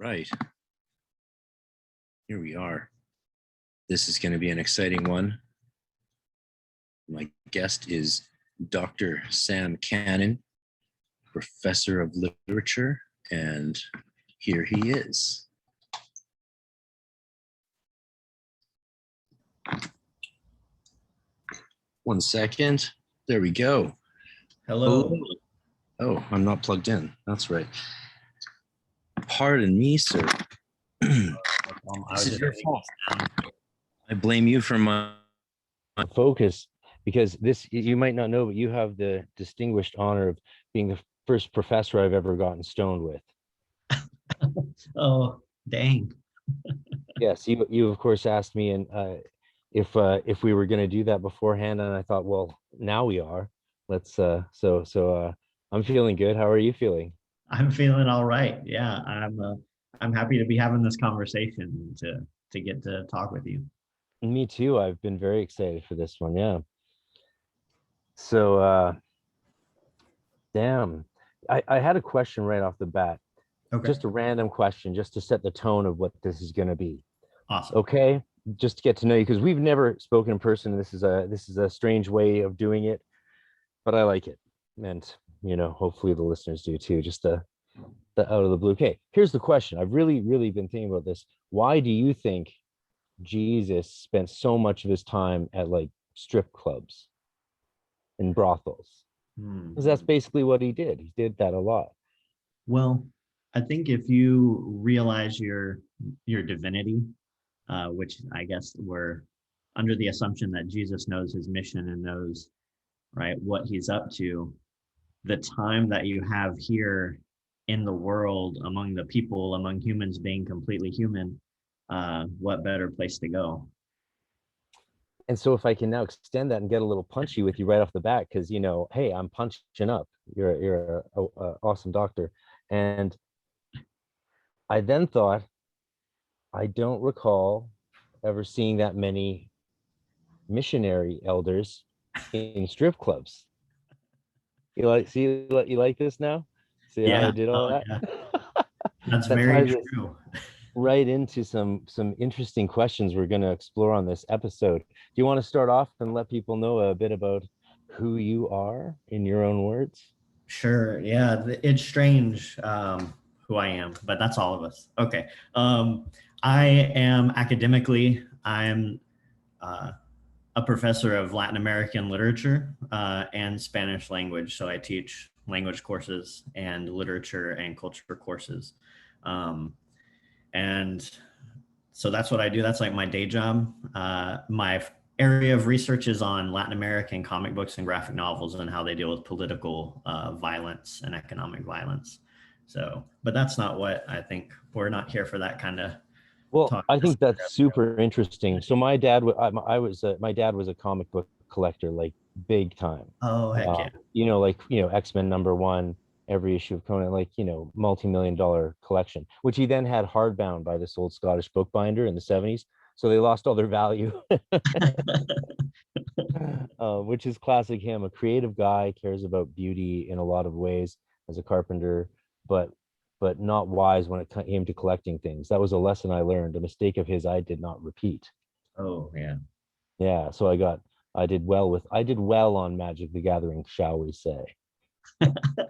Right. Here we are. This is going to be an exciting one. My guest is Dr. Sam Cannon, professor of literature, and here he is. One second. There we go. Hello. Oh, I'm not plugged in. That's right. Pardon me, sir. This is your fault. I blame you for my focus, because this, you might not know, but you have the distinguished honor of being the first professor I've ever gotten stoned with. Oh, dang. Yes, you of course asked me, and if we were going to do that beforehand, and I thought, well, now we are. Let's so I'm feeling good. How are you feeling? I'm feeling all right. Yeah, I'm happy to be having this conversation to get to talk with you. Me too. I've been very excited for this one. Yeah. So damn, I had a question right off the bat. Okay. Just a random question, just to set the tone of what this is going to be. Awesome. Okay, just to get to know you, because we've never spoken in person. This is a strange way of doing it, but I like it, and hopefully the listeners do too. Just the out of the blue. Okay, here's the question. I've really been thinking about this. Why do you think Jesus spent so much of his time at like strip clubs and brothels? Because that's basically what he did. He did that a lot. Well, I think if you realize your divinity, which I guess we're under the assumption that Jesus knows his mission and knows, right, what he's up to, the time that you have here in the world, among the people, among humans being completely human, what better place to go? And so if I can now extend that and get a little punchy with you right off the bat, because hey, I'm punching up. You're a awesome doctor. And I then thought, I don't recall ever seeing that many missionary elders in strip clubs. You like this now? See how I did all that? Yeah. That's very true. Right into some interesting questions we're going to explore on this episode. Do you want to start off and let people know a bit about who you are in your own words? Sure. Yeah, it's strange who I am, but that's all of us. Okay. I am academically, I'm a professor of Latin American literature and Spanish language. So I teach language courses and literature and culture courses. And so that's what I do. That's like my day job. My area of research is on Latin American comic books and graphic novels and how they deal with political violence and economic violence. So, but that's not what I think. We're not here for that kind of. Well, I think that's super interesting. So my dad was a comic book collector, like big time. Oh, heck yeah. X-Men #1, every issue of Conan, like, multi-million-dollar collection, which he then had hardbound by this old Scottish bookbinder in the 70s. So they lost all their value, which is classic him. A creative guy, cares about beauty in a lot of ways as a carpenter, but not wise when it came to collecting things. That was a lesson I learned, a mistake of his I did not repeat. Oh, yeah. Yeah, so I did well on Magic the Gathering, shall we say.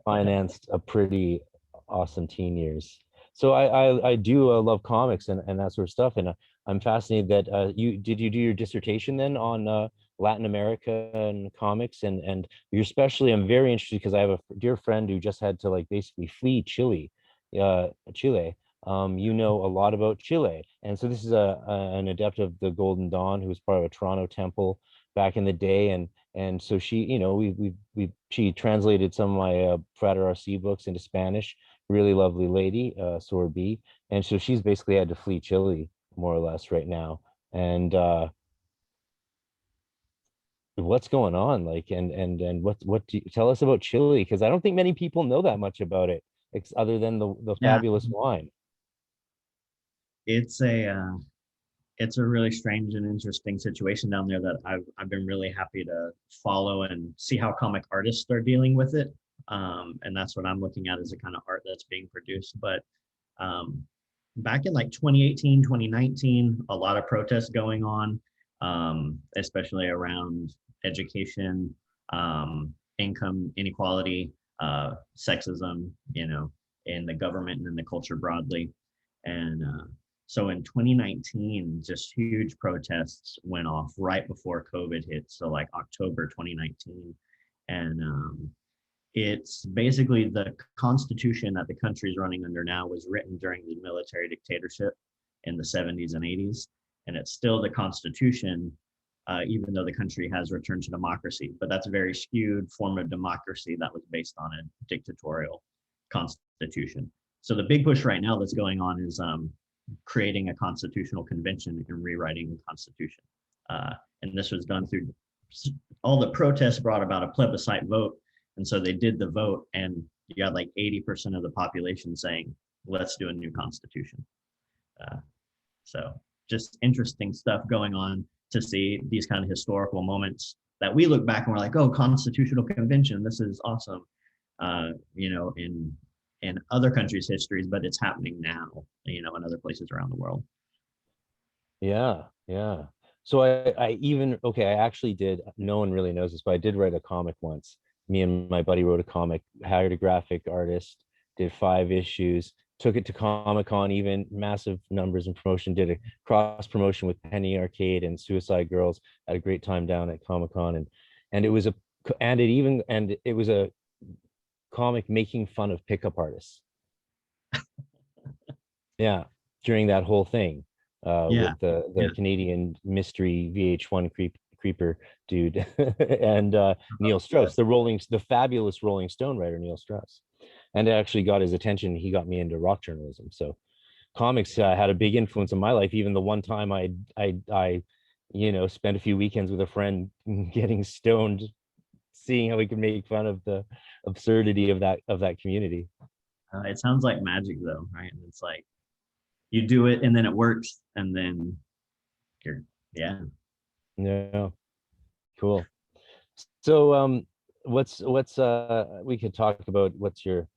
Financed a pretty awesome teen years. So I do love comics and that sort of stuff, and I'm fascinated that you do your dissertation then on Latin American comics, and you're especially, I'm very interested because I have a dear friend who just had to like basically flee Chile. Chile. A lot about Chile, and so this is an adept of the Golden Dawn who was part of a Toronto temple back in the day, and so she, she translated some of my Frater RC books into Spanish. Really lovely lady, Sword B, and so she's basically had to flee Chile more or less right now. And what's going on, like, and what do you tell us about Chile? Because I don't think many people know that much about it, other than the fabulous wine. It's a really strange and interesting situation down there that I've been really happy to follow and see how comic artists are dealing with it. And that's what I'm looking at, is the kind of art that's being produced. But back in like 2018, 2019, a lot of protests going on, especially around education, income inequality, sexism, in the government and in the culture broadly. And so in 2019, just huge protests went off right before COVID hit. So like October 2019. And it's basically the constitution that the country is running under now was written during the military dictatorship in the 70s and 80s. And it's still the constitution, even though the country has returned to democracy. But that's a very skewed form of democracy that was based on a dictatorial constitution. So the big push right now that's going on is creating a constitutional convention and rewriting the constitution. And this was done through all the protests brought about a plebiscite vote. And so they did the vote, and you got like 80% of the population saying, let's do a new constitution. So just interesting stuff going on to see these kind of historical moments that we look back and we're like, oh, constitutional convention, this is awesome, in other countries' histories, but it's happening now, in other places around the world. Yeah, yeah. So I actually did, no one really knows this, but I did write a comic once. Me and my buddy wrote a comic, hired a graphic artist, did 5 issues, took it to Comic-Con, even massive numbers and promotion, did a cross promotion with Penny Arcade and Suicide Girls, had a great time down at Comic-Con. And it was a comic making fun of pickup artists. Yeah, during that whole thing. With the Canadian mystery VH1 creeper dude and Neil Strauss, the fabulous Rolling Stone writer Neil Strauss, and it actually got his attention. He got me into rock journalism. So comics had a big influence in my life. Even the one time I spent a few weekends with a friend getting stoned, seeing how we could make fun of the absurdity of that community. It sounds like magic though, right? It's like you do it and then it works, and then yeah, cool. So what's we could talk about what's your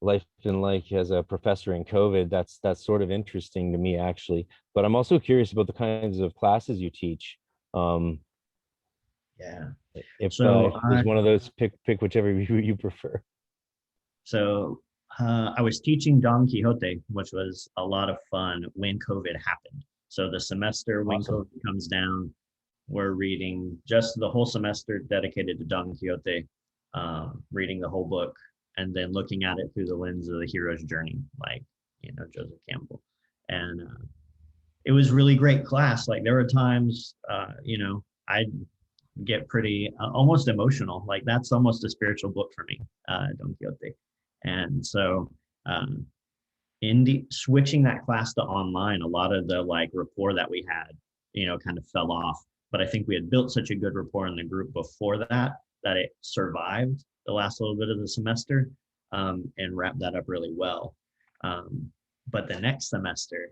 life been like as a professor in COVID. That's sort of interesting to me, actually, but I'm also curious about the kinds of classes you teach. If there's one of those, pick whichever you prefer. So I was teaching Don Quixote, which was a lot of fun when COVID happened. So the semester when COVID comes down, we're reading just the whole semester dedicated to Don Quixote, reading the whole book, and then looking at it through the lens of the hero's journey, like, Joseph Campbell. And it was really great class. Like there were times, I'd get pretty almost emotional. Like that's almost a spiritual book for me, Don Quixote. And so switching that class to online, a lot of the rapport that we had, kind of fell off. But I think we had built such a good rapport in the group before that it survived the last little bit of the semester, and wrapped that up really well. But the next semester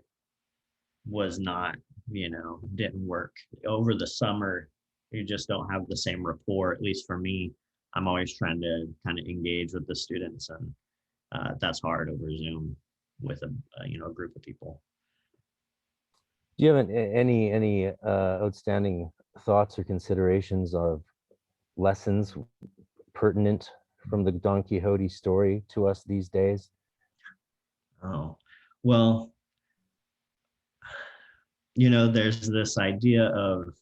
was not, didn't work. Over the summer, you just don't have the same rapport, at least for me. I'm always trying to kind of engage with the students, and that's hard over Zoom with a group of people. Do you have any outstanding thoughts or considerations of lessons pertinent from the Don Quixote story to us these days? Oh, well, there's this idea of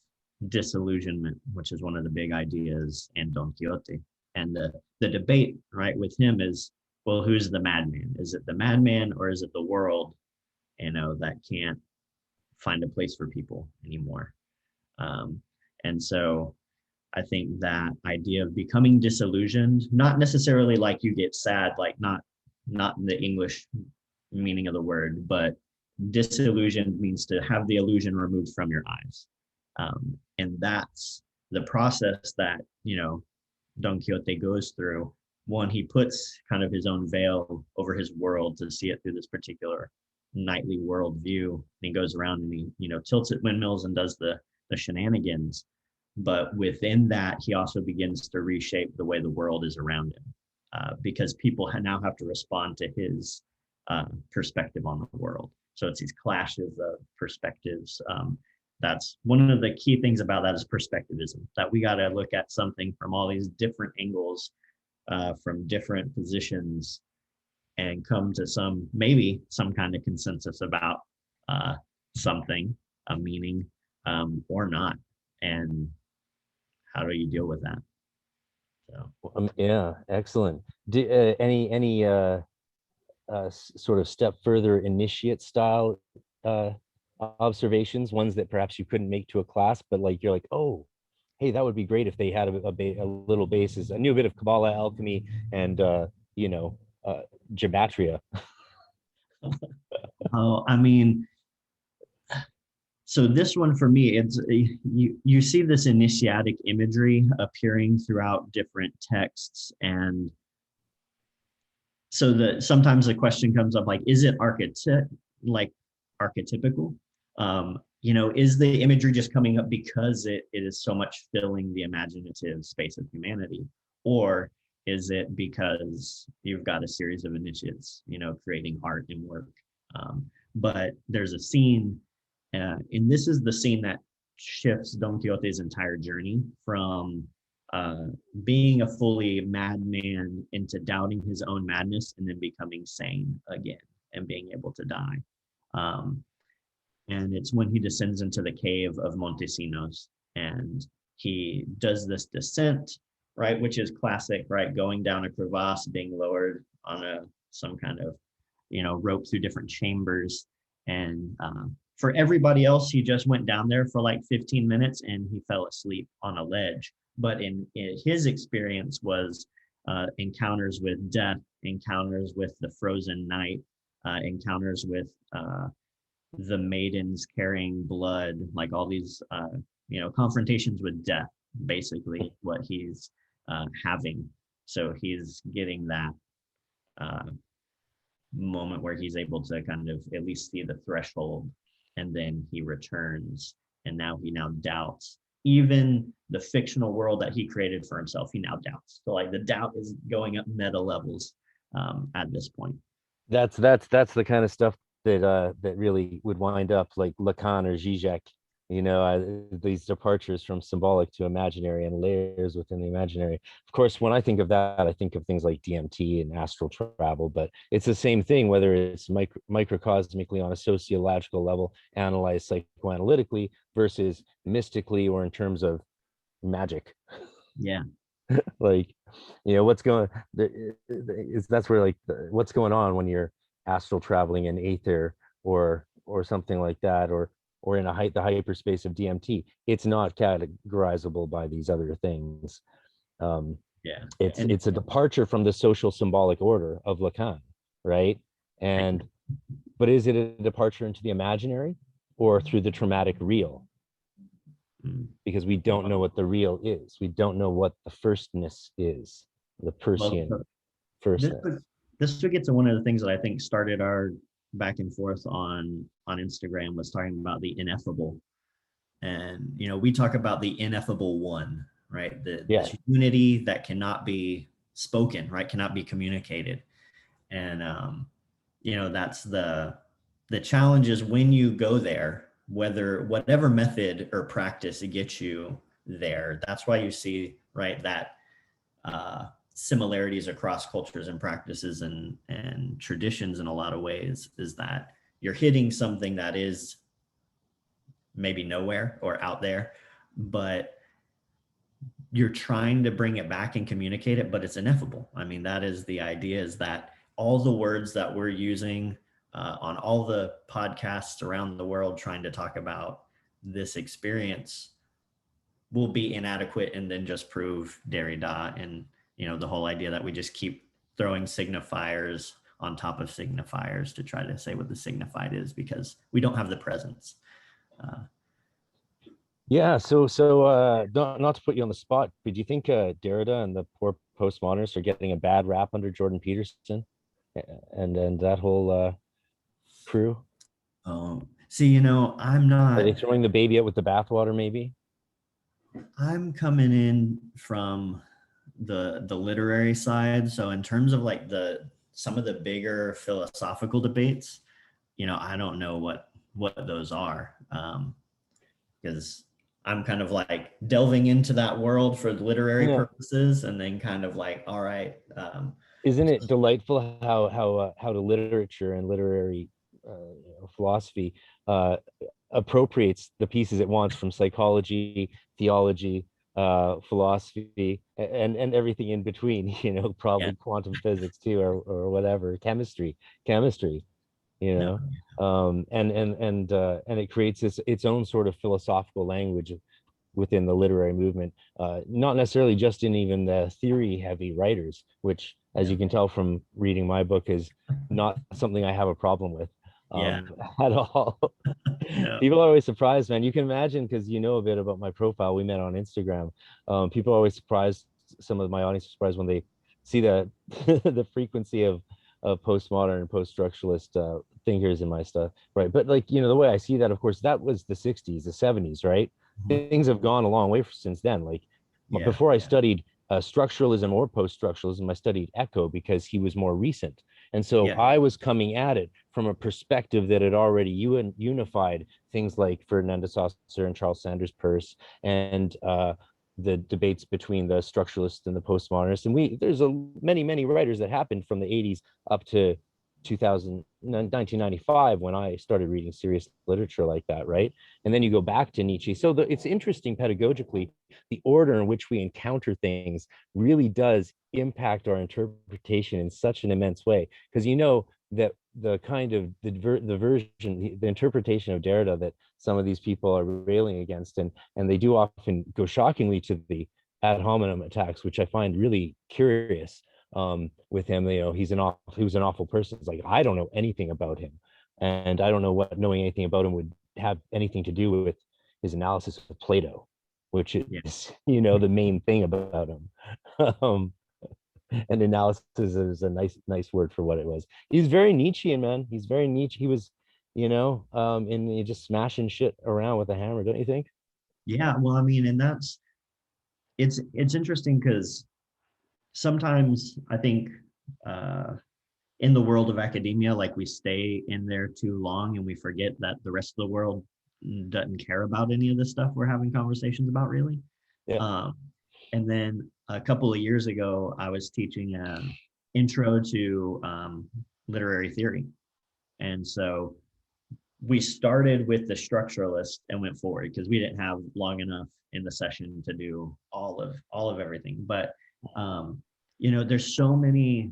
disillusionment, which is one of the big ideas in Don Quixote. And the debate, right, with him is, well, who's the madman? Is it the madman, or is it the world, that can't find a place for people anymore? And so I think that idea of becoming disillusioned, not necessarily like you get sad, like not in the English meaning of the word, but disillusioned means to have the illusion removed from your eyes. And that's the process that, Don Quixote goes through. One, he puts kind of his own veil over his world to see it through this particular nightly world view. And he goes around and he, tilts at windmills and does the shenanigans. But within that, he also begins to reshape the way the world is around him, because people now have to respond to his perspective on the world. So it's these clashes of perspectives. That's one of the key things about that is perspectivism, that we got to look at something from all these different angles, from different positions, and come to maybe some kind of consensus about something, a meaning, or not. And how do you deal with that? So Yeah, excellent. Any sort of step further initiate style observations, ones that perhaps you couldn't make to a class, but like you're like, oh, hey, that would be great if they had a little basis. I knew a bit of Kabbalah, alchemy, and gematria. oh, I mean, so this one for me, it's you see this initiatic imagery appearing throughout different texts, and so sometimes the question comes up like, is it archetypical? Is the imagery just coming up because it is so much filling the imaginative space of humanity, or is it because you've got a series of initiates, creating art and work? But there's a scene. And this is the scene that shifts Don Quixote's entire journey from being a fully madman into doubting his own madness and then becoming sane again and being able to die. And it's when he descends into the cave of Montesinos and he does this descent, right, which is classic, right, going down a crevasse, being lowered on some kind of, rope through different chambers. And for everybody else, he just went down there for like 15 minutes and he fell asleep on a ledge. But in his experience was encounters with death, encounters with the frozen night, encounters with the maidens carrying blood, like all these, confrontations with death, basically what he's having. So he's getting that moment where he's able to kind of at least see the threshold, and then he returns, and he now doubts even the fictional world that he created for himself. He now doubts. So like the doubt is going up meta levels at this point. That's the kind of stuff that really would wind up like Lacan or Zizek, these departures from symbolic to imaginary and layers within the imaginary. Of course, when I think of that, I think of things like DMT and astral travel, but it's the same thing, whether it's microcosmically on a sociological level, analyzed psychoanalytically versus mystically, or in terms of magic. Yeah. Like, what's going that's where like what's going on when you're astral traveling in aether or something like that, or in the hyperspace of DMT. It's not categorizable by these other things. It's a departure from the social symbolic order of Lacan, right? But is it a departure into the imaginary or through the traumatic real? Because we don't know what the real is. We don't know what the firstness is, the Persian firstness. This would get to one of the things that I think started our back and forth on Instagram, was talking about the ineffable. And, we talk about the ineffable one, right? This unity that cannot be spoken, right? Cannot be communicated. And, that's the challenge is when you go there, whatever method or practice it gets you there. That's why you see, right, that similarities across cultures and practices and traditions in a lot of ways, is that you're hitting something that is maybe nowhere or out there, but you're trying to bring it back and communicate it, but it's ineffable. I mean, that is the idea, is that all the words that we're using on all the podcasts around the world trying to talk about this experience will be inadequate, and then just prove Derrida and the whole idea that we just keep throwing signifiers on top of signifiers to try to say what the signified is, because we don't have the presence. So not to put you on the spot, but do you think Derrida and the poor postmodernists are getting a bad rap under Jordan Peterson and that whole crew? See, I'm not. Are they throwing the baby out with the bathwater, maybe? I'm coming in from the literary side. So in terms of like some of the bigger philosophical debates, I don't know what those are, because I'm kind of like delving into that world for literary Yeah. purposes, and then kind of like, all right, Isn't it delightful how the literature and literary philosophy uh, appropriates the pieces it wants from psychology, theology, philosophy, and everything in between, yeah, probably quantum physics too, or whatever, chemistry, you no, know, and it creates its own sort of philosophical language within the literary movement, not necessarily just in even the theory heavy writers, which, as yeah, you can tell from reading my book, is not something I have a problem with yeah, at all. no, People are always surprised, man. You can imagine, because you know a bit about my profile. We met on Instagram. People are always surprised. Some of my audience is surprised when they see the the frequency of postmodern and post-structuralist thinkers in my stuff, right? But like, the way I see that, of course, that was the 60s, the 70s, right? Things have gone a long way since then. Like, yeah, before I studied structuralism or post-structuralism, I studied Eco because he was more recent. And so yeah, I was coming at it from a perspective that had already unified things like Ferdinand de Saussure and Charles Sanders Peirce, and the debates between the structuralists and the postmodernists. And there's many writers that happened from the 80s up to 1995, when I started reading serious literature like that, right? And then you go back to Nietzsche. So it's interesting pedagogically, the order in which we encounter things really does impact our interpretation in such an immense way. Because that the kind of the interpretation of Derrida that some of these people are railing against, and they do often go shockingly to the ad hominem attacks, which I find really curious. With him, he was an awful person. It's like, I don't know anything about him, and I don't know what knowing anything about him would have anything to do with his analysis of Plato, which yeah, is the main thing about him. um, and analysis is a nice word for what it was. He's very Nietzschean, man. He's very Nietzsche. He was, and he just smashing shit around with a hammer, don't you think? yeah. Well, I mean, and it's interesting because sometimes I think uh, in the world of academia, like we stay in there too long and we forget that the rest of the world doesn't care about any of the stuff we're having conversations about, really. Yeah. Um, and then a couple of years ago, I was teaching an intro to literary theory. And so we started with the structuralist and went forward because we didn't have long enough in the session to do all of everything. But there's so many,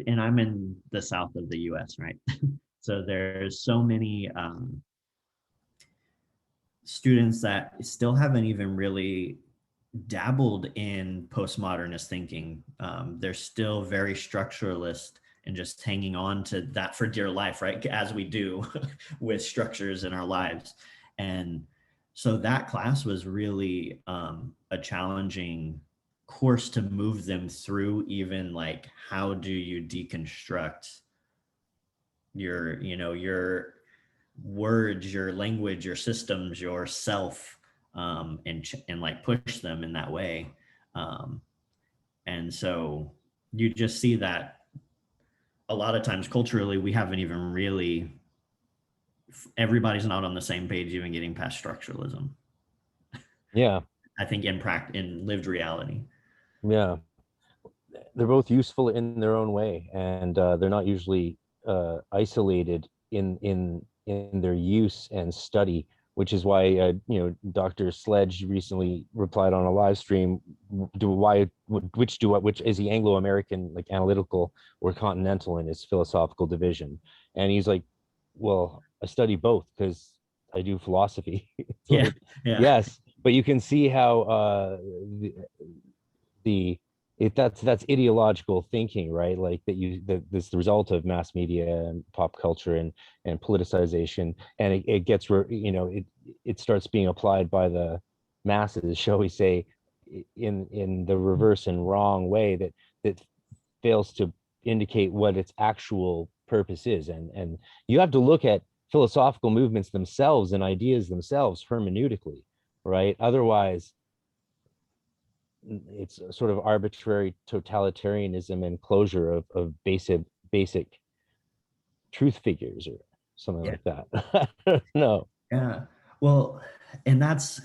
and I'm in the south of the US, right? So there's so many students that still haven't even really dabbled in postmodernist thinking. They're still very structuralist and just hanging on to that for dear life, right? As we do with structures in our lives. And so that class was really a challenging course to move them through, even like, how do you deconstruct your words, your language, your systems, your self, and like push them in that way. Um, and so you just see that a lot of times culturally, we haven't even really, everybody's not on the same page, even getting past structuralism. Yeah. I think in lived reality. Yeah. They're both useful in their own way, and they're not usually isolated in their use and study, which is why Dr. Sledge recently replied on a live stream. Which is he Anglo-American, like analytical, or continental in his philosophical division? And he's like, well, I study both because I do philosophy. It's Yeah. like, Yeah. yes, but you can see how the that's ideological thinking, right? Like this the result of mass media and pop culture and politicization, and it gets it starts being applied by the masses, shall we say, in the reverse and wrong way that fails to indicate what its actual purpose is. And you have to look at philosophical movements themselves and ideas themselves hermeneutically, right? Otherwise it's a sort of arbitrary totalitarianism and closure of basic truth figures, something Yeah. like that. I don't know. Yeah. Well, and that's,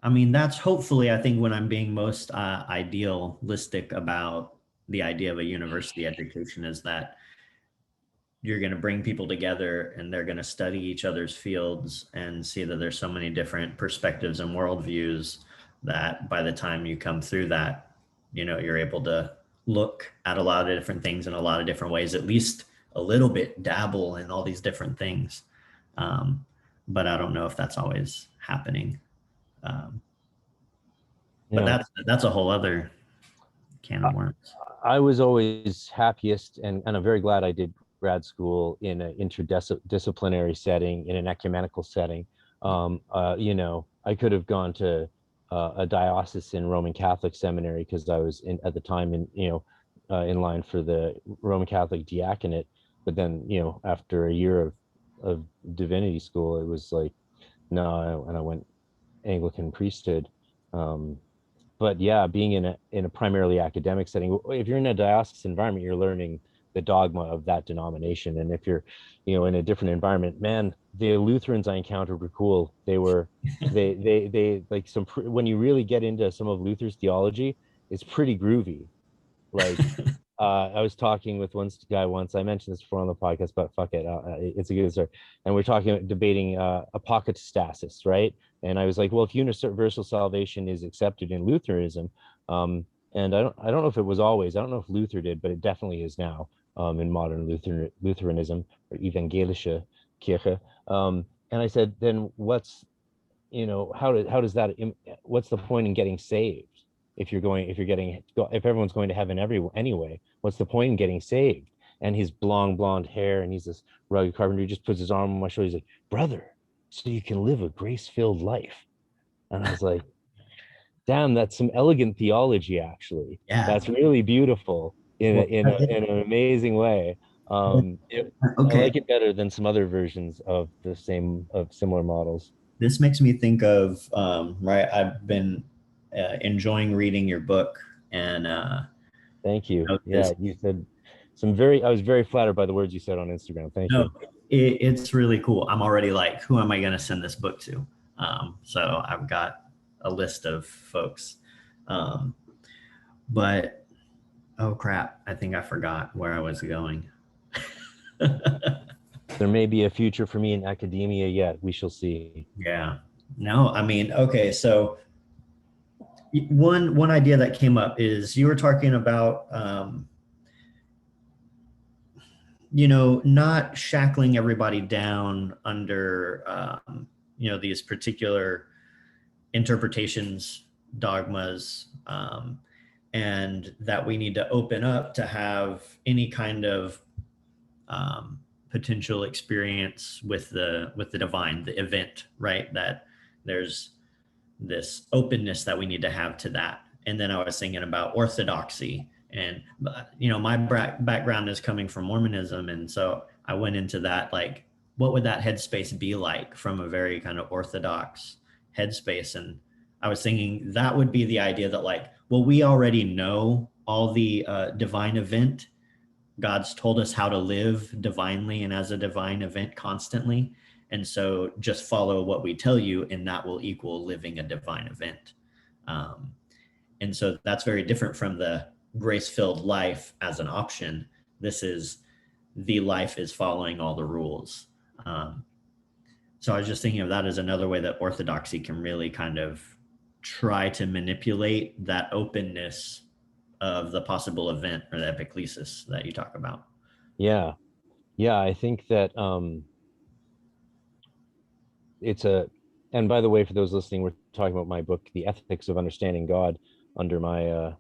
I mean, that's hopefully, I think, when I'm being most idealistic about the idea of a university education, is that you're going to bring people together and they're going to study each other's fields and see that there's so many different perspectives and worldviews that by the time you come through that, you know, you're able to look at a lot of different things in a lot of different ways, at least a little bit dabble in all these different things. But I don't know if that's always happening. But Yeah. that's a whole other can of worms. I was always happiest, and I'm very glad I did grad school in an interdisciplinary setting, in an ecumenical setting. You know, I could have gone to a diocesan Roman Catholic seminary because I was at the time in line for the Roman Catholic diaconate. But then, you know, after a year of divinity school, it was like, no, and I went Anglican priesthood. But yeah, being in a primarily academic setting, if you're in a diocesan environment, you're learning the dogma of that denomination. And if you're, you know, in a different environment, man, the Lutherans I encountered were cool. They were, they like when you really get into some of Luther's theology, it's pretty groovy. Like, I was talking with one guy once. I mentioned this before on the podcast, but fuck it, it's a good story. And we're debating apokatastasis, right? And I was like, well, if universal salvation is accepted in Lutheranism, and I don't know if it was always. I don't know if Luther did, but it definitely is now in modern Lutheranism or Evangelische Kirche. And I said, then what's, you know, how does that? What's the point in getting saved? If everyone's going to heaven anyway, what's the point in getting saved? And his long blonde hair, and he's this rugged carpenter, he just puts his arm on my shoulder. He's like, brother, so you can live a grace-filled life. And I was like, damn, that's some elegant theology, actually. Yeah. That's really beautiful in Well, an amazing way. I okay. like it better than some other versions of similar models. This makes me think of, right, I've been enjoying reading your book, and Thank you you. know, Yeah, you said I was very flattered by the words you said on Instagram. Thank no, you. it's really cool. I'm already like, who am I going to send this book to? So I've got a list of folks. But oh crap, I think I forgot where I was going. There may be a future for me in academia yet. We shall see. Yeah. No, I mean, okay, so one idea that came up is you were talking about you know, not shackling everybody down under you know, these particular interpretations, dogmas, and that we need to open up to have any kind of potential experience with the divine, the event, right? That there's this openness that we need to have to that. And then I was thinking about orthodoxy, and you know, my background is coming from Mormonism, and so I went into that, like, what would that headspace be like from a very kind of orthodox headspace? And I was thinking that would be the idea that, like, well, we already know all the divine event. God's told us how to live divinely and as a divine event constantly. And so just follow what we tell you, and that will equal living a divine event. And so that's very different from the grace-filled life as an option. This is the life is following all the rules. So I was just thinking of that as another way that orthodoxy can really kind of try to manipulate that openness of the possible event, or the epiclesis that you talk about. Yeah. Yeah, I think that and by the way, for those listening, we're talking about my book, The Ethics of Understanding God, under my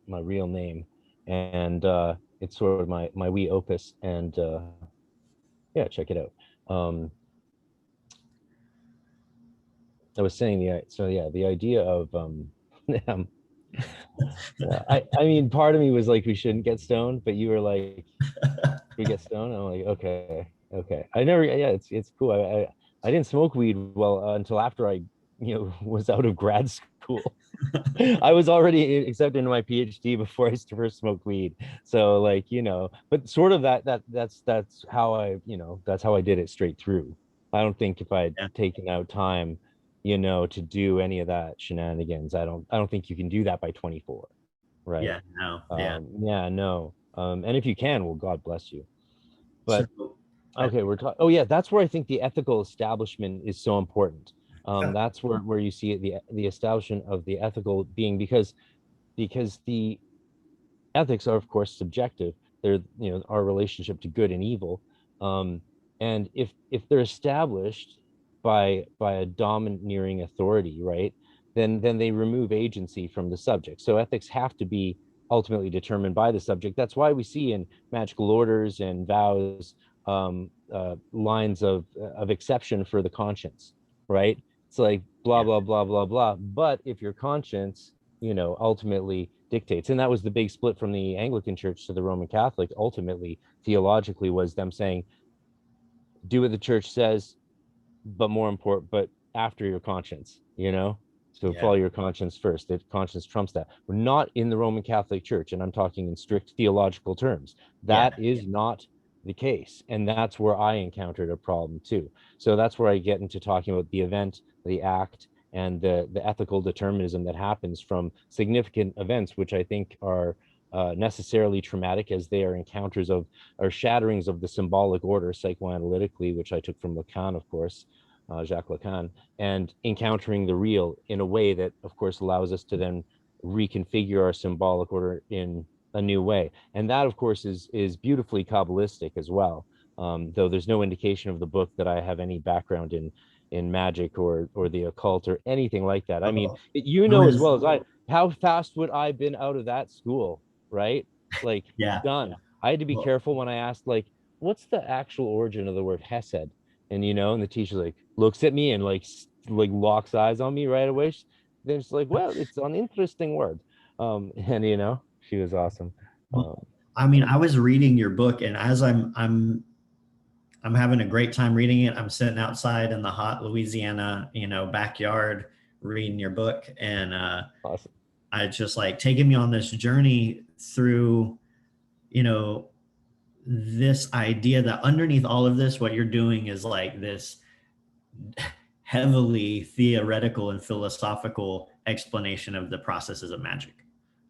my real name. And it's sort of my wee opus. And yeah, check it out. I was saying the idea of I mean, part of me was like, we shouldn't get stoned, but you were like, we get stoned. I'm like, okay. It's cool. I didn't smoke weed until after I was out of grad cool. I was already accepted into my PhD before I first smoked weed. So like, but sort of that's how that's how I did it straight through. I don't think if I'd Yeah. taken out time, to do any of that shenanigans, I don't think you can do that by 24. Right. Yeah, no, yeah. Yeah, no. And if you can, well, God bless you. So But okay, we're talking. Oh yeah, that's where I think the ethical establishment is so important. That's where you see it, the establishment of the ethical being, because the ethics are of course subjective. They're our relationship to good and evil, um, and if they're established by a domineering authority, right, then they remove agency from the subject. So ethics have to be ultimately determined by the subject. That's why we see in magical orders and vows lines of exception for the conscience, right? It's like blah yeah, blah blah blah blah. But if your conscience ultimately dictates, and that was the big split from the Anglican Church to the Roman Catholic, ultimately theologically, was them saying do what the church says, but more important, but after your conscience, so yeah, follow your conscience first. If conscience trumps that, we're not in the Roman Catholic Church, and I'm talking in strict theological terms. yeah, That is not the case, and that's where I encountered a problem too. So that's where I get into talking about the event, the act, and the ethical determinism that happens from significant events, which I think are necessarily traumatic, as they are encounters of, or shatterings of, the symbolic order psychoanalytically, which I took from Lacan, of course, Jacques Lacan, and encountering the real in a way that, of course, allows us to then reconfigure our symbolic order in a new way. And that, of course, is beautifully Kabbalistic as well. Though there's no indication of the book that I have any background in magic or the occult or anything like that. I mean, oh, you I know as was, well as I, how fast would I have been out of that school, right? Like, yeah, done. I had to be well, careful when I asked, like, what's the actual origin of the word Hesed? And the teacher like looks at me and like locks eyes on me right away. Then she's like, well, it's an interesting word. And she was awesome. well, um I mean, I was reading your book, and as I'm having a great time reading it. I'm sitting outside in the hot Louisiana, backyard reading your book, and awesome. I just like taking me on this journey through, you know, this idea that underneath all of this, what you're doing is like this heavily theoretical and philosophical explanation of the processes of magic.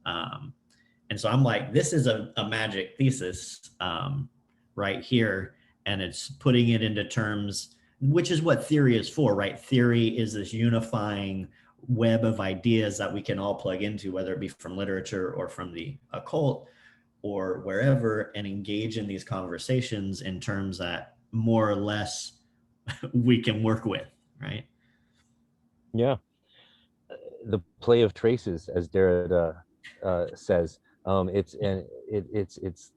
Um, and so I'm like, this is a magic thesis right here. And it's putting it into terms, which is what theory is for, right? Theory is this unifying web of ideas that we can all plug into, whether it be from literature or from the occult or wherever, and engage in these conversations in terms that more or less we can work with, right? Yeah, the play of traces, as Derrida says. It's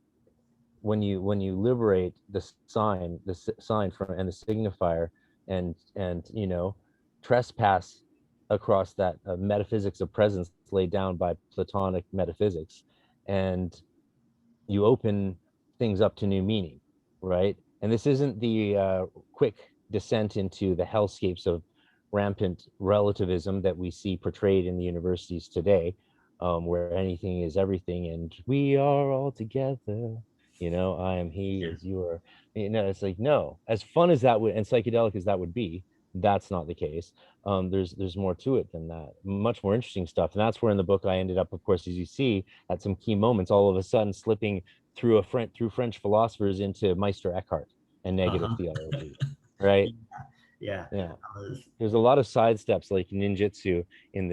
when you liberate the sign from and the signifier, and trespass across that metaphysics of presence laid down by Platonic metaphysics, and you open things up to new meaning, right? And this isn't the quick descent into the hellscapes of rampant relativism that we see portrayed in the universities today, where anything is everything and we are all together. I am he Yeah. as you are. It's like, no, as fun as that would and psychedelic as that would be, that's not the case. There's more to it than that, much more interesting stuff. And that's where in the book I ended up, of course, as you see, at some key moments, all of a sudden slipping through French philosophers into Meister Eckhart and negative Uh-huh. theology, right? Yeah. Yeah, I was- there's a lot of sidesteps like ninjutsu in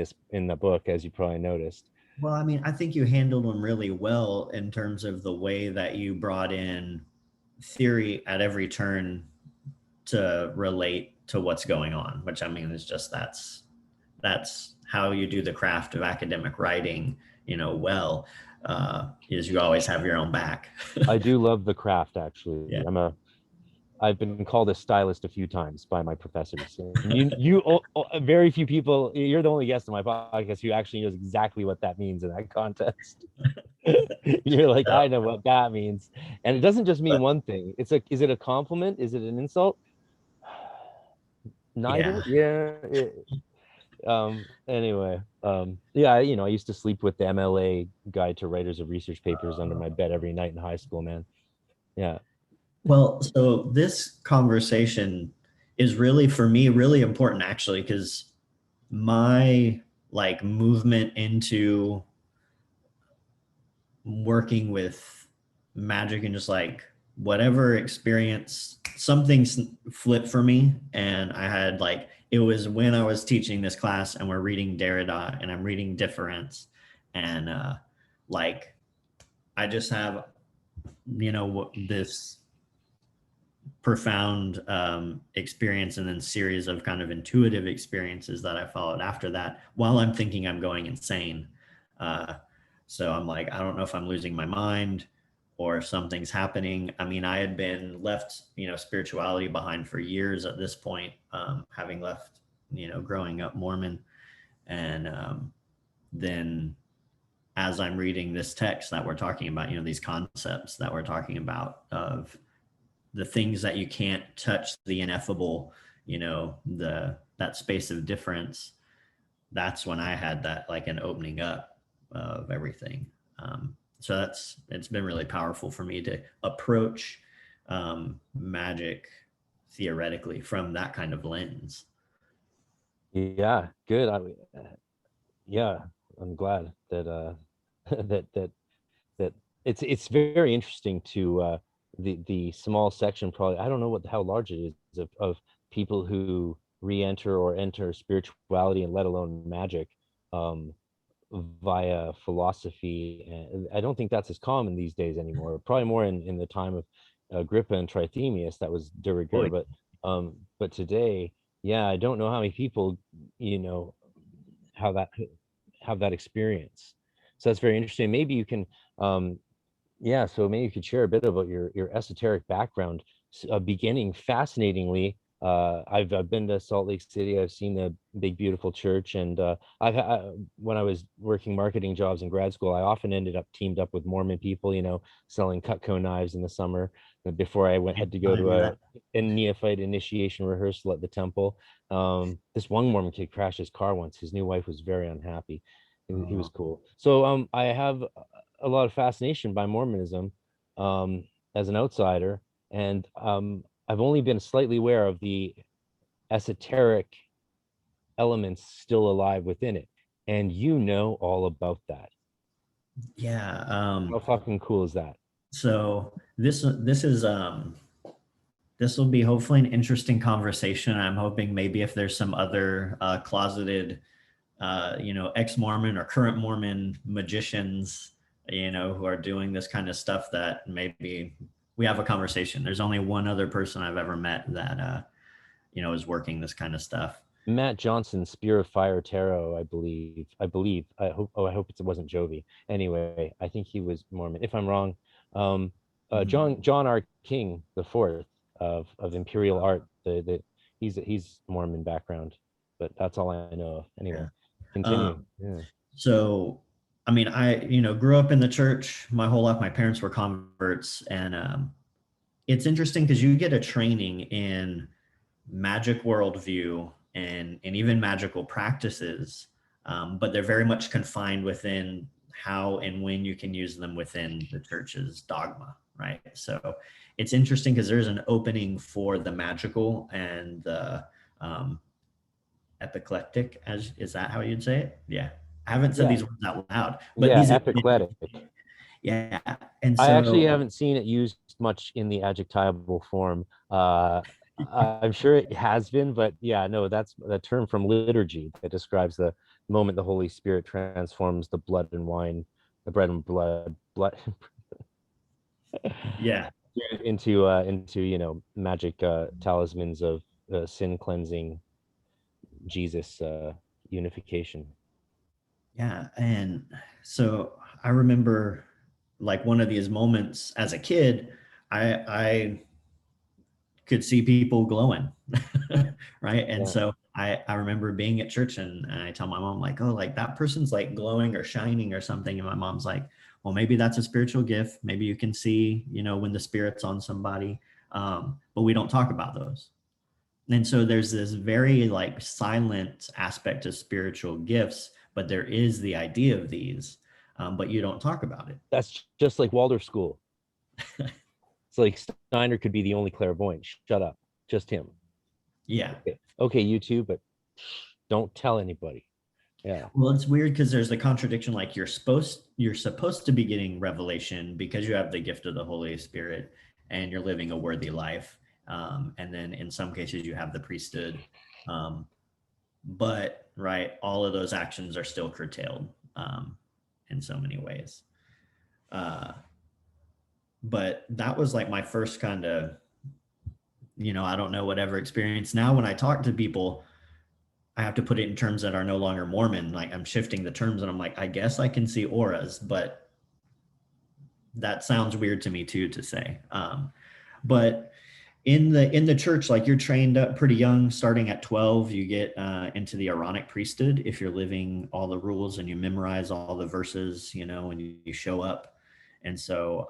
the book, as you probably noticed. Well, I mean, I think you handled them really well in terms of the way that you brought in theory at every turn to relate to what's going on, which I mean is just that's how you do the craft of academic writing, well, is you always have your own back. I do love the craft, actually. Yeah. I've been called a stylist a few times by my professors. And very few people, you're the only guest on my podcast who actually knows exactly what that means in that context. You're like, I know what that means. And it doesn't just mean But one thing. Is it a compliment? Is it an insult? yeah, Neither. Yeah. Anyway, yeah, I used to sleep with the MLA Guide to Writers of Research Papers under my bed every night in high school, man. Yeah. Well, so this conversation is really, for me, really important actually, because my like movement into working with magic and just like whatever experience, something's flipped for me. And I had like, it was when I was teaching this class and we're reading Derrida and I'm reading Difference. And like, I just have, this profound experience and then series of kind of intuitive experiences that I followed after that while I'm thinking I'm going insane. So I'm like, I don't know if I'm losing my mind or if something's happening. I mean, I had been left, spirituality behind for years at this point, having left, growing up Mormon. And then as I'm reading this text that we're talking about, these concepts that we're talking about of the things that you can't touch, the ineffable, that space of difference, that's when I had that like an opening up of everything. So it's been really powerful for me to approach magic theoretically from that kind of lens. Yeah, good. Yeah, I'm glad that that it's very interesting to the small section, probably, I don't know how large it is, of people who re-enter or enter spirituality and let alone magic via philosophy. And I don't think that's as common these days anymore. Probably more in the time of Agrippa and Trithemius, that was de rigueur. But today, yeah, I don't know how many people how that have that experience. So that's very interesting. Maybe you can yeah, so maybe you could share a bit about your esoteric background, beginning fascinatingly. I've been to Salt Lake City. I've seen the big beautiful church, and when I was working marketing jobs in grad school, I often ended up teamed up with Mormon people, selling Cutco knives in the summer before had to go to a neophyte initiation rehearsal at the temple. This one Mormon kid crashed his car once. His new wife was very unhappy. He was cool. So I have a lot of fascination by Mormonism as an outsider, and I've only been slightly aware of the esoteric elements still alive within it, and all about that. Yeah. How fucking cool is that? So this will be hopefully an interesting conversation. I'm hoping maybe if there's some other closeted, ex-Mormon or current Mormon magicians, who are doing this kind of stuff, that maybe we have a conversation. There's only one other person I've ever met that, is working this kind of stuff. Matt Johnson, Spear of Fire Tarot, I believe. I hope it wasn't Jovi. Anyway, I think he was Mormon. If I'm wrong, John R. King the Fourth of Imperial Art. He's Mormon background, but that's all I know of. Anyway, continue. Yeah. So, I mean, I grew up in the church my whole life. My parents were converts, and it's interesting because you get a training in magic worldview and even magical practices, but they're very much confined within how and when you can use them within the church's dogma, right? So it's interesting because there's an opening for the magical and the epiclectic, is that how you'd say it? Yeah. I haven't said these words out loud, but yeah, these epicletic. Yeah. And so I actually haven't seen it used much in the adjectival form. I'm sure it has been, but yeah, no, that's the term from liturgy that describes the moment the Holy Spirit transforms the blood and wine, the bread and blood yeah, into magic talismans of sin cleansing, Jesus unification. yeah. And so I remember like one of these moments as a kid, I could see people glowing, right? And so I remember being at church and I tell my mom like, oh, like that person's like glowing or shining or something. And my mom's like, well, maybe that's a spiritual gift. Maybe you can see, when the spirit's on somebody. But we don't talk about those. And so there's this very like silent aspect of spiritual gifts, but there is the idea of these, but you don't talk about it. That's just like Waldorf school. It's like Steiner could be the only clairvoyant. Shut up. Just him. Yeah. Okay, you too, but don't tell anybody. Yeah. Well, it's weird because there's the contradiction, like you're supposed to be getting revelation because you have the gift of the Holy Spirit and you're living a worthy life. And then in some cases you have the priesthood. But right, all of those actions are still curtailed in so many ways. But that was like my first kind of, I don't know, whatever experience. Now when I talk to people, I have to put it in terms that are no longer Mormon. Like I'm shifting the terms and I'm like, I guess I can see auras, but that sounds weird to me too, to say. But in the church, like you're trained up pretty young, starting at 12, you get into the Aaronic priesthood if you're living all the rules and you memorize all the verses, and you show up. And so,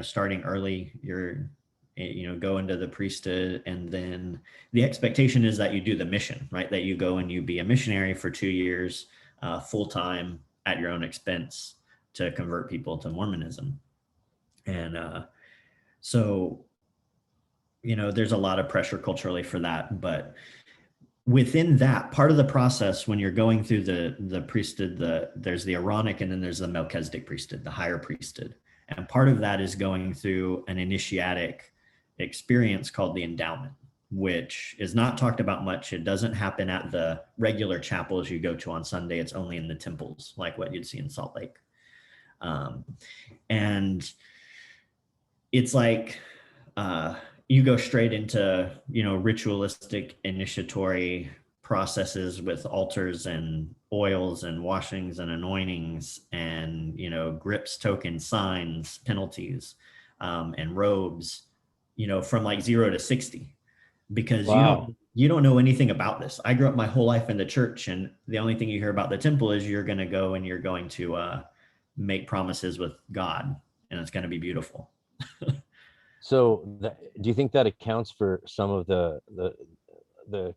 starting early, you're, go into the priesthood, and then the expectation is that you do the mission, right? That you go and you be a missionary for 2 years, full time at your own expense to convert people to Mormonism. And so, there's a lot of pressure culturally for that, but within that part of the process, when you're going through the priesthood, there's the Aaronic and then there's the Melchizedek priesthood, the higher priesthood. And part of that is going through an initiatic experience called the endowment, which is not talked about much. It doesn't happen at the regular chapels you go to on Sunday. It's only in the temples, like what you'd see in Salt Lake. And it's like you go straight into, ritualistic initiatory processes with altars and oils and washings and anointings and, grips, tokens, signs, penalties, and robes, from like 0 to 60, because Wow. you don't know anything about this. I grew up my whole life in the church, and the only thing you hear about the temple is you're going to go and you're going to make promises with God, and it's going to be beautiful. So do you think that accounts for some of the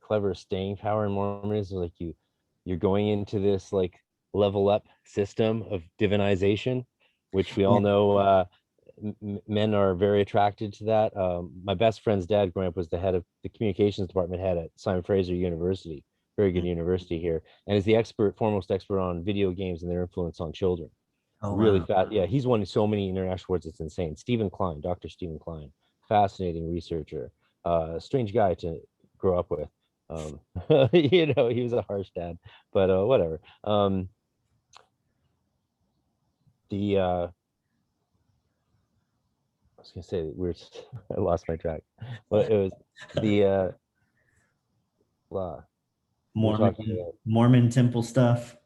clever staying power in Mormonism? Like you're going into this like level up system of divinization, which we all know men are very attracted to that. My best friend's dad growing up was the head of the communications department head at Simon Fraser University, very good university here, and is the foremost expert on video games and their influence on children. Oh, Really wow. fast. Yeah, he's won so many international awards, it's insane. Dr. Stephen Klein, fascinating researcher, strange guy to grow up with. He was a harsh dad, but whatever. I was gonna say I lost my track, but it was the Mormon temple stuff.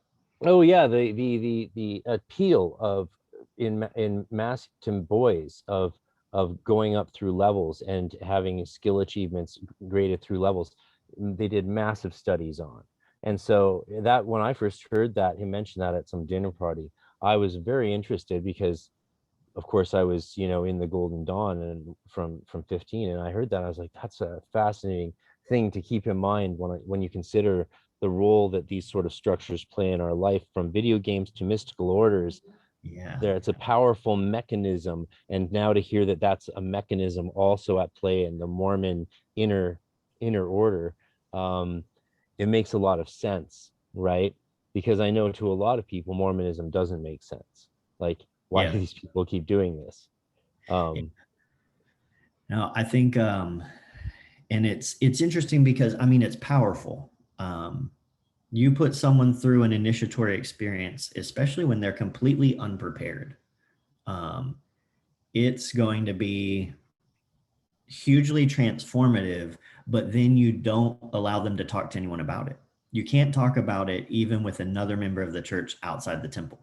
oh yeah, the appeal of in mass to boys of going up through levels and having skill achievements graded through levels. They did massive studies on, and so that when I first heard that he mentioned that at some dinner party, I was very interested because, of course, I was in the Golden Dawn and from 15, and I heard that I was like, that's a fascinating thing to keep in mind when you consider the role that these sort of structures play in our life, from video games to mystical orders. Yeah. It's a powerful mechanism, and now to hear that that's a mechanism also at play in the Mormon inner order, it makes a lot of sense, right? Because I know to a lot of people Mormonism doesn't make sense. Like, why do these people keep doing this? No, I think and it's interesting because it's powerful. You put someone through an initiatory experience, especially when they're completely unprepared. It's going to be hugely transformative, but then you don't allow them to talk to anyone about it. You can't talk about it even with another member of the church outside the temple.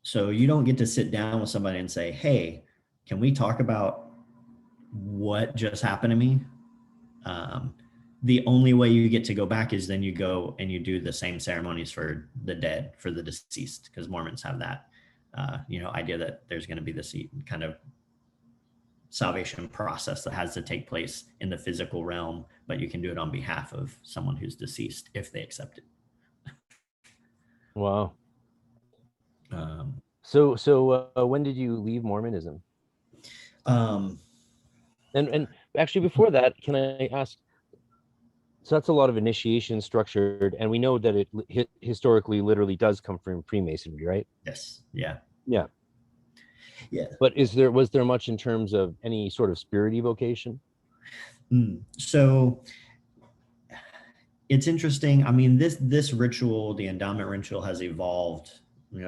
So you don't get to sit down with somebody and say, hey, can we talk about what just happened to me? The only way you get to go back is then you go and you do the same ceremonies for the dead, for the deceased, because Mormons have that, idea that there's going to be this kind of salvation process that has to take place in the physical realm, but you can do it on behalf of someone who's deceased if they accept it. Wow. Um, So when did you leave Mormonism? um, And actually, before that, can I ask? So that's a lot of initiation structured, and we know that it historically literally does come from Freemasonry, right? yes, yeah, Yeah. yeah. But was there much in terms of any sort of spirit evocation? So it's interesting. I mean, this ritual, the endowment ritual, has evolved,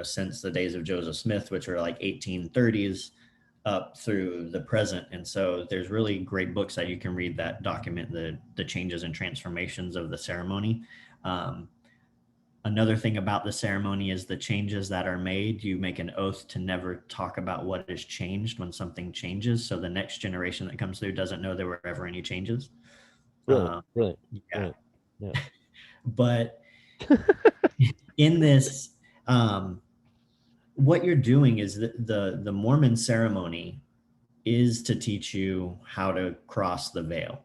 since the days of Joseph Smith, which are like 1830s, up through the present. And so there's really great books that you can read that document the changes and transformations of the ceremony. Um, Another thing about the ceremony is the changes that are made. You make an oath to never talk about what is changed when something changes. So the next generation that comes through doesn't know there were ever any changes. Brilliant, Uh, brilliant, yeah. brilliant. Yeah. But in this, um, what you're doing is the Mormon ceremony is to teach you how to cross the veil.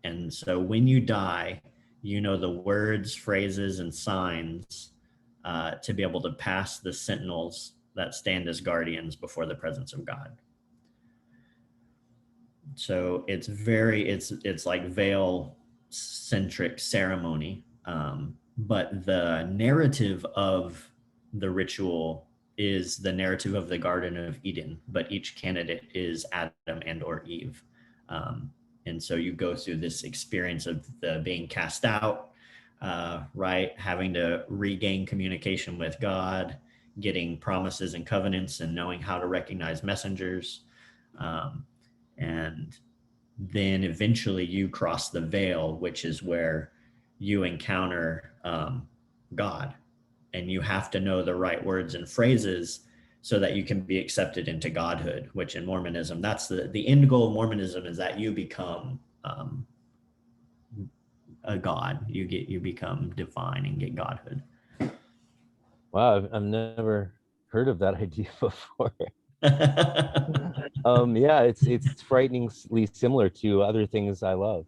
And so when you die, you know the words, phrases, and signs to be able to pass the sentinels that stand as guardians before the presence of God. So it's like veil centric ceremony, but the narrative of the ritual is the narrative of the Garden of Eden, but each candidate is Adam and or Eve. And so you go through this experience of the being cast out, right? Having to regain communication with God, getting promises and covenants, and knowing how to recognize messengers. And then eventually you cross the veil, which is where you encounter God. And you have to know the right words and phrases so that you can be accepted into godhood, which in Mormonism, that's the end goal of Mormonism, is that you become a god. You become divine and get godhood. Wow, I've never heard of that idea before. Yeah, it's frighteningly similar to other things I love.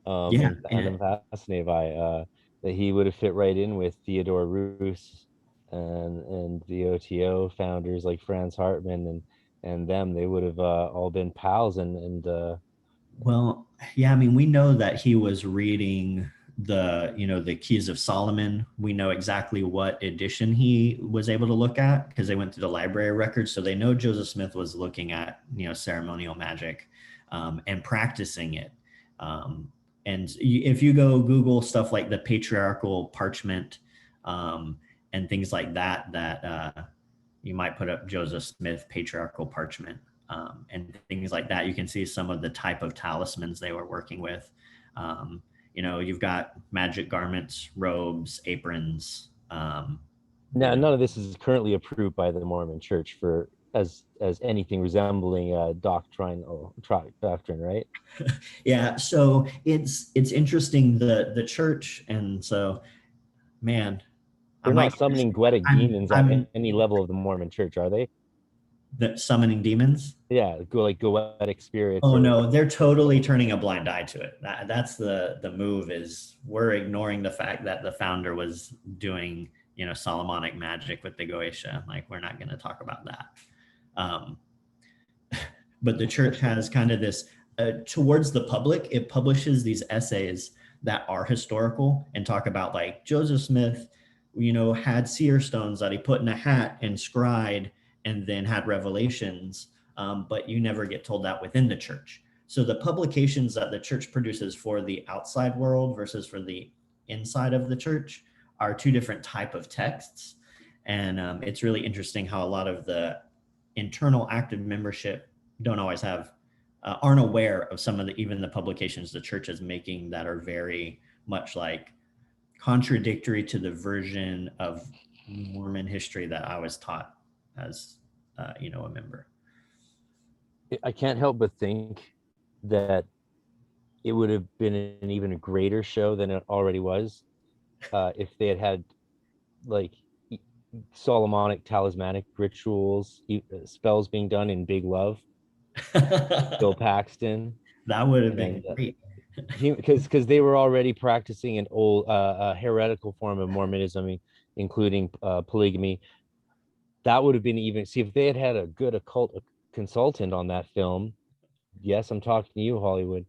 Yeah, And I'm fascinated by that he would have fit right in with Theodore Roos and the OTO founders like Franz Hartmann and them. They would have all been pals and well, yeah, I mean, we know that he was reading the Keys of Solomon. We know exactly what edition he was able to look at because they went through the library records. So they know Joseph Smith was looking at, ceremonial magic and practicing it. And if you go Google stuff like the patriarchal parchment and things like that, you might put up Joseph Smith patriarchal parchment and things like that. You can see some of the type of talismans they were working with. You've got magic garments, robes, aprons. now none of this is currently approved by the Mormon Church for as anything resembling doctrine, right? Yeah, so it's interesting the church, and so man, I They're might not summoning goetic I'm demons at I'm any level of the Mormon Church, are they? summoning demons. Yeah, go like goetic spirits Oh or no, they're totally turning a blind eye to it. That's the move, is we're ignoring the fact that the founder was doing, Solomonic magic with the Goetia. Like, we're not going to talk about that. Um, but the church has kind of this towards the public. It publishes these essays that are historical and talk about, like, Joseph Smith, had seer stones that he put in a hat and scried and then had revelations. But you never get told that within the church. So the publications that the church produces for the outside world versus for the inside of the church are two different type of texts. And it's really interesting how a lot of the internal active membership don't always aren't aware of some of even the publications the church is making that are very much like contradictory to the version of Mormon history that I was taught as a member. I can't help but think that it would have been an even greater show than it already was if they had like Solomonic talismanic rituals, spells being done in big love. Bill Paxton. That would have been And great. because they were already practicing an old heretical form of Mormonism, including polygamy. That would have been even, see, if they had had a good occult consultant on that film, yes, I'm talking to you, Hollywood,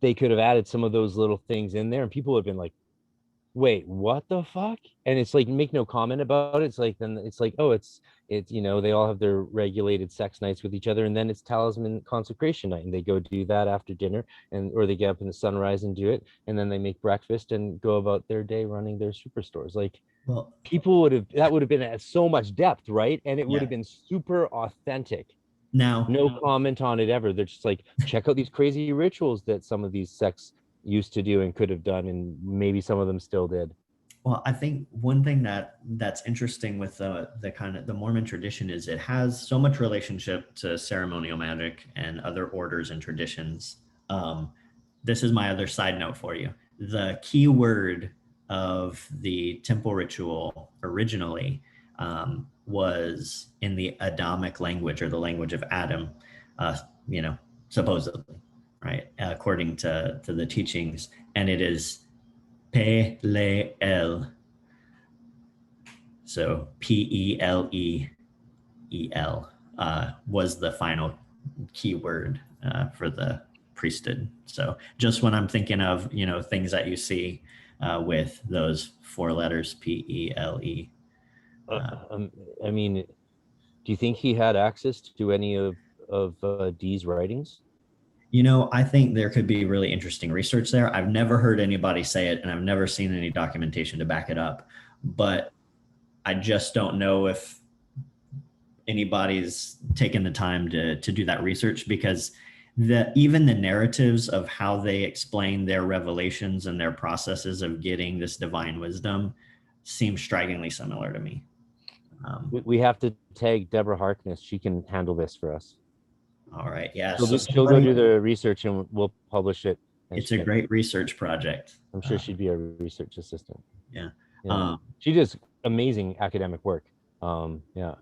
they could have added some of those little things in there and people would have been like, wait, what the fuck? And it's like, make no comment about it. It's like, then it's like, oh, it's they all have their regulated sex nights with each other, and then it's talisman consecration night, and they go do that after dinner, and or they get up in the sunrise and do it, and then they make breakfast and go about their day running their superstores. Like, Well, people would have, that would have been at so much depth, right? And it would yeah. have been super authentic. Now, No comment on it ever. They're just like, check out these crazy rituals that some of these sects used to do and could have done, and maybe some of them still did. well, I think one thing that's interesting with the kind of the Mormon tradition is it has so much relationship to ceremonial magic and other orders and traditions. This is my other side note for you. The key word of the temple ritual originally was in the Adamic language, or the language of Adam, supposedly, right? According to the teachings, and it is Peleel. So Peleel was the final keyword for the priesthood. So just when I'm thinking of, things that you see with those 4 letters, Peleel. I mean, do you think he had access to any of Dee's writings? I think there could be really interesting research there. I've never heard anybody say it, and I've never seen any documentation to back it up. But I just don't know if anybody's taken the time to do that research, because even the narratives of how they explain their revelations and their processes of getting this divine wisdom seem strikingly similar to me. We have to tag Deborah Harkness. She can handle this for us. All right. Yeah. She'll go do the research and we'll publish it. It's a great research project. I'm sure she'd be a research assistant. Yeah. She does amazing academic work. Yeah.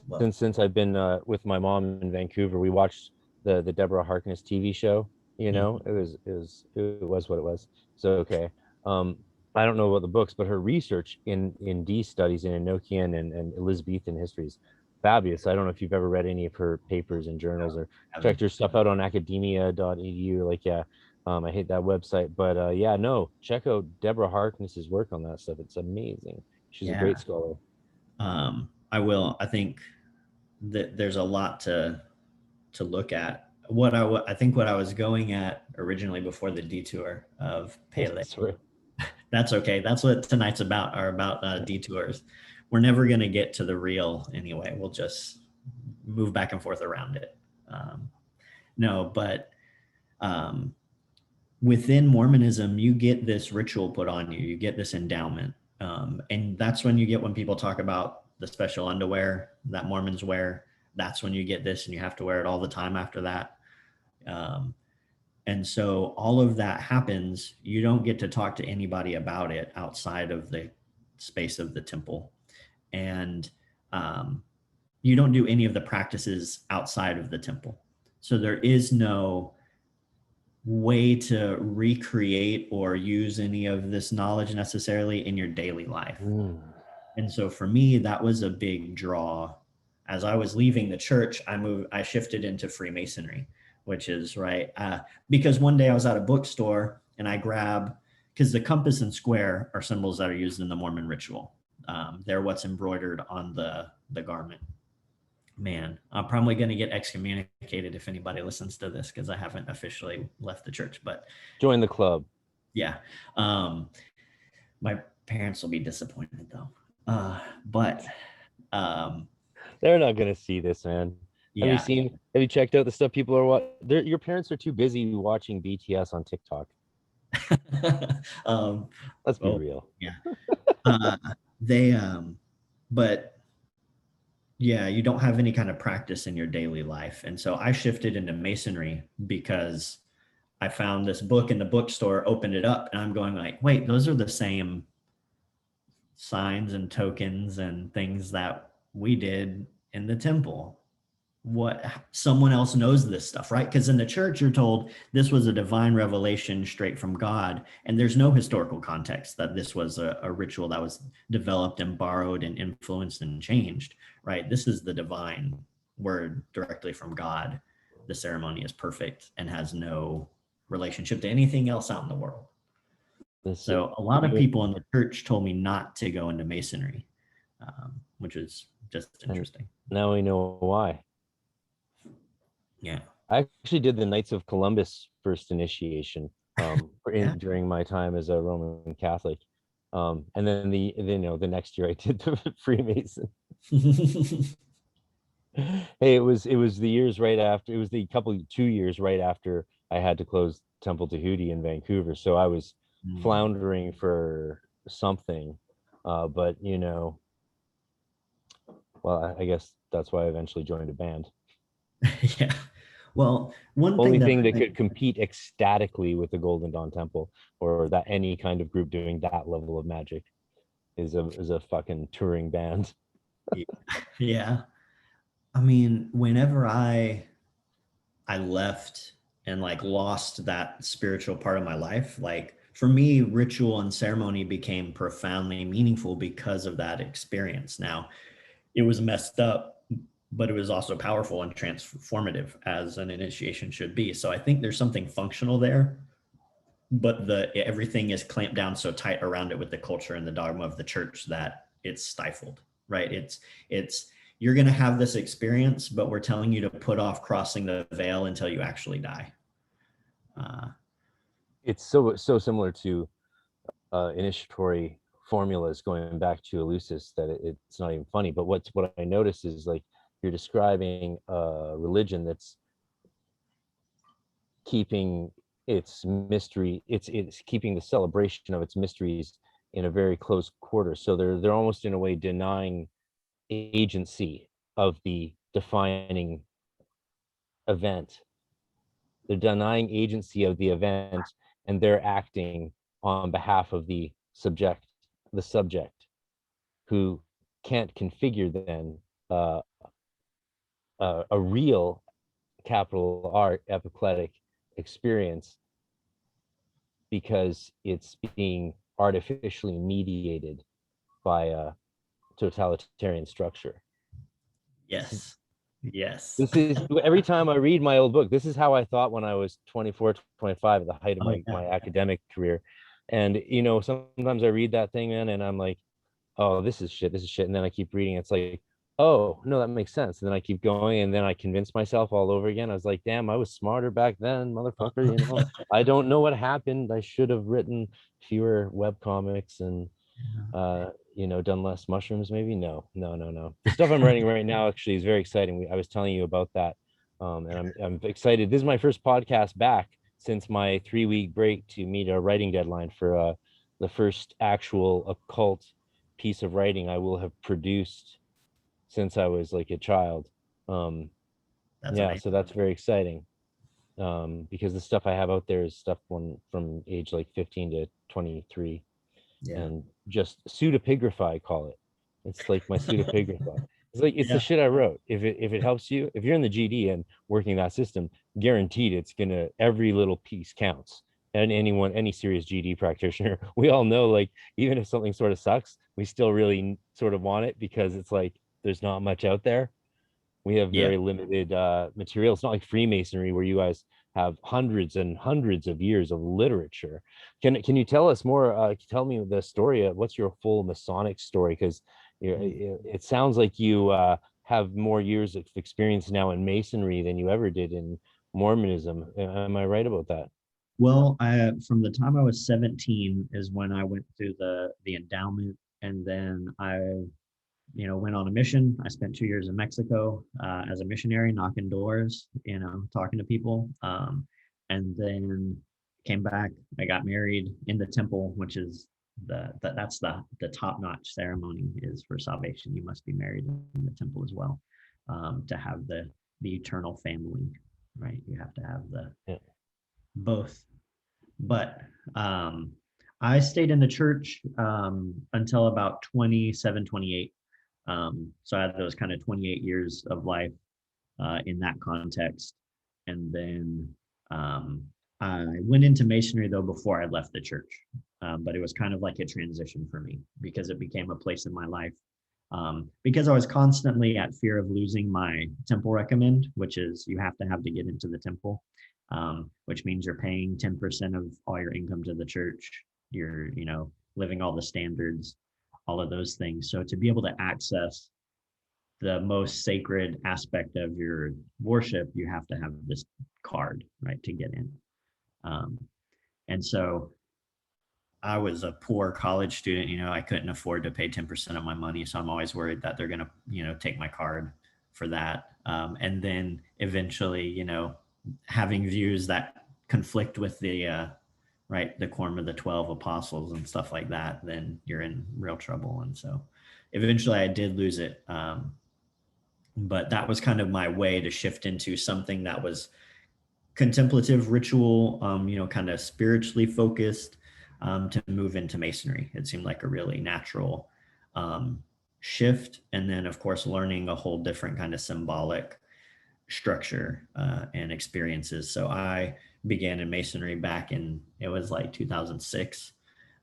Well, since I've been with my mom in Vancouver, we watched the Deborah Harkness TV show. It was what it was. So okay. I don't know about the books, but her research in D studies in Enochian and Elizabethan histories, fabulous. I don't know if you've ever read any of her papers and journals or checked her stuff out on academia.edu. Like, yeah, I hate that website, but yeah, no, check out Deborah Harkness's work on that stuff. It's amazing. She's a great scholar. I will. I think that there's a lot to look at. I think what I was going at originally before the detour of Pele. That's okay. That's what tonight's about, are about detours. We're never going to get to the real anyway. We'll just move back and forth around it. But within Mormonism, you get this ritual put on you. You get this endowment. And that's when people talk about the special underwear that Mormons wear. That's when you get this, and you have to wear it all the time after that. And so all of that happens. You don't get to talk to anybody about it outside of the space of the temple. And you don't do any of the practices outside of the temple. So there is no way to recreate or use any of this knowledge necessarily in your daily life. And so for me, that was a big draw. As I was leaving the church, I shifted into Freemasonry, which is because one day I was at a bookstore and I because the compass and square are symbols that are used in the Mormon ritual. They're what's embroidered on the garment. Man, I'm probably going to get excommunicated if anybody listens to this, because I haven't officially left the church, but join the club. Yeah. My parents will be disappointed though. But they're not going to see this, man. Yeah. Have you checked out the stuff people are watching? Your parents are too busy watching BTS on TikTok. Let's be real. Yeah. But yeah, you don't have any kind of practice in your daily life. And so I shifted into Masonry because I found this book in the bookstore, opened it up, and I'm going like, wait, those are the same signs and tokens and things that we did in the temple. what someone else knows this stuff, right? Because in the church, you're told this was a divine revelation straight from God, and there's no historical context that this was a ritual that was developed and borrowed and influenced and changed, right? This is the divine word directly from God. The ceremony is perfect and has no relationship to anything else out in the world. So a lot of people in the church told me not to go into Masonry, which is just interesting. Now we know why. Yeah. I actually did the Knights of Columbus first initiation during my time as a Roman Catholic. And then the next year I did the Freemason. Hey, it was the years right after, it was the 2 years right after I had to close Temple Tahuti in Vancouver. So I was floundering for something. But well, I guess that's why I eventually joined a band. Yeah. Well, one Only thing that could compete ecstatically with the Golden Dawn Temple, or that any kind of group doing that level of magic is a fucking touring band. Yeah. I mean, whenever I left and like lost that spiritual part of my life, like for me, ritual and ceremony became profoundly meaningful because of that experience. Now, it was messed up, but it was also powerful and transformative, as an initiation should be. So I think there's something functional there, but everything is clamped down so tight around it with the culture and the dogma of the church that it's stifled, right? It's you're going to have this experience, but we're telling you to put off crossing the veil until you actually die. It's so similar to initiatory formulas going back to Eleusis that it's not even funny. But what I notice is, like, you're describing a religion that's keeping its mystery, it's keeping the celebration of its mysteries in a very close quarter. So they're almost in a way denying agency of the defining event. They're denying agency of the event, and they're acting on behalf of the subject, who can't configure then a real capital R epicletic experience, because it's being artificially mediated by a totalitarian structure. Yes. This is, every time I read my old book, this is how I thought when I was 24, 25 at the height of my academic career. And sometimes I read that thing, man, and I'm like, oh, this is shit, and then I keep reading, it's like, oh no, that makes sense, and then I keep going, and then I convince myself all over again. I was like, damn, I was smarter back then, motherfucker. I don't know what happened. I should have written fewer web comics and done less mushrooms, maybe. No. The stuff I'm writing right now actually is very exciting. I was telling you about that, and I'm excited. This is my first podcast back since my 3-week break to meet a writing deadline for the first actual occult piece of writing I will have produced since I was like a child. So that's very exciting, because the stuff I have out there is stuff from age like 15 to 23. And just pseudepigrapha, I call it. It's like my pseudepigrapha. It's like, it's the shit I wrote. If it helps you, if you're in the GD and working that system, guaranteed it's gonna, every little piece counts. And any serious GD practitioner, we all know, like, even if something sort of sucks, we still really sort of want it, because it's like there's not much out there. We have very limited material. It's not like Freemasonry, where you guys have hundreds and hundreds of years of literature. Can you tell us more? Tell me the story of what's your full Masonic story, because it sounds like you have more years of experience now in Masonry than you ever did in Mormonism. Am I right about that? Well, from the time I was 17 is when I went through the endowment, and then I went on a mission. I spent 2 years in Mexico as a missionary, knocking doors, talking to people, and then came back. I got married in the temple, which is that's the top-notch ceremony is for salvation. You must be married in the temple as well, to have the eternal family, right? You have to have both. But I stayed in the church until about 27, 28. So I had those kind of 28 years of life in that context. And then I went into masonry though before I left the church, but it was kind of like a transition for me because it became a place in my life. Because I was constantly at fear of losing my temple recommend, which is you have to get into the temple, which means you're paying 10% of all your income to the church. You're, living all the standards, all of those things. So to be able to access the most sacred aspect of your worship, you have to have this card, right, to get in. And so I was a poor college student, I couldn't afford to pay 10% of my money. So I'm always worried that they're going to, take my card for that. And then eventually, having views that conflict with the, the quorum of the 12 apostles and stuff like that, then you're in real trouble. And so eventually I did lose it. But that was kind of my way to shift into something that was contemplative ritual, kind of spiritually focused, to move into masonry. It seemed like a really natural shift. And then, of course, learning a whole different kind of symbolic structure and experiences. So I began in masonry back in, it was like 2006.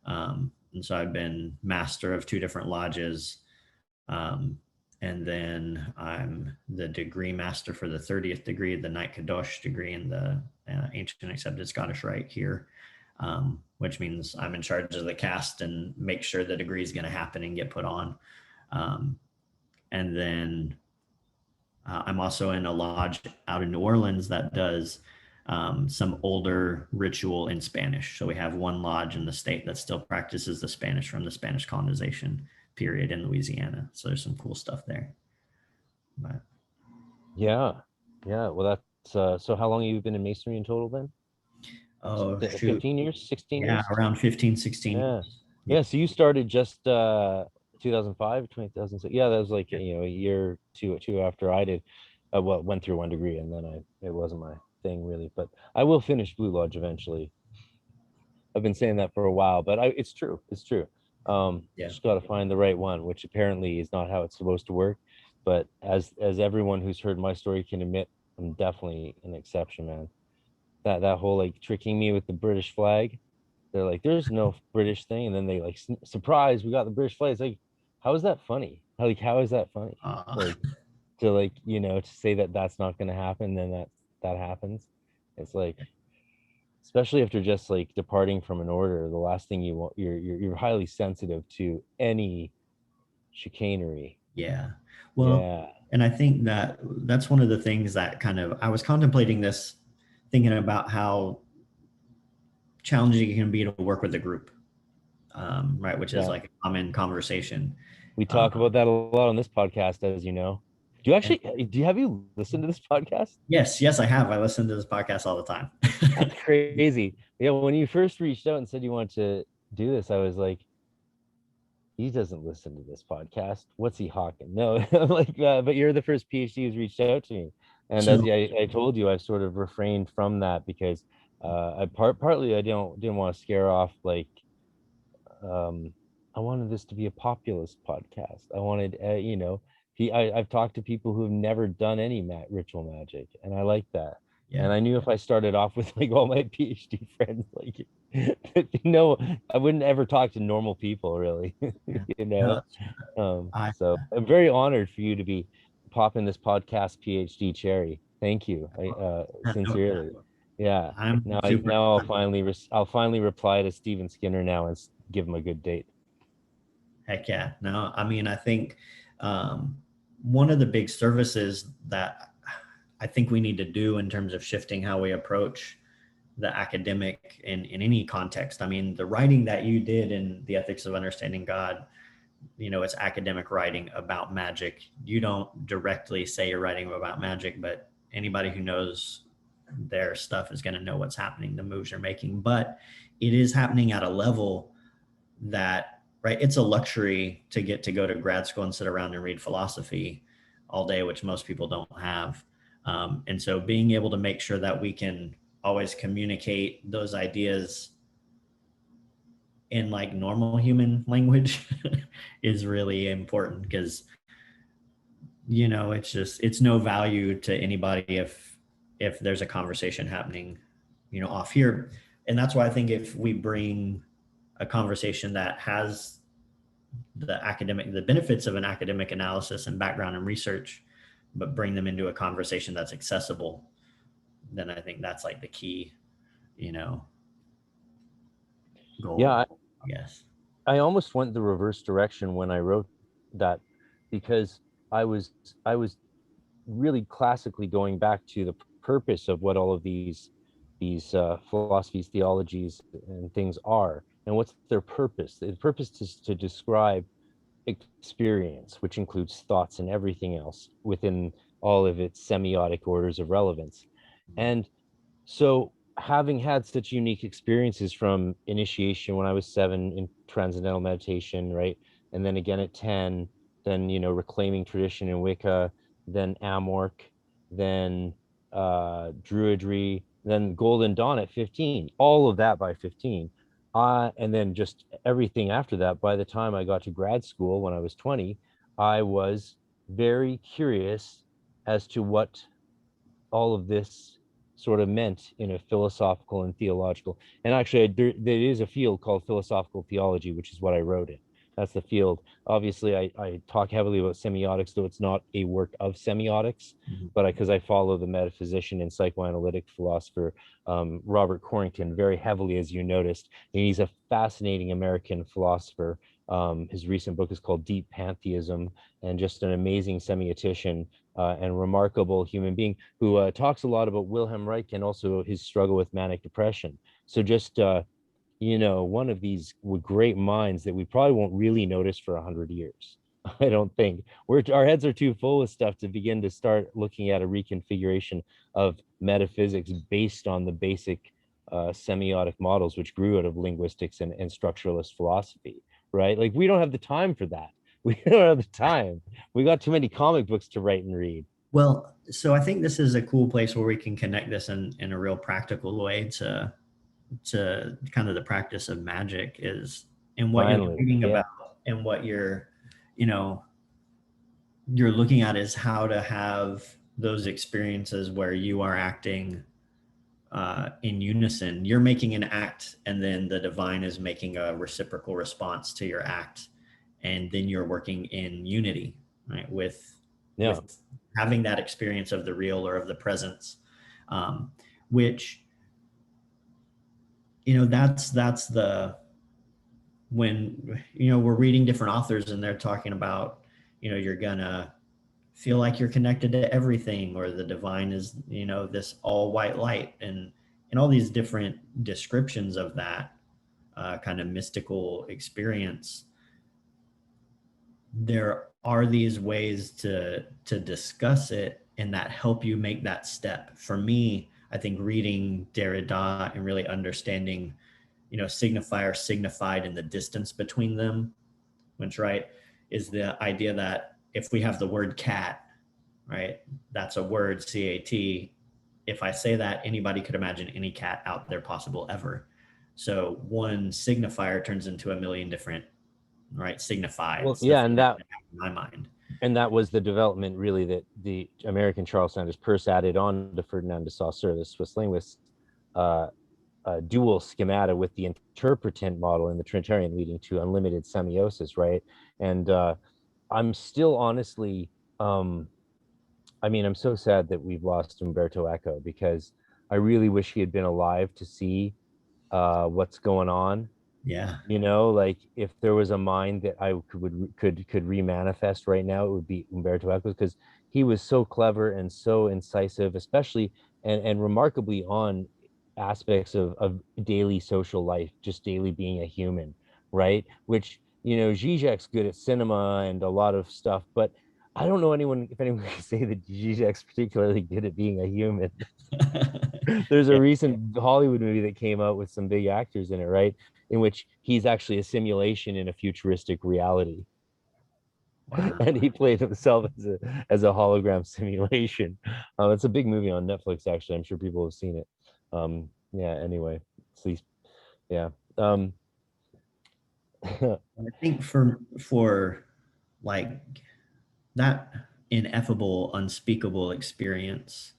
And so I've been master of 2 different lodges. And then I'm the degree master for the 30th degree, the Knight Kadosh degree, and the Ancient Accepted Scottish Rite here, which means I'm in charge of the cast and make sure the degree is going to happen and get put on. And then I'm also in a lodge out in New Orleans that does some older ritual in Spanish. So we have one lodge in the state that still practices the Spanish from the Spanish colonization period in Louisiana. So there's some cool stuff there. But Yeah. Well, that's so how long have you been in masonry in total then? oh, 15 years, 16 yeah, years? around 15, 16 Yeah. years. Yeah, so you started just 2005, 2006. Yeah, that was like, a year two after I did. Went through 1 degree, and then it wasn't my thing really, but I will finish Blue Lodge eventually. I've been saying that for a while, but it's true. Yeah. Just got to find the right one, which apparently is not how it's supposed to work. But as everyone who's heard my story can admit, I'm definitely an exception, man. That whole like tricking me with the British flag. They're like, there's no British thing, and then they like, surprise, we got the British flag. It's like, how is that funny? How is that funny? Like to to say that that's not going to happen, then that happens. It's like, especially after just like departing from an order, the last thing you want, you're highly sensitive to any chicanery. Yeah. Well, Yeah. and I think that's one of the things that kind of, I was contemplating this, thinking about how challenging it can be to work with a group, right? Which is like a common conversation. We talk about that a lot on this podcast, as you know. Have you listened to this podcast? Yes, I have. I listen to this podcast all the time. That's crazy. Yeah, when you first reached out and said you wanted to do this, I was like, he doesn't listen to this podcast. What's he hawking? No, like, but you're the first PhD who's reached out to me. And So, as I told you, I've sort of refrained from that because partly I didn't want to scare off like I wanted this to be a populist podcast. I wanted I've talked to people who've never done any ritual magic, and I like that. yeah. And I knew if I started off with like all my PhD friends, like I wouldn't ever talk to normal people really. No, So I'm very honored for you to be popping this podcast PhD cherry. Thank you. Sincerely. Yeah. Now I'll finally reply to Steven Skinner now and give him a good date. Heck yeah. No, I mean, I think one of the big services that I think we need to do in terms of shifting how we approach the academic in any context. I mean, the writing that you did in The Ethics of Understanding God, it's academic writing about magic. You don't directly say you're writing about magic, but anybody who knows their stuff is going to know what's happening, the moves you're making. But it is happening at a level that, right, it's a luxury to get to go to grad school and sit around and read philosophy all day, which most people don't have. And so being able to make sure that we can always communicate those ideas in like normal human language is really important, because it's no value to anybody if there's a conversation happening, off here. And that's why I think if we bring a conversation that has the benefits of an academic analysis and background and research, but bring them into a conversation that's accessible, then I think that's like the key, goal, Yeah, I guess. I almost went the reverse direction when I wrote that, because I was I was really classically going back to the purpose of what all of these philosophies, theologies, and things are, and what's their purpose. The purpose is to describe experience, which includes thoughts and everything else within all of its semiotic orders of relevance. And so, having had such unique experiences from initiation when I was 7 in transcendental meditation, right? And then again at 10, then, reclaiming tradition in Wicca, then Amorc, then Druidry, then Golden Dawn at 15, all of that by 15. And then just everything after that. By the time I got to grad school when I was 20, I was very curious as to what all of this sort of meant in a philosophical and theological. And actually, there is a field called philosophical theology, which is what I wrote in. That's the field. Obviously, I talk heavily about semiotics, though it's not a work of semiotics, but because I follow the metaphysician and psychoanalytic philosopher Robert Corrington very heavily, as you noticed. And he's a fascinating American philosopher. His recent book is called Deep Pantheism, and just an amazing semiotician and remarkable human being who talks a lot about Wilhelm Reich and also his struggle with manic depression. So just, one of these great minds that we probably won't really notice for 100 years. I don't think our heads are too full of stuff to begin to start looking at a reconfiguration of metaphysics based on the basic semiotic models, which grew out of linguistics and structuralist philosophy, right? Like, we don't have the time for that. We don't have the time. We got too many comic books to write and read. Well, so I think this is a cool place where we can connect this in a real practical way to kind of the practice of magic is, and what you're Finally, reading yeah. about and what you know, you're looking at is how to have those experiences where you are acting in unison. You're making an act, and then the divine is making a reciprocal response to your act, and then you're working in unity, right? Yeah. With having that experience of the real or of the presence, which that's the when we're reading different authors and they're talking about you're gonna feel like you're connected to everything, or the divine is this all white light, and all these different descriptions of that kind of mystical experience. There are these ways to discuss it and that help you make that step. For me, I think reading Derrida and really understanding signifier, signified, and the distance between them, which, right, is the idea that if we have the word cat, right, that's a word, CAT. If I say that, anybody could imagine any cat out there possible ever. So one signifier turns into a million different, right, signifieds. Well, yeah, in my mind. and that was the development, really, that the American Charles Sanders Peirce added on to Ferdinand de Saussure, the Swiss linguist, dual schemata with the interpretant model and the Trinitarian, leading to unlimited semiosis, right? And I'm still honestly, I'm so sad that we've lost Umberto Eco, because I really wish he had been alive to see what's going on. Yeah. Like, if there was a mind that I could remanifest right now, it would be Umberto Eco, because he was so clever and so incisive, especially and remarkably on aspects of daily social life, just daily being a human, right? Which, Zizek's good at cinema and a lot of stuff, but I don't know if anyone can say that Zizek's particularly good at being a human. There's a recent Hollywood movie that came out with some big actors in it, right? In which he's actually a simulation in a futuristic reality. Wow. And he played himself as a hologram simulation. It's a big movie on Netflix, actually. I'm sure people have seen it. Yeah, anyway, at least, yeah. I think for like that ineffable, unspeakable experience.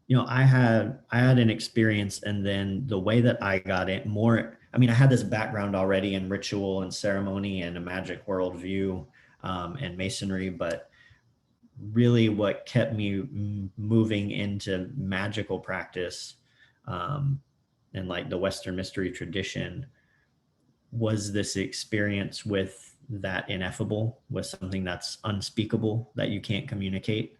You know, I had an experience, and then the way that I got it more, I mean, I had this background already in ritual and ceremony and a magic worldview, and masonry, but really what kept me moving into magical practice, and like the Western mystery tradition, was this experience with that ineffable, with something that's unspeakable, that you can't communicate.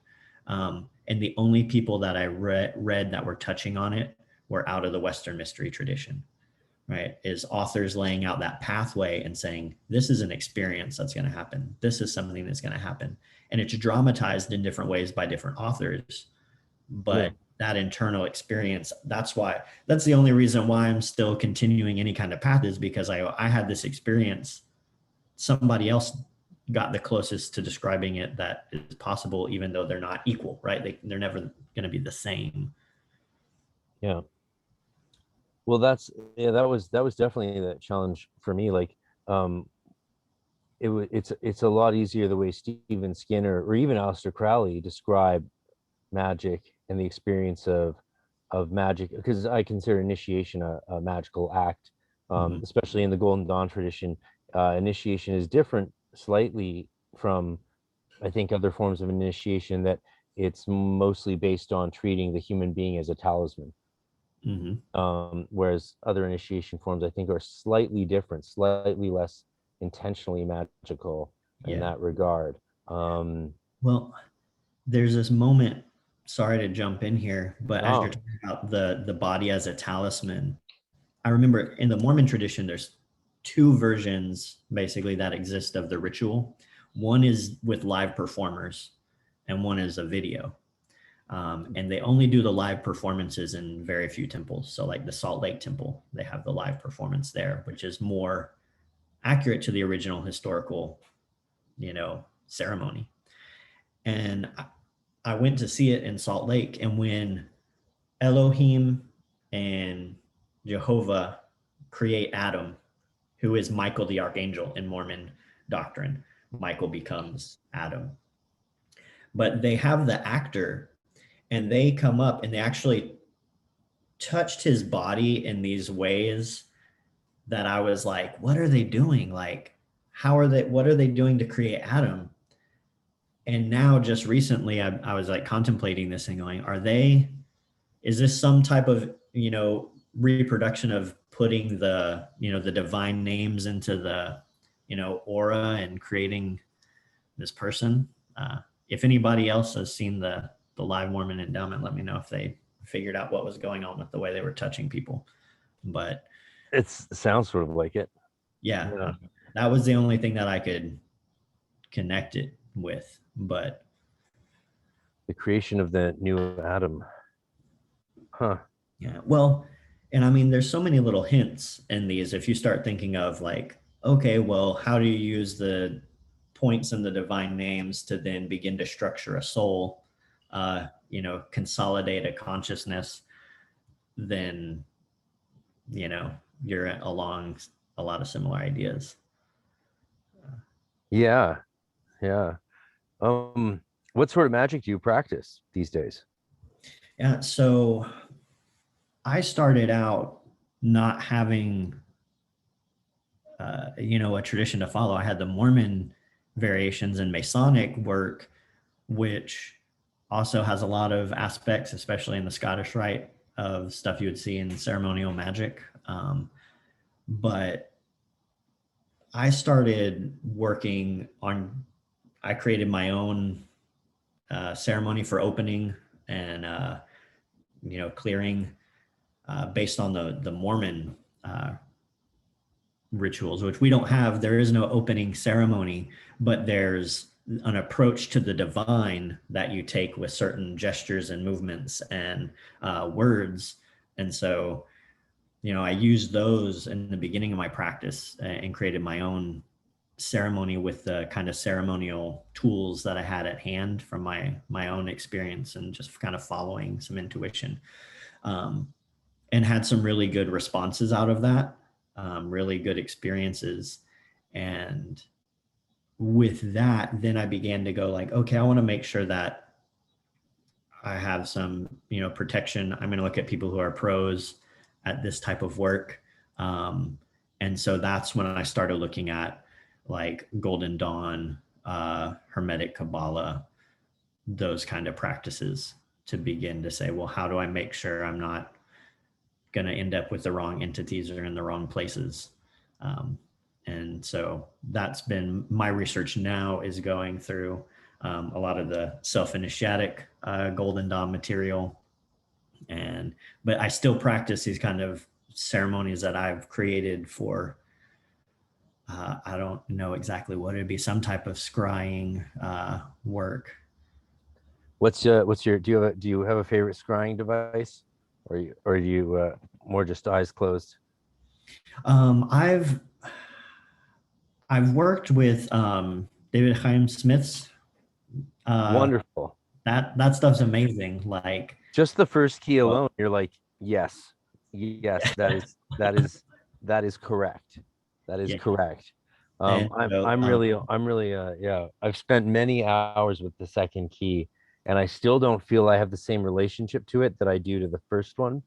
And the only people that I read that were touching on it were out of the Western mystery tradition, right? Is authors laying out that pathway and saying, this is an experience that's going to happen. This is something that's going to happen. And it's dramatized in different ways by different authors. But that internal experience, that's the only reason why I'm still continuing any kind of path, is because I had this experience. Somebody else got the closest to describing it that is possible, even though they're not equal, right? They're never going to be the same. Yeah. Well, that was definitely the challenge for me. Like, it's a lot easier the way Stephen Skinner or even Aleister Crowley describe magic and the experience of magic, because I consider initiation a magical act, especially in the Golden Dawn tradition. Initiation is different slightly from, I think, other forms of initiation, that it's mostly based on treating the human being as a talisman. Whereas other initiation forms, I think, are slightly different, slightly less intentionally magical in that regard. Well, there's this moment, sorry to jump in here, but as you're talking about the body as a talisman, I remember in the Mormon tradition, there's two versions basically that exist of the ritual. One is with live performers, and one is a video. And they only do the live performances in very few temples. So like the Salt Lake Temple, they have the live performance there, which is more accurate to the original historical, ceremony. And I went to see it in Salt Lake, and when Elohim and Jehovah create Adam, who is Michael the Archangel in Mormon doctrine, Michael becomes Adam. But they have the actor, and they come up and they actually touched his body in these ways that I was like, what are they doing? Like, what are they doing to create Adam? And now just recently I was like contemplating this and going, is this some type of, reproduction of putting the divine names into the, aura and creating this person? If anybody else has seen the live Mormon endowment, let me know if they figured out what was going on with the way they were touching people. But it sounds sort of like it. Yeah, that was the only thing that I could connect it with. But the creation of the new Adam. Yeah. Well, and I mean, there's so many little hints in these. If you start thinking of like, okay, well, how do you use the points in the divine names to then begin to structure a soul, consolidate a consciousness, then, you're along a lot of similar ideas. Yeah. What sort of magic do you practice these days? Yeah, so I started out not having, a tradition to follow. I had the Mormon variations and Masonic work, which also has a lot of aspects, especially in the Scottish Rite, of stuff you would see in ceremonial magic. But I started working on, I created my own ceremony for opening and, clearing based on the Mormon rituals, which we don't have. There is no opening ceremony, but there's an approach to the divine that you take with certain gestures and movements and words. And so, I used those in the beginning of my practice and created my own ceremony with the kind of ceremonial tools that I had at hand from my own experience and just kind of following some intuition, and had some really good responses out of that, really good experiences. And with that, then I began to go like, okay, I want to make sure that I have some, protection. I'm going to look at people who are pros at this type of work. And so that's when I started looking at like Golden Dawn, Hermetic Kabbalah, those kind of practices, to begin to say, well, how do I make sure I'm not going to end up with the wrong entities or in the wrong places? And so that's been my research now, is going through a lot of the self-initiatic Golden Dawn material. But I still practice these kind of ceremonies that I've created for, I don't know exactly what it'd be, some type of scrying work. What's your do you have a favorite scrying device, or do you more just eyes closed? I've worked with David Chaim Smith's. Wonderful. That stuff's amazing. Like, Just the first key alone, you're like, yes, that is correct. That is yeah. correct. And I'm really yeah. I've spent many hours with the second key, and I still don't feel I have the same relationship to it that I do to the first one.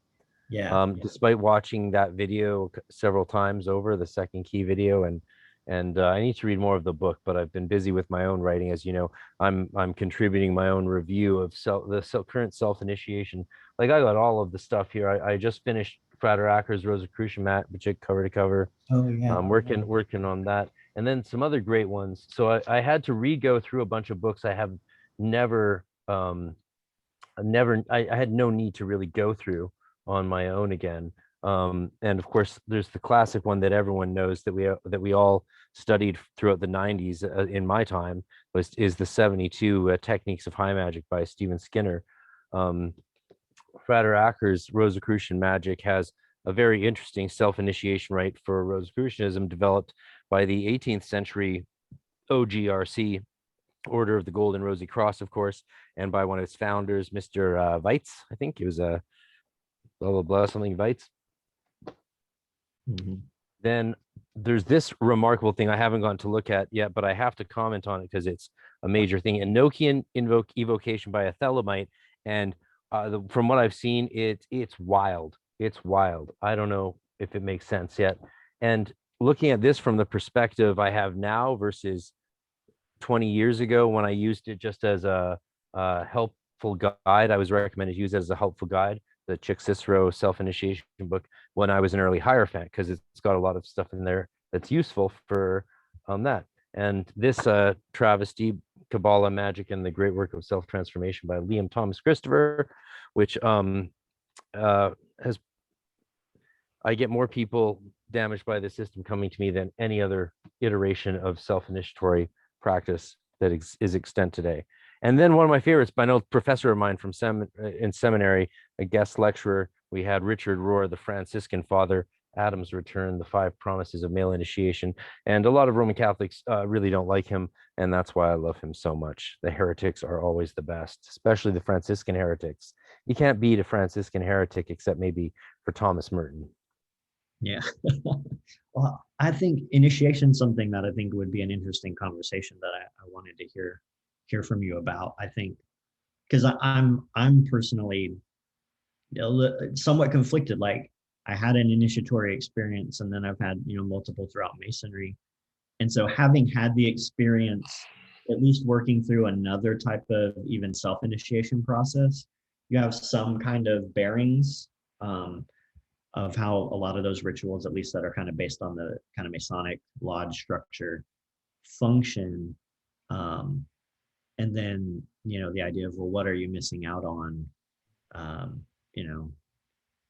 yeah. Despite watching that video several times over, the second key video, and I need to read more of the book, but I've been busy with my own writing. As you know, I'm contributing my own review of current self-initiation. Like, I got all of the stuff here. I just finished Frater Acker's Rosicrucian MAGICk cover to cover. Oh yeah. I'm working on that, and then some other great ones. So I had to go through a bunch of books I have never I had no need to really go through on my own again. And of course, there's the classic one that everyone knows that we all studied throughout the 90s in my time, is the 72 Techniques of High Magic by Stephen Skinner. Frater Acker's Rosicrucian MAGICk has a very interesting self-initiation rite for Rosicrucianism, developed by the 18th century OGRC, Order of the Golden Rosy Cross, of course, and by one of its founders, Mr. Weitz. I think it was a blah blah blah something Weitz. Mm-hmm. Then there's this remarkable thing I haven't gotten to look at yet, but I have to comment on it because it's a major thing. Enochian evocation by a Thelemite, and from what I've seen, it's wild. It's wild. I don't know if it makes sense yet. And looking at this from the perspective I have now versus 20 years ago, when I used it just as a helpful guide, I was recommended to use it as a helpful guide, the Chick Cicero self-initiation book, when I was an early Hierophant, because it's got a lot of stuff in there that's useful for that. And this travesty, Kabbalah, Magic, and the Great Work of Self-Transformation by Liam Thomas Christopher, which has, I get more people damaged by the system coming to me than any other iteration of self-initiatory practice that is extant today. And then one of my favorites by an old professor of mine from in seminary, a guest lecturer, we had Richard Rohr, the Franciscan Father, Adam's Return, the 5 Promises of Male Initiation. And a lot of Roman Catholics really don't like him, and that's why I love him so much. The heretics are always the best, especially the Franciscan heretics. You can't beat a Franciscan heretic except maybe for Thomas Merton. Yeah. Well, I think initiation is something that I think would be an interesting conversation that I wanted to hear from you about. I think because I'm personally somewhat conflicted. Like, I had an initiatory experience, and then I've had multiple throughout Masonry, and so having had the experience, at least working through another type of even self-initiation process, you have some kind of bearings of how a lot of those rituals, at least that are kind of based on the kind of Masonic lodge structure, function. And then, the idea of, well, what are you missing out on?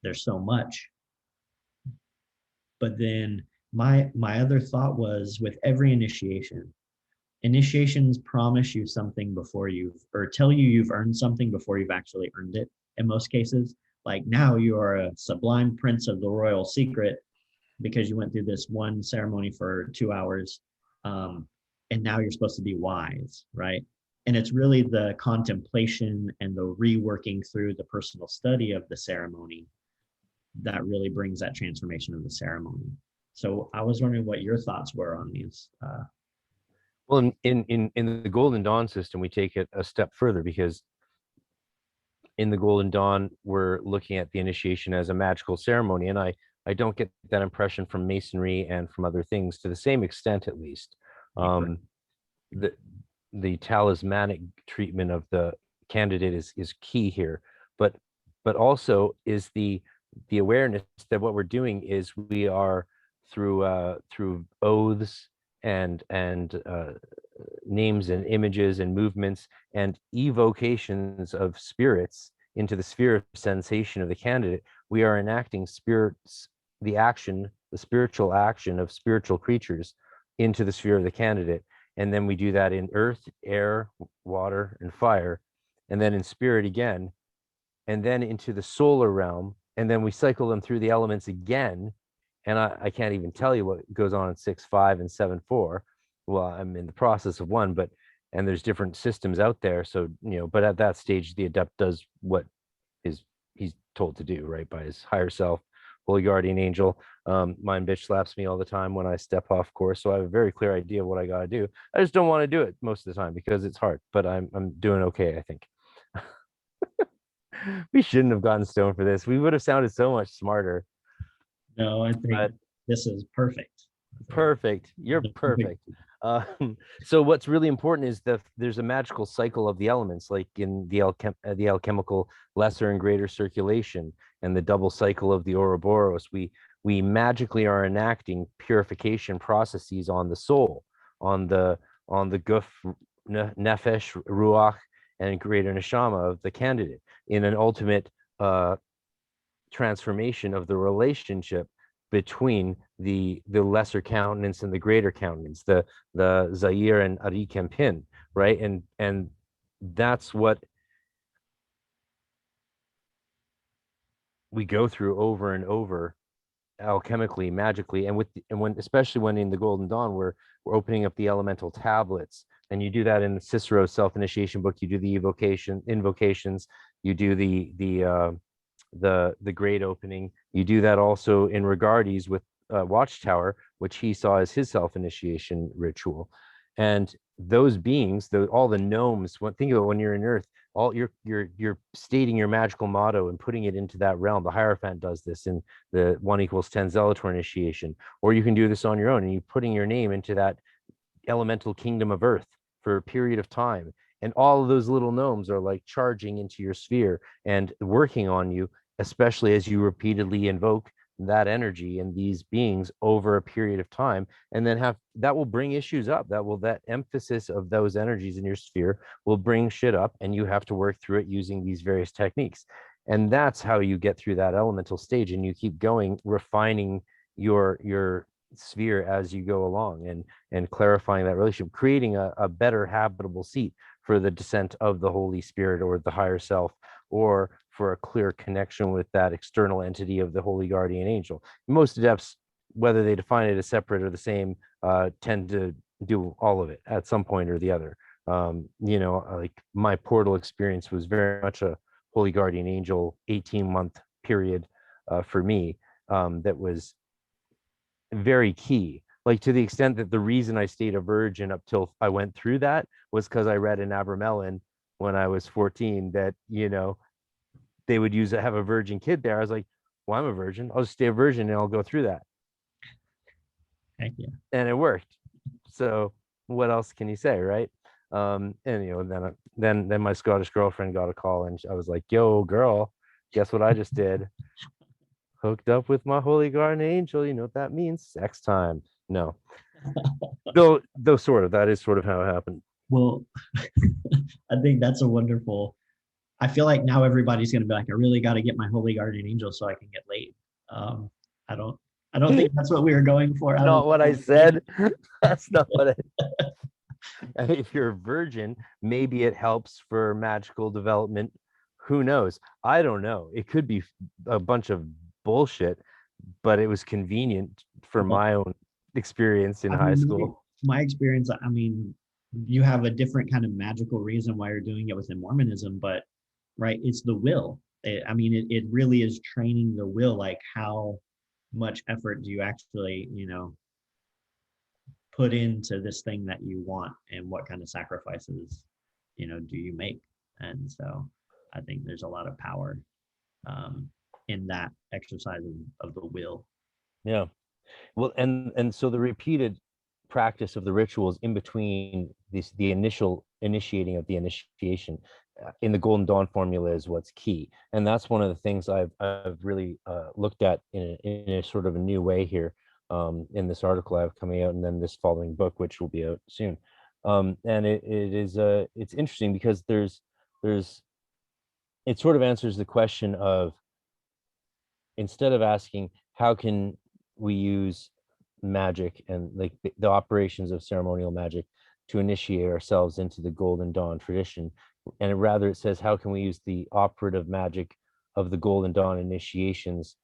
There's so much. But then my other thought was, with every initiations promise you something before or tell you've earned something before you've actually earned it in most cases. Like, now you are a sublime prince of the royal secret because you went through this one ceremony for 2 hours. And now you're supposed to be wise, right? And it's really the contemplation and the reworking through the personal study of the ceremony that really brings that transformation of the ceremony. So I was wondering what your thoughts were on these. Well, in the Golden Dawn system, we take it a step further, because in the Golden Dawn, we're looking at the initiation as a magical ceremony. And I don't get that impression from Masonry and from other things to the same extent, at least. The the talismanic treatment of the candidate is key here, but also is the awareness that what we're doing is we are through oaths and names and images and movements and evocations of spirits into the sphere of sensation of the candidate. We are enacting spirits, the spiritual action of spiritual creatures into the sphere of the candidate. And then we do that in earth, air, water, and fire, and then in spirit again, and then into the solar realm, and then we cycle them through the elements again. And I can't even tell you what goes on in 6.5 and 7.4. Well, I'm in the process of one, and there's different systems out there. So, but at that stage, the adept does what he's told to do, right, by his higher self, holy guardian angel. Mine bitch slaps me all the time when I step off course, so I have a very clear idea of what I got to do. I just don't want to do it most of the time because it's hard, but I'm doing okay, I think. We shouldn't have gotten stoned for this. We would have sounded so much smarter. No, I think this is perfect. Perfect. You're perfect. So what's really important is that there's a magical cycle of the elements, like in the alchemical lesser and greater circulation, and the double cycle of the Ouroboros. We magically are enacting purification processes on the soul, on the guf, nefesh, ruach, and greater neshama of the candidate, in an ultimate transformation of the relationship between the lesser countenance and the greater countenance, the Zaire and Ari Kempin, right? And that's what we go through over and over, alchemically, magically, and especially when in the Golden Dawn we're opening up the elemental tablets. And you do that in Cicero's self-initiation book. You do the invocations, you do the great opening. You do that also in Regardes with Watchtower, which he saw as his self-initiation ritual. And those beings, all the gnomes, think of it, when you're in Earth, all you're stating your magical motto and putting it into that realm. The Hierophant does this in the 1=10 Zelator initiation, or you can do this on your own, and you're putting your name into that elemental kingdom of Earth for a period of time. And all of those little gnomes are like charging into your sphere and working on you, especially as you repeatedly invoke that energy and these beings over a period of time. And then that will bring issues up. That emphasis of those energies in your sphere will bring shit up, and you have to work through it using these various techniques. And that's how you get through that elemental stage, and you keep going, refining your sphere as you go along, and clarifying that relationship, creating a better habitable seat for the descent of the Holy Spirit or the higher self, or for a clear connection with that external entity of the holy guardian angel. Most adepts, whether they define it as separate or the same, tend to do all of it at some point or the other. Like my portal experience was very much a holy guardian angel 18-month period for me, that was very key, like to the extent that the reason I stayed a virgin up till I went through that was because I read in Abramelin when I was 14 that they would have a virgin kid there. I was like, well, I'm a virgin, I'll just stay a virgin and I'll go through that. Heck yeah. And it worked. So what else can you say, right? And then my Scottish girlfriend got a call, and I was like, yo girl, guess what I just did? Hooked up with my holy guardian angel. You know what that means? Sex time. No. though sort of, that is sort of how it happened. Well, I think that's a wonderful, I feel like now everybody's going to be like, I really got to get my holy guardian angel so I can get laid. I don't think that's what we were going for. Not what I said. That's not what I if you're a virgin, maybe it helps for magical development. Who knows? I don't know. It could be a bunch of bullshit, but it was convenient for my own experience in high school. My experience, I mean, you have a different kind of magical reason why you're doing it within Mormonism, but right, it's the will. It really is training the will. Like, how much effort do you actually, put into this thing that you want, and what kind of sacrifices, do you make? And so I think there's a lot of power in that exercise of the will. Yeah. Well, and so the repeated practice of the rituals in between the initial initiating of the initiation in the Golden Dawn formula is what's key, and that's one of the things I've really looked at in a sort of a new way here in this article I have coming out, and then this following book, which will be out soon. And it's interesting because it sort of answers the question of, instead of asking how can we use magic and like the operations of ceremonial magic to initiate ourselves into the Golden Dawn tradition, and rather it says how can we use the operative magic of the Golden Dawn initiations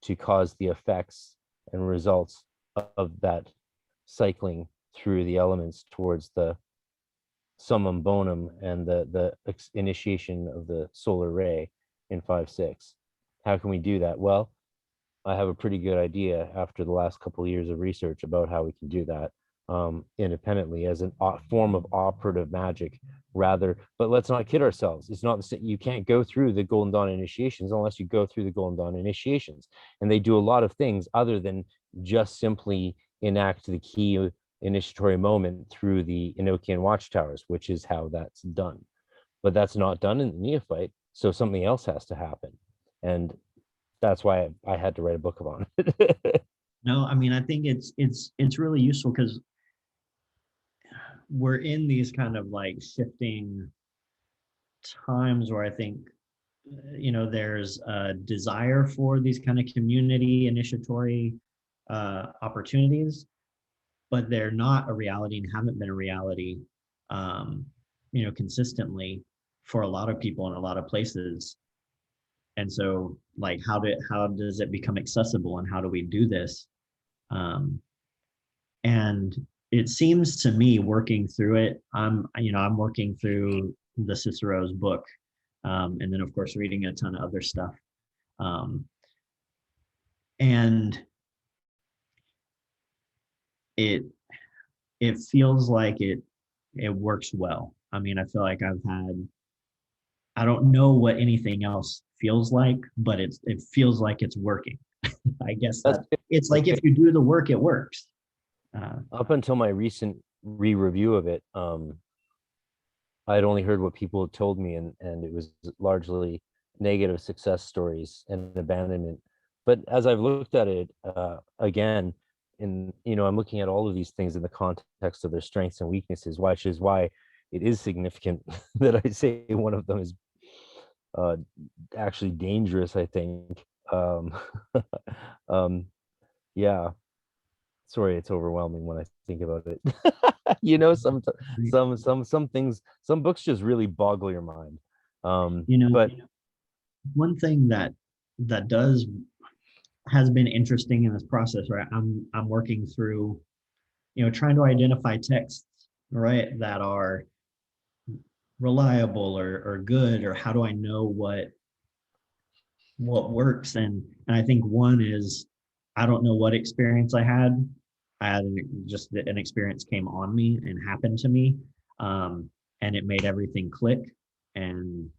to cause the effects and results of that cycling through the elements towards the summum bonum and the initiation of the solar ray in 5-6. How can we do that? Well, I have a pretty good idea after the last couple of years of research about how we can do that independently as a form of operative magic, rather. But let's not kid ourselves. It's not the same. You can't go through the Golden Dawn initiations unless you go through the Golden Dawn initiations, and they do a lot of things other than just simply enact the key initiatory moment through the Enochian watchtowers, which is how that's done. But that's not done in the neophyte, so something else has to happen, and that's why I had to write a book about it. No, I mean, I think it's really useful because we're in these kind of like shifting times where I think, there's a desire for these kind of community initiatory opportunities, but they're not a reality and haven't been a reality, consistently for a lot of people in a lot of places. And so, like, how does it become accessible, and how do we do this? And it seems to me, working through it, I'm working through the Cicero's book, and then of course reading a ton of other stuff, and it feels like it works well. I mean, I feel like I don't know what anything else feels like, but it feels like it's working. I guess it's like if you do the work, it works. Up until my recent re-review of it, I'd only heard what people had told me, and it was largely negative success stories and abandonment. But as I've looked at it again, I'm looking at all of these things in the context of their strengths and weaknesses, which is why it is significant that I say one of them is actually dangerous, I think. Yeah. Sorry, it's overwhelming when I think about it. Some things, some books just really boggle your mind. But one thing that has been interesting in this process, right? I'm working through, trying to identify texts, right, that are reliable or good, or how do I know what works? And I think one is, I don't know what experience I had. Just an experience came on me and happened to me, and it made everything click. And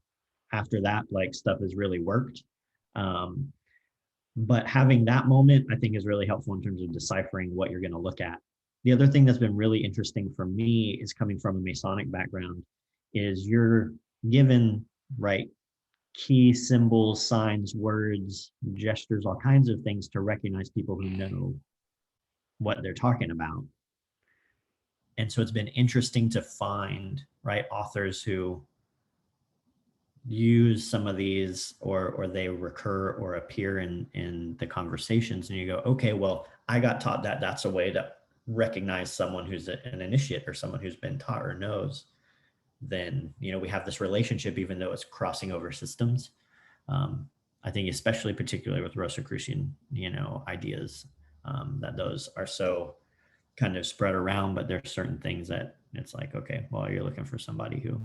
after that, like, stuff has really worked. But having that moment, I think, is really helpful in terms of deciphering what you're going to look at. The other thing that's been really interesting for me is coming from a Masonic background, is you're given, right, key symbols, signs, words, gestures, all kinds of things to recognize people who know what they're talking about. And so it's been interesting to find, right, authors who use some of these, or they recur or appear in the conversations, and you go, okay, well, I got taught that that's a way to recognize someone who's an initiate or someone who's been taught or knows. Then, we have this relationship, even though it's crossing over systems. I think especially particularly with Rosicrucian, ideas, that those are so kind of spread around, but there's certain things that it's like, okay, well, you're looking for somebody who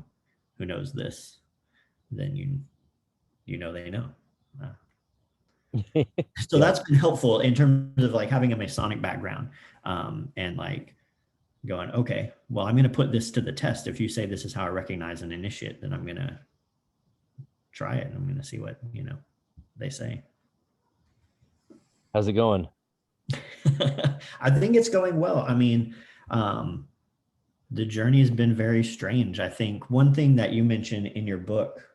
knows this, then they know. So that's been helpful in terms of like having a Masonic background, and like going, okay, well, I'm going to put this to the test. If you say this is how I recognize an initiate, then I'm going to try it and I'm going to see what, they say. How's it going? I think it's going well. I mean, the journey has been very strange. I think one thing that you mentioned in your book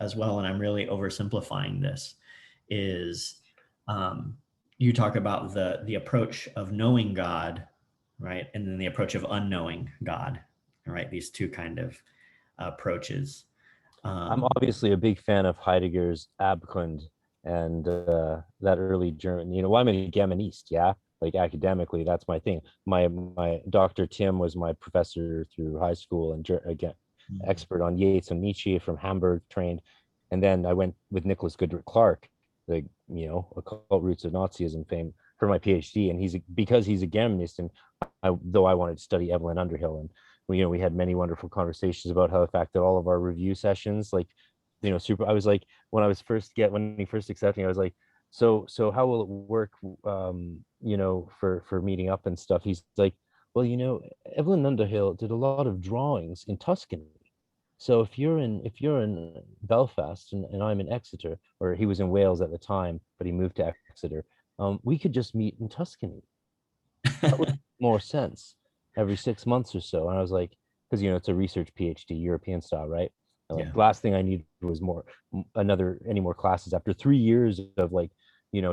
as well, and I'm really oversimplifying this, is you talk about the approach of knowing God, right? And then the approach of unknowing God, right? These two kind of approaches. I'm obviously a big fan of Heidegger's Abgrund and that early German. Well, I'm a Germanist, yeah. Like academically, that's my thing. My Dr. Tim was my professor through high school, and again, expert on Yeats and Nietzsche from Hamburg, trained. And then I went with Nicholas Goodrick Clark, the occult roots of Nazism fame, for my PhD. And because he's a Germanist, and though I wanted to study Evelyn Underhill, and we had many wonderful conversations about how the fact that all of our review sessions, like, super. I was like, when he first accepted me, I was like, so how will it work, for meeting up and stuff? He's like, well, Evelyn Underhill did a lot of drawings in Tuscany. So if you're in Belfast and I'm in Exeter, or he was in Wales at the time, but he moved to Exeter, we could just meet in Tuscany. That would make more sense every 6 months or so. And I was like, because it's a research PhD, European style, right? And like, last thing I needed was any more classes after 3 years of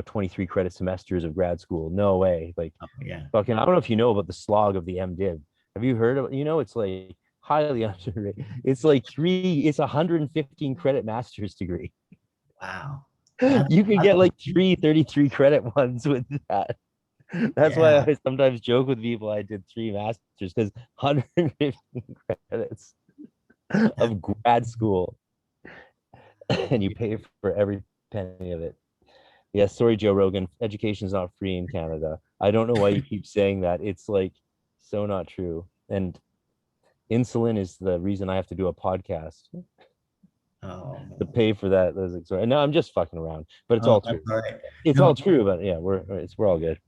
23 credit semesters of grad school. No way. Like, fucking, I don't know if you know about the slog of the MDiv. Have you heard of, it's like highly underrated. It's like it's 115 credit master's degree. Wow. You could get like 33 credit ones with that. That's why I sometimes joke with people I did 3 masters, because 115 credits of grad school, and you pay for every penny of it. Yeah, sorry, Joe Rogan. Education's not free in Canada. I don't know why you keep saying that. It's like so not true. And insulin is the reason I have to do a podcast. To pay for that. And no, I'm just fucking around, but it's all true. Right. It's all true, but yeah, we're all good.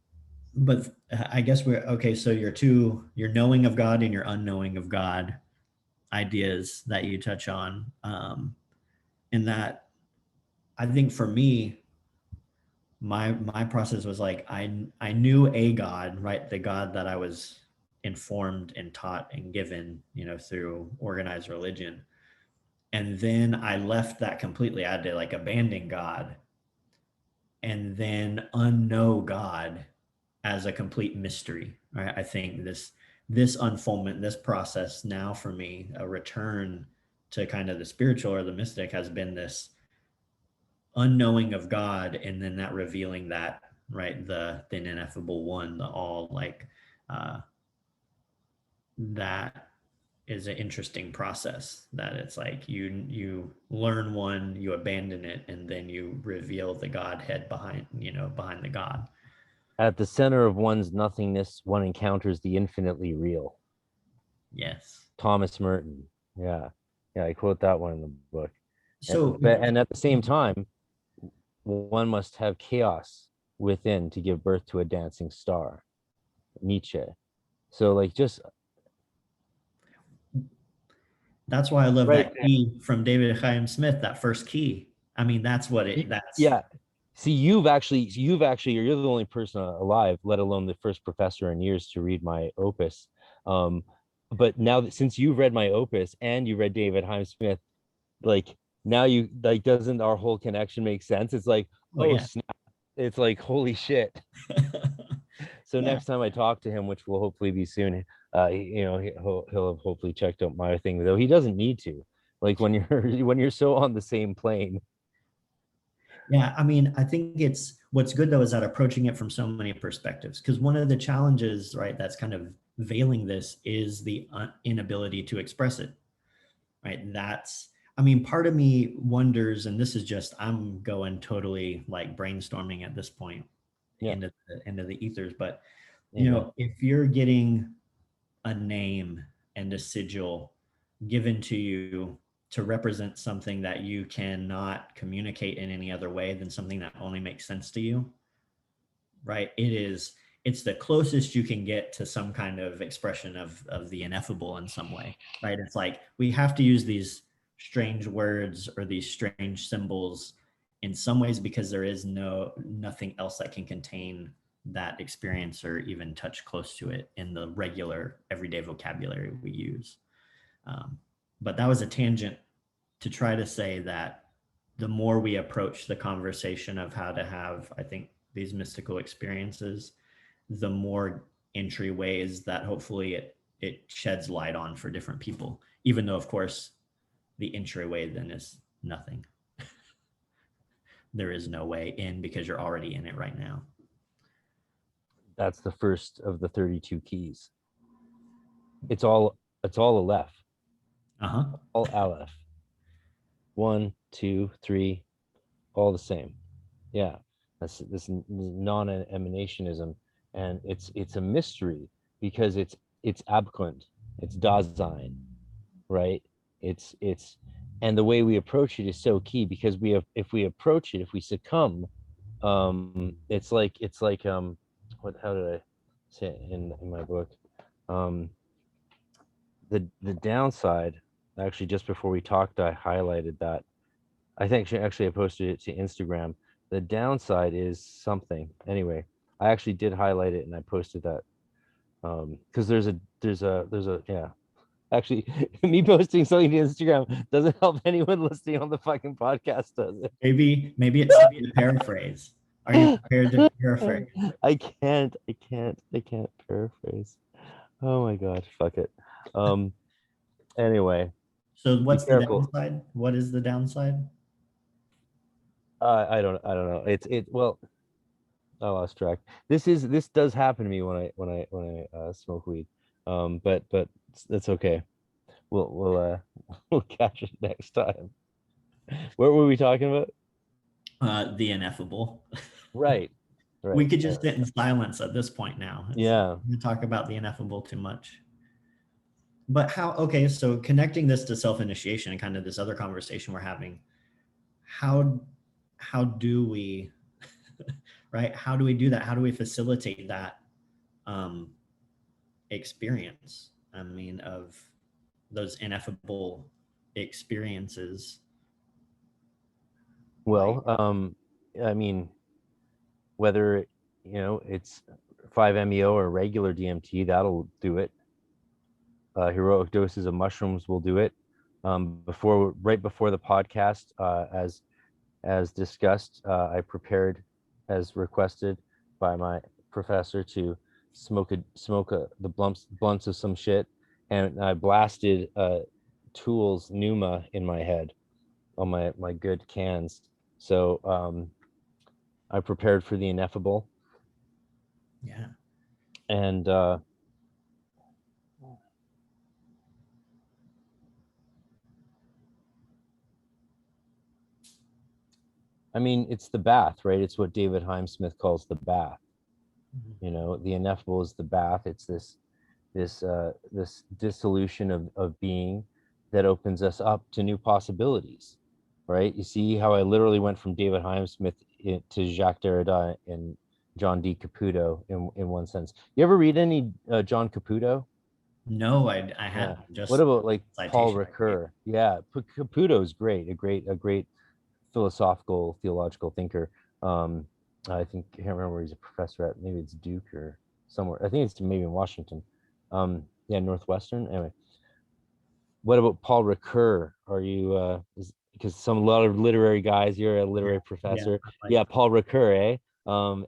But I guess we're okay. So your knowing of God and your unknowing of God ideas that you touch on, in that, I think for me, my process was like, I knew a God, right? The God that I was informed and taught and given, through organized religion. And then I left that completely. I had to abandon God and then unknow God as a complete mystery, right? I think this unfoldment, this process now for me, a return to kind of the spiritual or the mystic, has been this unknowing of God, and then that revealing that, right? The ineffable one, the all, that is an interesting process, that it's like you learn one, you abandon it, and then you reveal the Godhead behind the God. At the center of one's nothingness, one encounters the infinitely real. Yes. Thomas Merton. Yeah, I quote that one in the book. So, and at the same time, one must have chaos within to give birth to a dancing star. Nietzsche. So that's why I love that key from David Chaim Smith, that first key. I mean, that's what that's. Yeah. See, you're the only person alive, let alone the first professor in years, to read my opus. But now that, since you've read my opus and you read David Chaim Smith, now you doesn't our whole connection make sense? It's like, snap. It's like, holy shit. So next time I talk to him, which will hopefully be soon, he'll have hopefully checked out my thing, though he doesn't need to. Like when you're so on the same plane. Yeah, I mean, I think what's good though is that approaching it from so many perspectives, because one of the challenges, right, that's kind of veiling this is the inability to express it, right? Part of me wonders, and this is just, I'm going totally brainstorming at this point, into the ethers, but if you're getting a name and a sigil given to you to represent something that you cannot communicate in any other way than something that only makes sense to you, right? it's the closest you can get to some kind of expression of the ineffable in some way, right? It's like we have to use these strange words or these strange symbols in some ways because there is nothing else that can contain that experience or even touch close to it in the regular everyday vocabulary we use. But that was a tangent to try to say that the more we approach the conversation of how to have, I think, these mystical experiences, the more entryways that hopefully it sheds light on for different people, even though, of course, the entryway then is nothing. There is no way in because you're already in it right now. That's the first of the 32 keys. It's all Aleph. Uh-huh. All Aleph. 1, 2, 3, all the same. Yeah, that's this non-emanationism, and it's a mystery because it's Abgrund, it's Dasein, right? It's and the way we approach it is so key because if we approach it, if we succumb, it's like how did I say it in my book? The downside, actually, just before we talked, I highlighted that. I think actually I posted it to Instagram. The downside is something. Anyway, I actually did highlight it and I posted that because there's a yeah. Actually, me posting something to Instagram doesn't help anyone listening on the fucking podcast, does it? Maybe it's to be a paraphrase. Are you prepared to paraphrase? I can't paraphrase. Oh my god, fuck it. Anyway. So what's the careful. downside? What is the downside? I don't know. Well, I lost track. This does happen to me when I smoke weed. But that's okay. We'll catch it next time. What were we talking about? The ineffable. Right. We could just sit in silence at this point now. Yeah. We talk about the ineffable too much. But okay, so connecting this to self-initiation and kind of this other conversation we're having, how do we, right? How do we do that? How do we facilitate that experience? I mean, of those ineffable experiences. Well, I mean, whether it's 5-MeO or regular DMT, that'll do it. Heroic doses of mushrooms will do it. Right before the podcast, as discussed, I prepared, as requested by my professor, to smoke the blunts of some shit, and I blasted Tool's Pneuma in my head on my good cans. So I prepared for the ineffable. Yeah. And I mean, it's the bath, right? It's what David Heimsmith calls the bath. Mm-hmm. The ineffable is the bath. It's this dissolution of being that opens us up to new possibilities, right? You see how I literally went from David Heimsmith to Jacques Derrida and John D. Caputo in one sense. You ever read any John Caputo? No, I hadn't. Yeah. Just What about like Paul citation. Ricoeur? Yeah, Caputo's great, a great philosophical, theological thinker. I think, I can't remember where he's a professor at. Maybe it's Duke or somewhere. I think it's maybe in Washington. Yeah, Northwestern. Anyway, what about Paul Ricoeur? Are you because a lot of literary guys, you're a literary professor. Yeah, Paul Ricoeur, eh?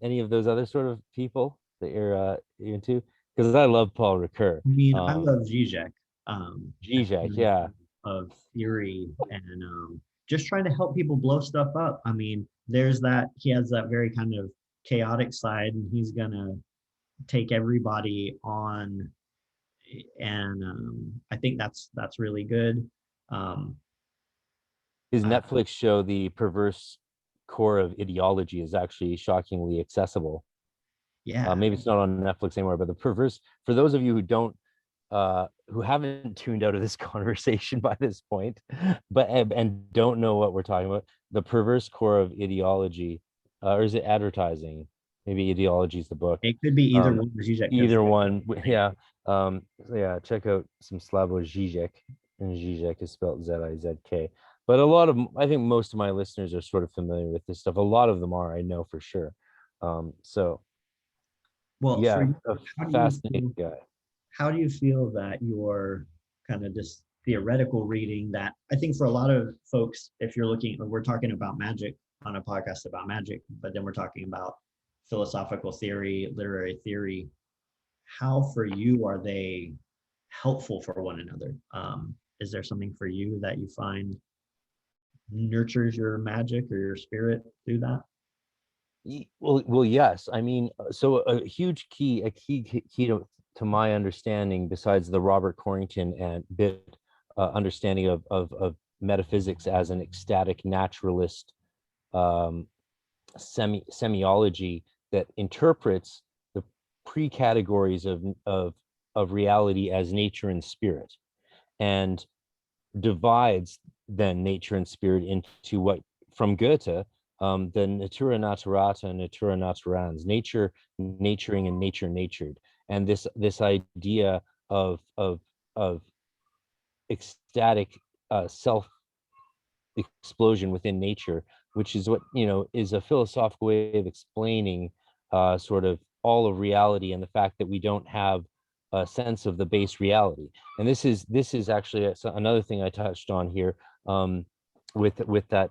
Any of those other sort of people that you're into? Because I love Paul Ricoeur. I mean, I love Zizek. Zizek, yeah. Of theory and just trying to help people blow stuff up. I mean, there's that, he has that very kind of chaotic side, and he's gonna take everybody on, and I think that's really good. His Netflix show, The Perverse Core of Ideology, is actually shockingly accessible. Yeah. Maybe it's not on Netflix anymore, but for those of you who haven't tuned out of this conversation by this point, and don't know what we're talking about, The Perverse Core of Ideology, or is it advertising? maybe Ideology is the book. It could be either Um, one. Zizek, 'cause either one, yeah. Yeah, check out some Slavoj Žižek, and Žižek is spelled Zizk. But a lot of, I think most of my listeners are sort of familiar with this stuff. A lot of them are, I know for sure. So well, for yeah, you, a how do you fascinating guy. how do you feel that your kind of this theoretical reading that I think for a lot of folks, if you're looking, we're talking about magic on a podcast about magic, but then we're talking about philosophical theory, literary theory. How for you are they helpful for one another? Is there something for you that you find nurtures your magic or your spirit through that? Well, yes. I mean, so a huge key, key to my understanding, besides the Robert Corrington and bit understanding of metaphysics as an ecstatic naturalist um, semiology that interprets the pre-categories of reality as nature and spirit, and divides then nature and spirit into what, from Goethe, the natura naturata and natura naturans, nature naturing and nature natured, and this idea of ecstatic self explosion within nature, which is what, is a philosophical way of explaining sort of all of reality, and the fact that we don't have a sense of the base reality. And this is actually another thing I touched on here, with that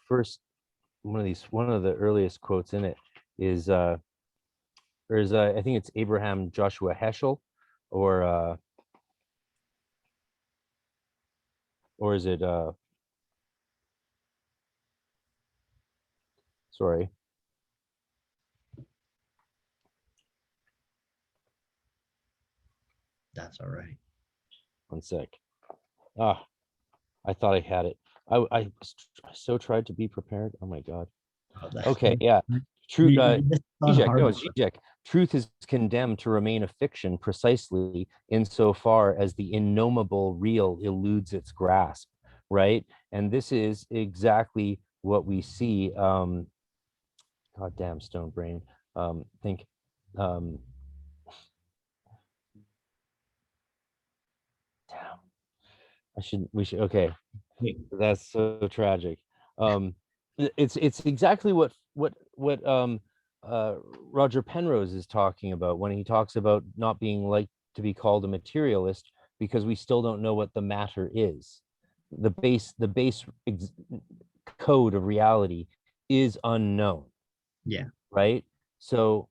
first one of the earliest quotes in it is I think it's Abraham Joshua Heschel, or is it sorry, That's all right. one sec. Ah, I thought I had it. I so tried to be prepared. Oh my God. Oh, that's Okay, yeah. Truth, this is on Zizek, hard no, work. Zizek. Truth is condemned to remain a fiction precisely insofar as the innomable real eludes its grasp, right? And this is exactly what we see. God damn, stone brain. Think. Um, damn. We should. Okay, Hey, that's so tragic. It's exactly what Roger Penrose is talking about when he talks about not being like to be called a materialist, because we still don't know what the matter is. The base code of reality is unknown, yeah, right? So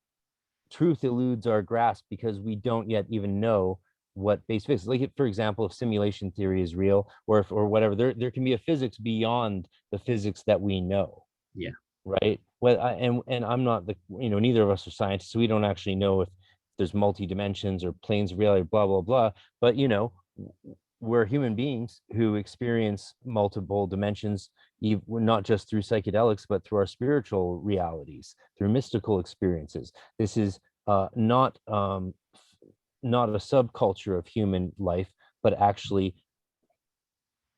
truth eludes our grasp because we don't yet even know what base physics, like, for example, if simulation theory is real, or whatever, there can be a physics beyond the physics that we know, yeah, right? Well, and I'm not neither of us are scientists, so we don't actually know if there's multi dimensions or planes of reality, blah blah blah. But we're human beings who experience multiple dimensions, not just through psychedelics, but through our spiritual realities, through mystical experiences. This is not a subculture of human life, but actually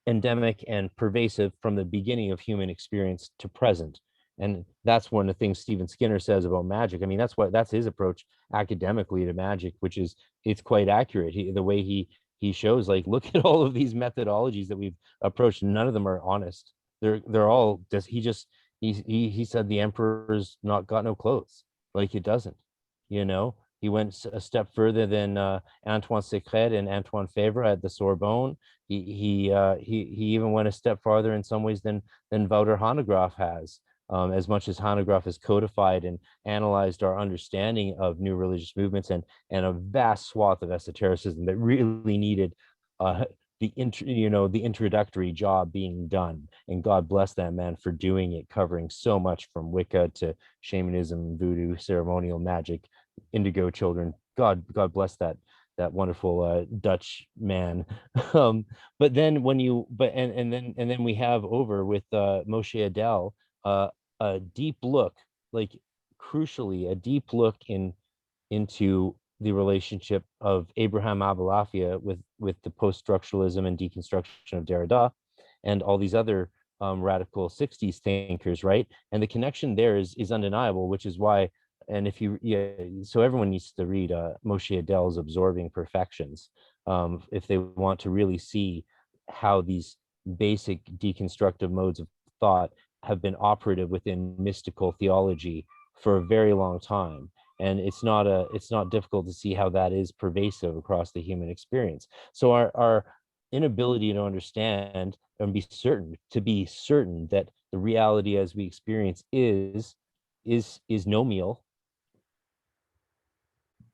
endemic and pervasive from the beginning of human experience to present. And that's one of the things Stephen Skinner says about magic. I mean, that's his approach academically to magic, which is, it's quite accurate. The way he shows, like, look at all of these methodologies that we've approached. None of them are honest. They're all just, he said the emperor's not got no clothes. Like, it doesn't, he went a step further than Antoine Secret and Antoine Favre at the Sorbonne. He even went a step farther in some ways than Wouter Hanegraaff has. As much as Hanegraaff has codified and analyzed our understanding of new religious movements, and a vast swath of esotericism that really needed the introductory job being done, and God bless that man for doing it, covering so much from Wicca to shamanism, voodoo, ceremonial magic, indigo children. God bless that wonderful Dutch man. But then and then we have over with Moshe Adel a deep look, like, crucially a deep look into the relationship of Abraham Abulafia with the post-structuralism and deconstruction of Derrida, and all these other radical 60s thinkers, right? And the connection there is undeniable, which is why, and if you, yeah, so everyone needs to read Moshe Adell's Absorbing Perfections if they want to really see how these basic deconstructive modes of thought have been operative within mystical theology for a very long time. And it's not difficult to see how that is pervasive across the human experience. So our inability to understand and be certain that the reality as we experience is no meal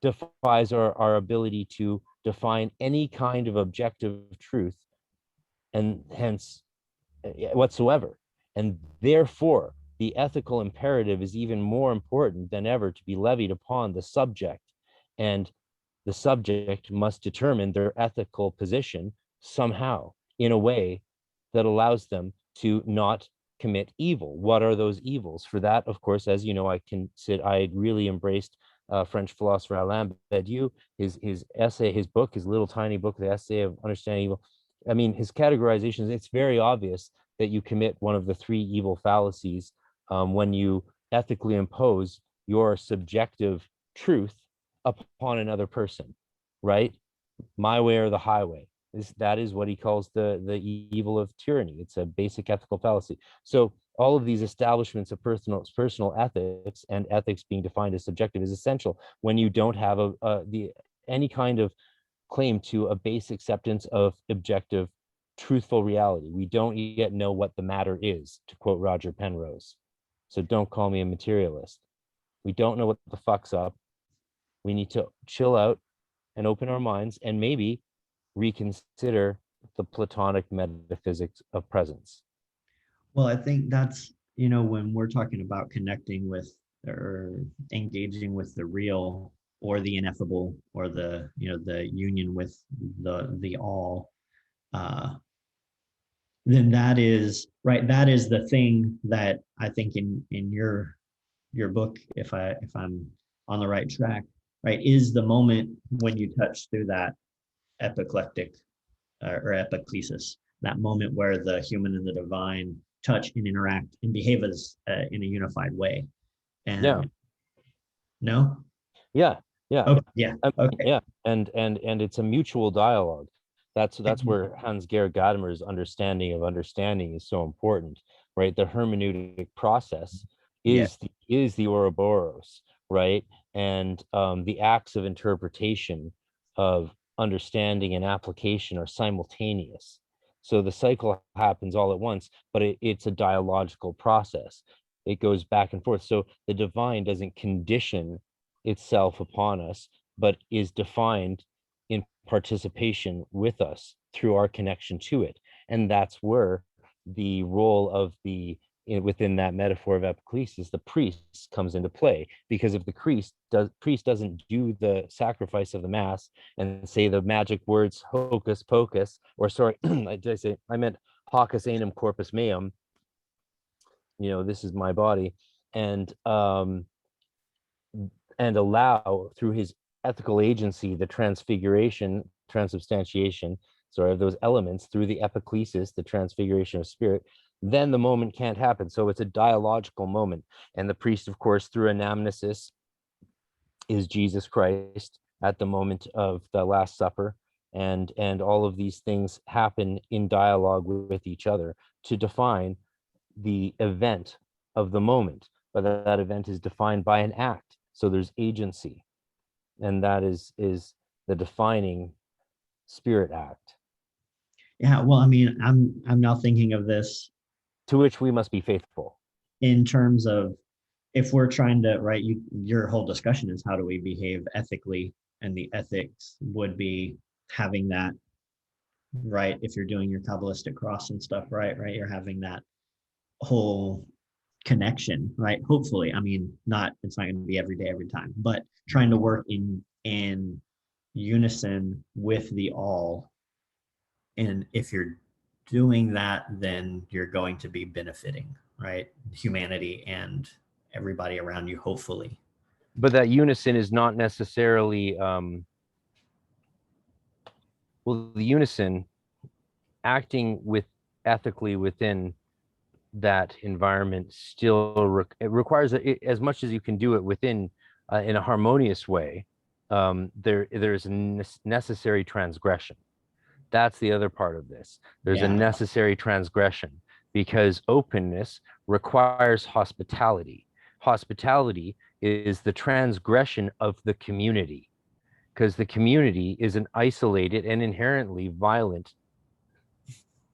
defies our ability to define any kind of objective truth, and hence whatsoever. And therefore the ethical imperative is even more important than ever to be levied upon the subject, and the subject must determine their ethical position somehow in a way that allows them to not commit evil. What are those evils? For that, of course, as you know, I really embraced French philosopher Alain Badiou, his essay, his book, his little tiny book, The Essay of Understanding Evil. I mean, his categorizations, it's very obvious that you commit one of the three evil fallacies when you ethically impose your subjective truth upon another person, right? My way or the highway. That is what he calls the evil of tyranny. It's a basic ethical fallacy. So all of these establishments of personal ethics, and ethics being defined as subjective, is essential when you don't have any kind of claim to a base acceptance of objective, truthful reality. We don't yet know what the matter is, to quote Roger Penrose. So don't call me a materialist. We don't know what the fuck's up. We need to chill out and open our minds and maybe reconsider the Platonic metaphysics of presence. Well, I think that's, when we're talking about connecting with or engaging with the real or the ineffable, or the union with the all, then that is right. That is the thing that I think in your book, if I'm on the right track, right, is the moment when you touch through that epiclectic or epiclesis, that moment where the human and the divine touch and interact and behave as in a unified way. And yeah, no, yeah, yeah, okay, yeah, okay, yeah, and it's a mutual dialogue. That's where Hans-Georg Gadamer's understanding of understanding is so important, right? The hermeneutic process yeah, is the Ouroboros, right? And the acts of interpretation, of understanding and application, are simultaneous. So the cycle happens all at once, but it's a dialogical process. It goes back and forth. So the divine doesn't condition itself upon us, but is defined in participation with us through our connection to it. And that's where the role of within that metaphor of epiclesis, the priest comes into play. Because if the priest doesn't do the sacrifice of the mass and say the magic words hocus pocus, or sorry, I meant hocus anum corpus meum, this is my body, and allow through his ethical agency the transubstantiation, sorry, of those elements through the epiclesis, the transfiguration of spirit, then the moment can't happen. So it's a dialogical moment. And the priest, of course, through anamnesis, is Jesus Christ at the moment of the Last Supper. And all of these things happen in dialogue with each other to define the event of the moment. But that event is defined by an act. So there's agency. And that is the defining spirit act, yeah. Well, I mean, I'm now thinking of this to which we must be faithful. in terms of, if we're trying to, right, your whole discussion is how do we behave ethically, and the ethics would be having that, right, if you're doing your Kabbalistic cross and stuff, right, you're having that whole connection, right, hopefully. I mean, it's not going to be every day, every time, but trying to work in unison with the all. And if you're doing that, then you're going to be benefiting, right, humanity and everybody around you, hopefully. But that unison is not necessarily the unison acting with ethically within that environment still it requires as much as you can do it within in a harmonious way. There's a necessary transgression. That's the other part of this. There's a Yeah. necessary transgression because openness requires hospitality. Hospitality is the transgression of the community because the community is an isolated and inherently violent.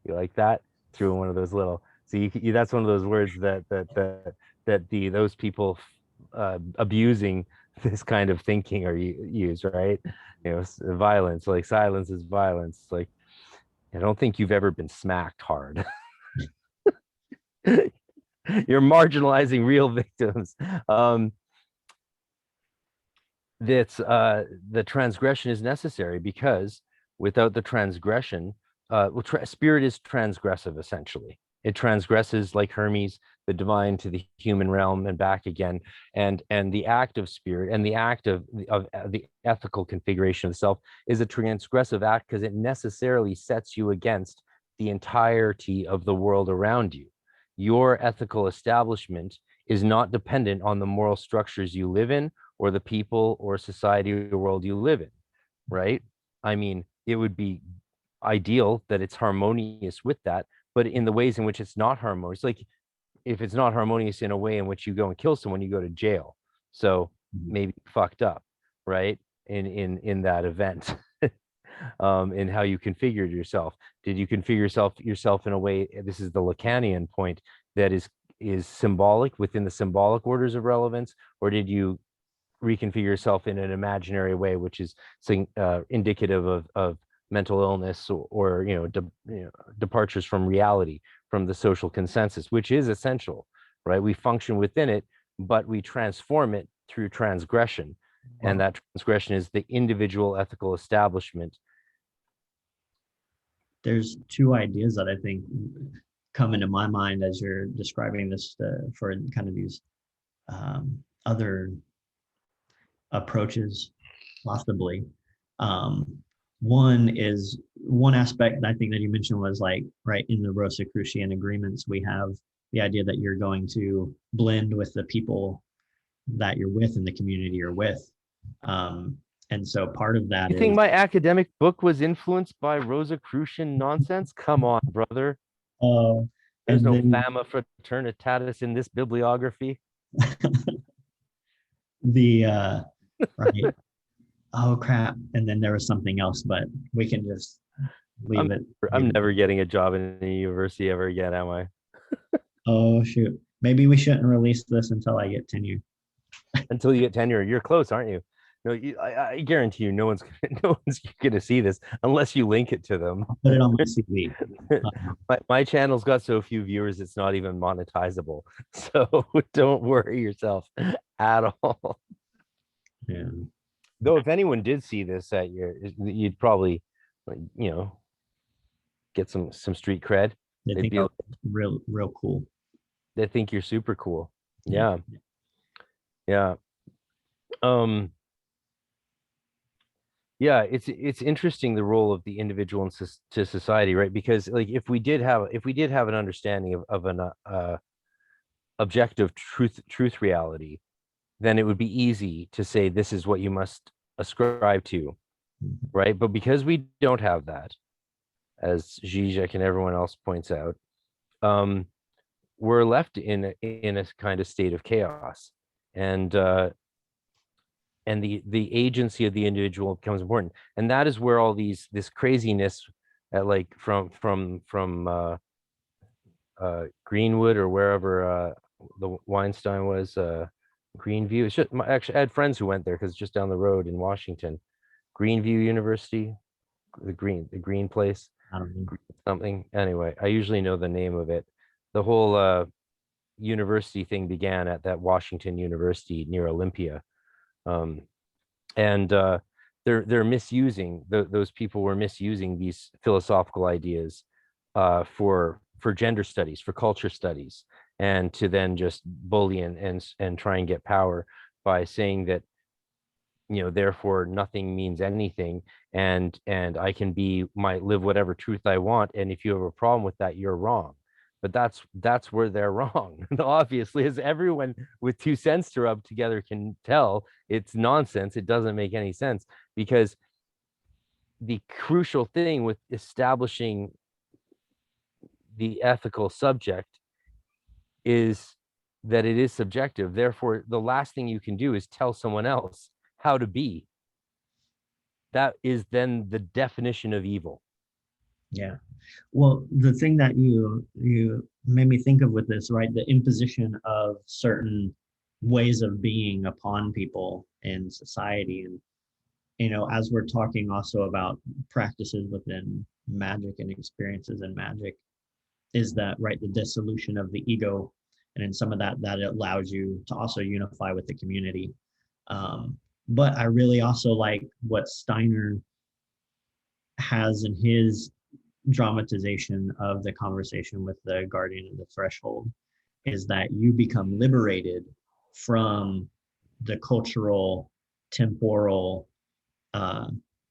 You like that? Threw one of those little. So that's one of those words that those people abusing this kind of thinking are use, right? You know, violence, like silence is violence. Like, I don't think you've ever been smacked hard. You're marginalizing real victims. That's the transgression is necessary because without the transgression, spirit is transgressive essentially. It transgresses like Hermes, the divine to the human realm and back again. And the act of spirit and the act of the ethical configuration of the self is a transgressive act because it necessarily sets you against the entirety of the world around you. Your ethical establishment is not dependent on the moral structures you live in or the people or society or the world you live in, right? I mean, it would be ideal that it's harmonious with that, but in the ways in which it's not harmonious, like if it's not harmonious in a way in which you go and kill someone, you go to jail. So maybe fucked up, right? In that event. In how you configured yourself. Did you configure yourself in a way, this is the Lacanian point, that is symbolic within the symbolic orders of relevance, or did you reconfigure yourself in an imaginary way, which is indicative of mental illness or departures from reality, from the social consensus, which is essential, right? We function within it, but we transform it through transgression. Wow. And that transgression is the individual ethical establishment. There's two ideas that I think come into my mind as you're describing this for kind of these other approaches, possibly. One aspect I think that you mentioned was like, right, in the Rosicrucian agreements, we have the idea that you're going to blend with the people that you're with and the community you're with. And so part of that You is, think my academic book was influenced by Rosicrucian nonsense? Come on, brother. There's and no then fama fraternitatis in this bibliography. the right. Oh crap. And then there was something else, but we can just leave it. I'm never getting a job in a university ever again, am I? Oh shoot. Maybe we shouldn't release this until I get tenure. Until you get tenure, you're close, aren't you? No, I guarantee you, no one's gonna see this unless you link it to them. I'll put it on my CV. My channel's got so few viewers, it's not even monetizable. So don't worry yourself at all. Yeah. Though if anyone did see this at you'd probably, get some street cred. They They'd think be I'm real cool. They think you're super cool. Yeah. Yeah. Yeah, it's interesting the role of the individual to society, right? Because like if we did have an understanding of an objective truth reality, then it would be easy to say this is what you must ascribe to, right? But because we don't have that, as Zizek and everyone else points out, we're left in a kind of state of chaos, and the agency of the individual becomes important, and that is where all this craziness at like from Greenwood or wherever the Weinstein was, Greenview. Actually, I had friends who went there because it's just down the road in Washington, Greenview University, the green place, I don't know. something. Anyway, I usually know the name of it. The whole university thing began at that Washington University near Olympia. And they're misusing those people were misusing these philosophical ideas for gender studies, for culture studies, and to then just bully and try and get power by saying that therefore nothing means anything, and I can live whatever truth I want, and if you have a problem with that, you're wrong. but that's where they're wrong. Obviously, as everyone with 2 cents to rub together can tell, it's nonsense. It doesn't make any sense, because the crucial thing with establishing the ethical subject is that it is subjective. Therefore, the last thing you can do is tell someone else how to be. That is then the definition of evil. Yeah. Well, the thing that you made me think of with this, right? The imposition of certain ways of being upon people in society. And, as we're talking also about practices within magic and experiences in magic, is that, right, the dissolution of the ego. And in some of that it allows you to also unify with the community. But I really also like what Steiner has in his dramatization of the conversation with the guardian of the threshold, is that you become liberated from the cultural, temporal,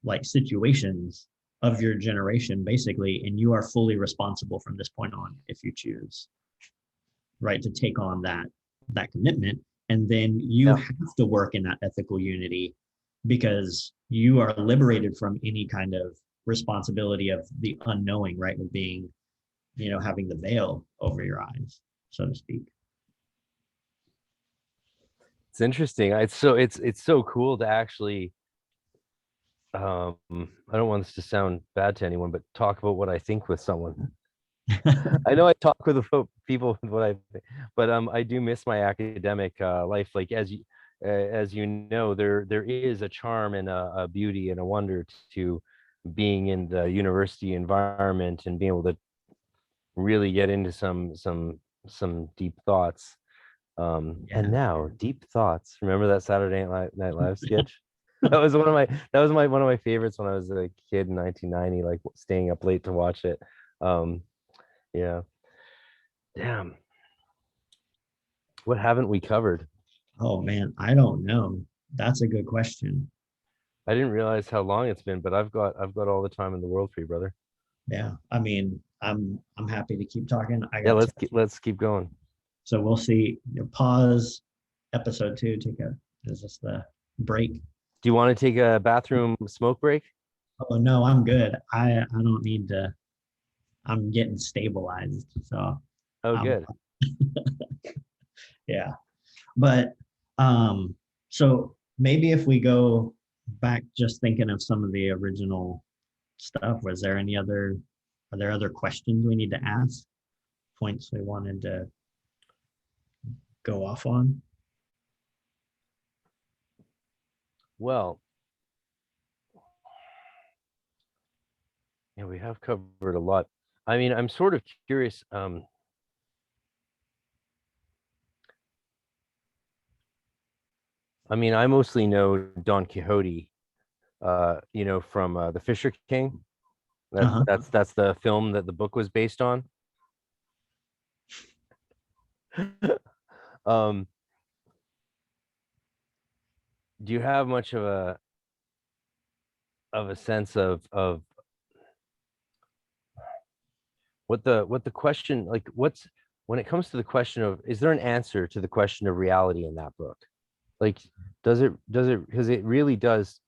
like situations of your generation, basically, and you are fully responsible from this point on if you choose, right, to take on that commitment. And then you have to work in that ethical unity, because you are liberated from any kind of responsibility of the unknowing, right, of being, having the veil over your eyes, so to speak. It's interesting. It's so cool to actually, I don't want this to sound bad to anyone, but talk about what I think with someone. I know I talk with the people with what I think, but I do miss my academic life. Like, as you know, there is a charm and a beauty and a wonder to being in the university environment and being able to really get into some deep thoughts. And now, deep thoughts. Remember that Saturday Night Live sketch? That was one of my favorites when I was a kid in 1990, like staying up late to watch it. Yeah. Damn. What haven't we covered? Oh man, I don't know. That's a good question. I didn't realize how long it's been, but I've got all the time in the world for you, brother. Yeah, I mean, I'm happy to keep talking. Yeah, let's keep going. So we'll see. Pause episode 2. Is this the break? Do you want to take a bathroom smoke break? Oh no, I'm good. I don't need to. I'm getting stabilized. So Oh, good. Yeah. But so maybe if we go back, just thinking of some of the original stuff, are there other questions we need to ask? Points we wanted to go off on? Well, yeah, we have covered a lot. I mean, I'm sort of curious. I mean, I mostly know Don Quixote, from The Fisher King. That's the film that the book was based on. Do you have much of a sense of what the question, like, when it comes to the question of, is there an answer to the question of reality in that book? Like, does it, because it really does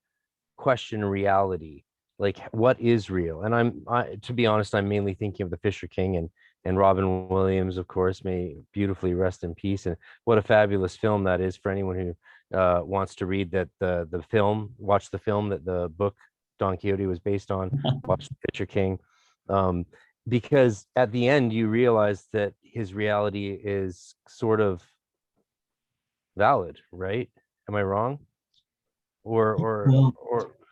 question reality, like what is real? And to be honest, I'm mainly thinking of The Fisher King and Robin Williams, of course, may beautifully rest in peace. And what a fabulous film that is for anyone who wants to read that the film, watch the film that the book Don Quixote was based on, watch The Fisher King. Because at the end you realize that his reality is sort of valid, right? Am I wrong? Or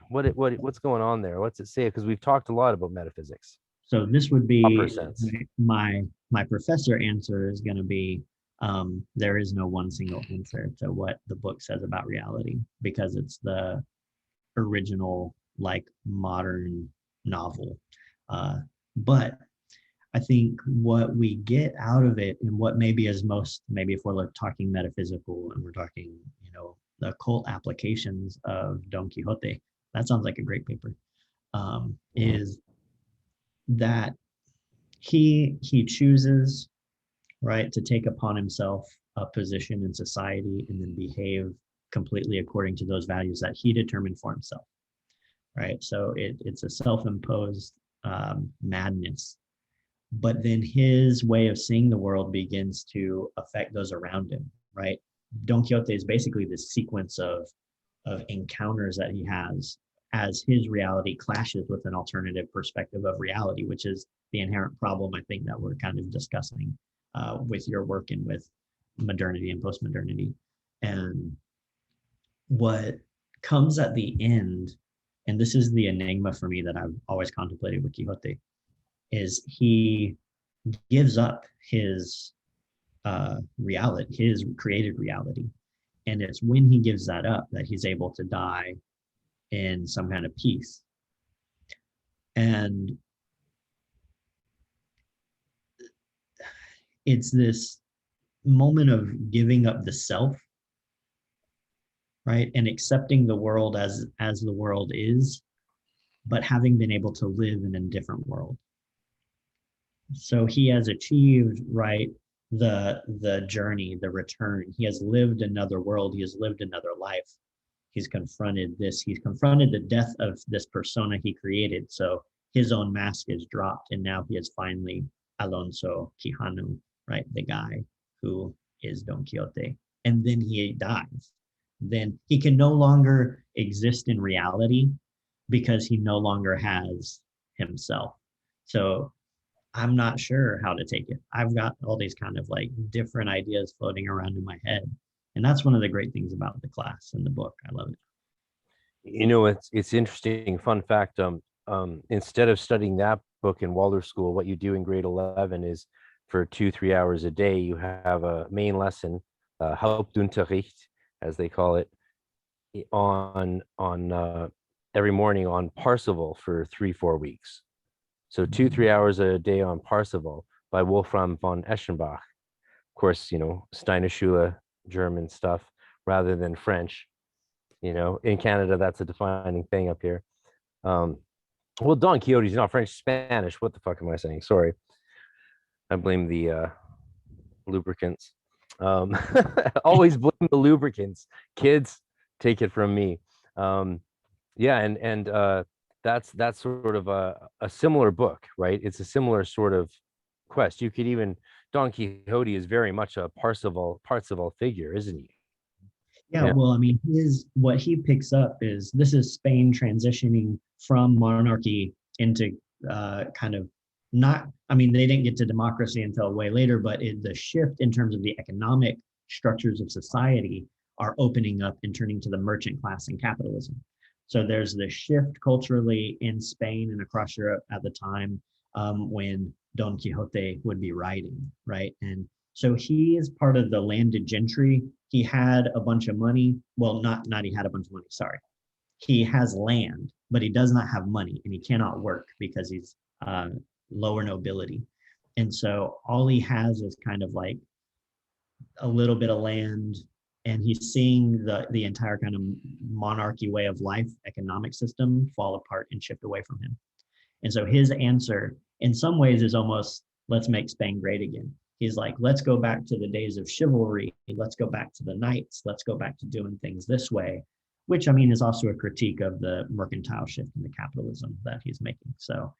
what's going on there? What's it say? Because we've talked a lot about metaphysics. So this would be Upper sense. my professor answer is going to be, there is no one single answer to what the book says about reality, because it's the original, like, modern novel. But I think what we get out of it, and what maybe is most, maybe if we're talking metaphysical and we're talking, the occult applications of Don Quixote, that sounds like a great paper, is that he chooses, right, to take upon himself a position in society and then behave completely according to those values that he determined for himself, right? So it's a self-imposed madness. But then his way of seeing the world begins to affect those around him, right? Don Quixote is basically this sequence of encounters that he has as his reality clashes with an alternative perspective of reality, which is the inherent problem, I think, that we're kind of discussing with your work and with modernity and postmodernity. And what comes at the end, and this is the enigma for me that I've always contemplated with Quixote, is he gives up his reality, his created reality. And it's when he gives that up that he's able to die in some kind of peace. And it's this moment of giving up the self, right? And accepting the world as the world is, but having been able to live in a different world. So he has achieved, right, the journey, the return. He has lived another world. He has lived another life. He's confronted this. He's confronted the death of this persona he created. So his own mask is dropped, and now he is finally Alonso Quijano, right, the guy who is Don Quixote. And then he dies. Then he can no longer exist in reality because he no longer has himself. So I'm not sure how to take it. I've got all these kind of like different ideas floating around in my head. And that's one of the great things about the class and the book. I love it. You know, it's interesting. Fun fact. Instead of studying that book in Waldorf school, what you do in grade 11 is for 2-3 hours a day, you have a main lesson, Hauptunterricht, as they call it, on every morning on Parsifal for 3-4 weeks. So 2-3 hours a day on Parsifal by Wolfram von Eschenbach. Of course, you know, Steiner Schule, German stuff rather than French. You know, in Canada, that's a defining thing up here. Well, Don Quixote is not French, Spanish. What the fuck am I saying? Sorry. I blame the lubricants. Always blame the lubricants. Kids, take it from me. Yeah, and that's sort of a similar book, right? It's a similar sort of quest. You could even, Don Quixote is very much a Parsifal figure, isn't he? Yeah, well, I mean, what he picks up is this is Spain transitioning from monarchy into kind of not, I mean, they didn't get to democracy until way later, but the shift in terms of the economic structures of society are opening up and turning to the merchant class and capitalism. So there's this shift culturally in Spain and across Europe at the time when Don Quixote would be writing, right? And so he is part of the landed gentry. He had a bunch of money. Well, not he had a bunch of money, sorry. He has land, but he does not have money and he cannot work because he's lower nobility. And so all he has is kind of like a little bit of land, and he's seeing the entire kind of monarchy way of life, economic system fall apart and shift away from him. And so his answer in some ways is almost, let's make Spain great again. He's like, let's go back to the days of chivalry. Let's go back to the knights. Let's go back to doing things this way, which I mean is also a critique of the mercantile shift in the capitalism that he's making. So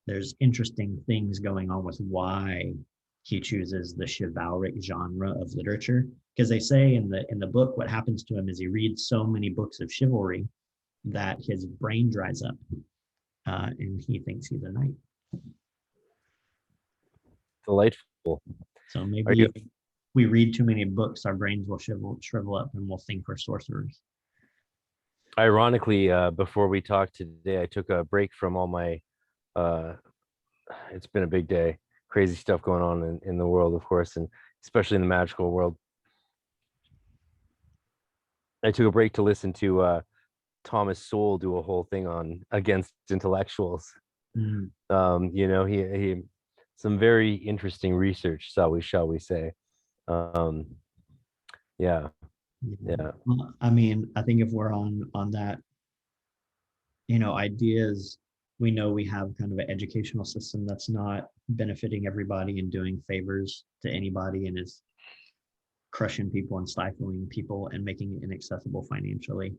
there's interesting things going on with why he chooses the chivalric genre of literature. Because they say in the book, what happens to him is he reads so many books of chivalry that his brain dries up and he thinks he's a knight. Delightful. So maybe if we read too many books, our brains will shrivel up and we'll think we're sorcerers. Ironically, before we talked today, I took a break from all my, it's been a big day, crazy stuff going on in the world, of course, and especially in the magical world. I took a break to listen to Thomas Sowell do a whole thing on against intellectuals. You know, he some very interesting research, shall we say. Yeah. Well, I mean, I think if we're on that, you know, ideas We know we have kind of an educational system that's not benefiting everybody and doing favors to anybody, and is crushing people and stifling people and making it inaccessible financially,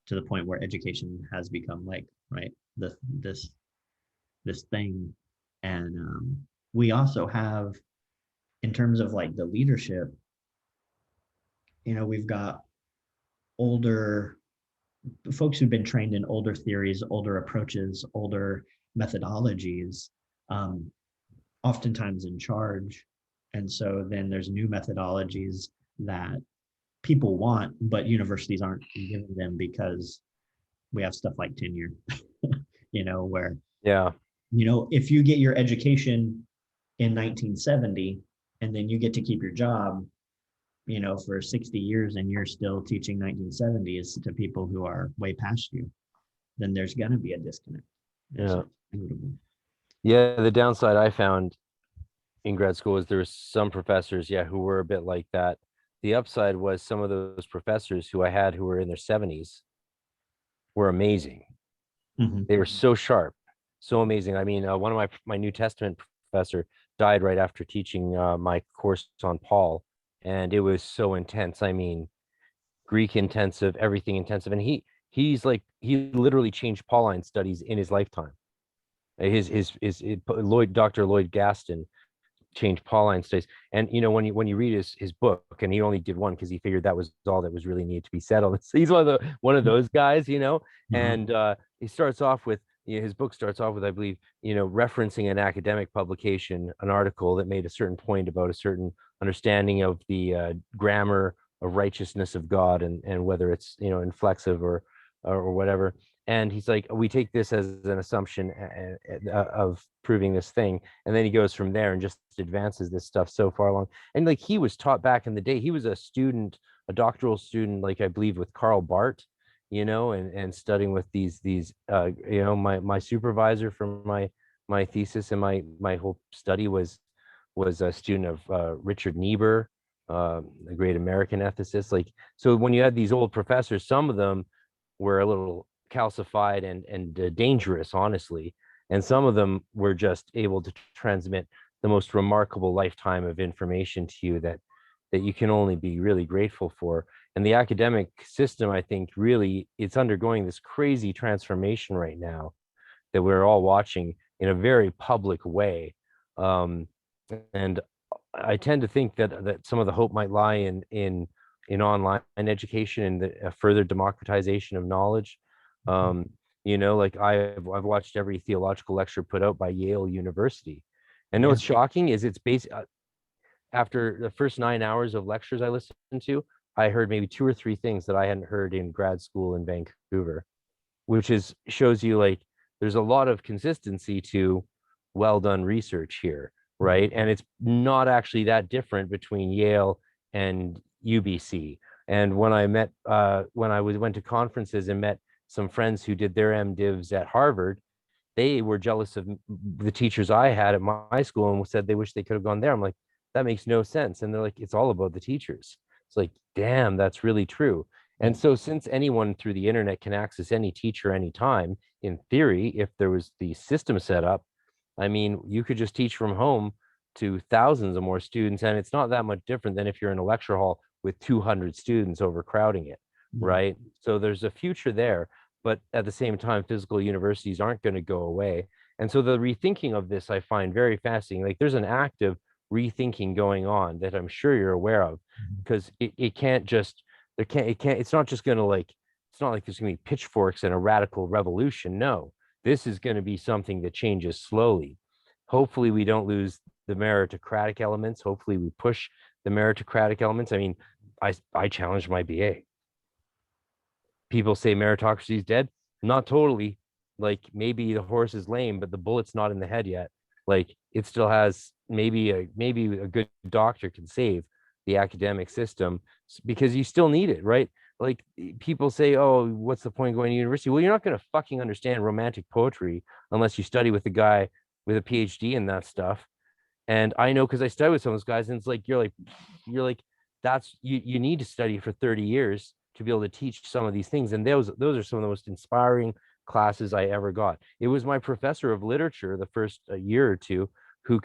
to the point where education has become like, right, this thing. And we also have, in terms of like the leadership, we've got older folks who've been trained in older theories, older approaches, older methodologies, oftentimes in charge. And so then there's new methodologies that people want, but universities aren't giving them, because we have stuff like tenure, where, Yeah. if you get your education in 1970 and then you get to keep your job, for 60 years, and you're still teaching 1970s to people who are way past you, then there's going to be a disconnect. Yeah. Inevitable. Yeah. The downside I found in grad school is there were some professors, who were a bit like that. The upside was some of those professors who I had who were in their 70s were amazing. Mm-hmm. They were so sharp, so amazing. I mean, one of my New Testament professor died right after teaching my course on Paul, and it was so intense. I mean, Greek intensive, everything intensive, and he literally changed Pauline studies in his lifetime. Dr. Lloyd Gaston changed Pauline studies, and when you read his book, and he only did one because he figured that was all that was really needed to be said on this. He's one of those guys, Mm-hmm. and he starts off with, his book starts off with, I believe, referencing an academic publication, an article that made a certain point about a certain understanding of the grammar of righteousness of God, and whether it's inflexive or whatever. And he's like, we take this as an assumption of proving this thing, and then he goes from there and just advances this stuff so far along. And like, he was taught back in the day, he was a doctoral student, like I believe with Karl Barth, and studying with these my supervisor for my thesis and my whole study was a student of Richard Niebuhr, a great American ethicist. Like, so when you had these old professors, some of them were a little calcified and dangerous, honestly, and some of them were just able to transmit the most remarkable lifetime of information to you that you can only be really grateful for. And the academic system, I think, really, it's undergoing this crazy transformation right now that we're all watching in a very public way. And I tend to think that some of the hope might lie in online education and the further democratization of knowledge. Like I've watched every theological lecture put out by Yale University, and what's shocking is it's based after the first 9 hours of lectures I listened to, I heard maybe 2 or 3 things that I hadn't heard in grad school in Vancouver, which shows you like there's a lot of consistency to well done research here, right? And it's not actually that different between Yale and UBC. And when I went to conferences and met some friends who did their MDivs at Harvard, they were jealous of the teachers I had at my school and said they wish they could have gone there. I'm like, that makes no sense. And they're like, it's all about the teachers. It's like, damn, that's really true. And so since anyone through the internet can access any teacher anytime, in theory, if there was the system set up, I mean, you could just teach from home to thousands of more students. And it's not that much different than if you're in a lecture hall with 200 students overcrowding it, right? So there's a future there. But at the same time, physical universities aren't going to go away. And so the rethinking of this, I find very fascinating. Like, there's an active rethinking going on that I'm sure you're aware of, because it's not just going to it's not like there's going to be pitchforks and a radical revolution. No, this is going to be something that changes slowly. Hopefully we don't lose the meritocratic elements. Hopefully we push the meritocratic elements. I mean, I challenged my BA. People say meritocracy is dead. Not totally. Like, maybe the horse is lame, but the bullet's not in the head yet. Like, it still has, maybe a good doctor can save the academic system, because you still need it, right? Like, people say, oh, what's the point of going to university? Well, you're not going to fucking understand romantic poetry unless you study with a guy with a PhD in that stuff. And I know, because I study with some of those guys, and it's like, you're like, that's, you need to study for 30 years to be able to teach some of these things. And those are some of the most inspiring, classes I ever got. It was my professor of literature the first year or two who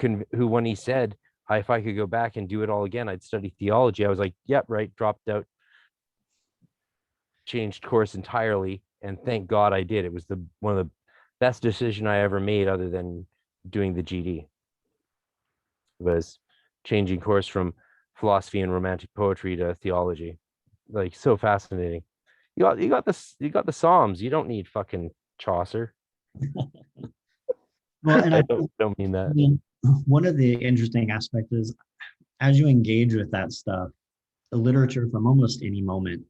when he said if I could go back and do it all again, I'd study theology. I was like, yep, right, dropped out, changed course entirely, and thank God I did. It was one of the best decision I ever made, other than doing the GD. Was changing course from philosophy and romantic poetry to theology. Like, so fascinating. You got the Psalms. You don't need fucking Chaucer. Well, and I I don't mean that. mean, one of the interesting aspects is as you engage with that stuff, the literature from almost any moment,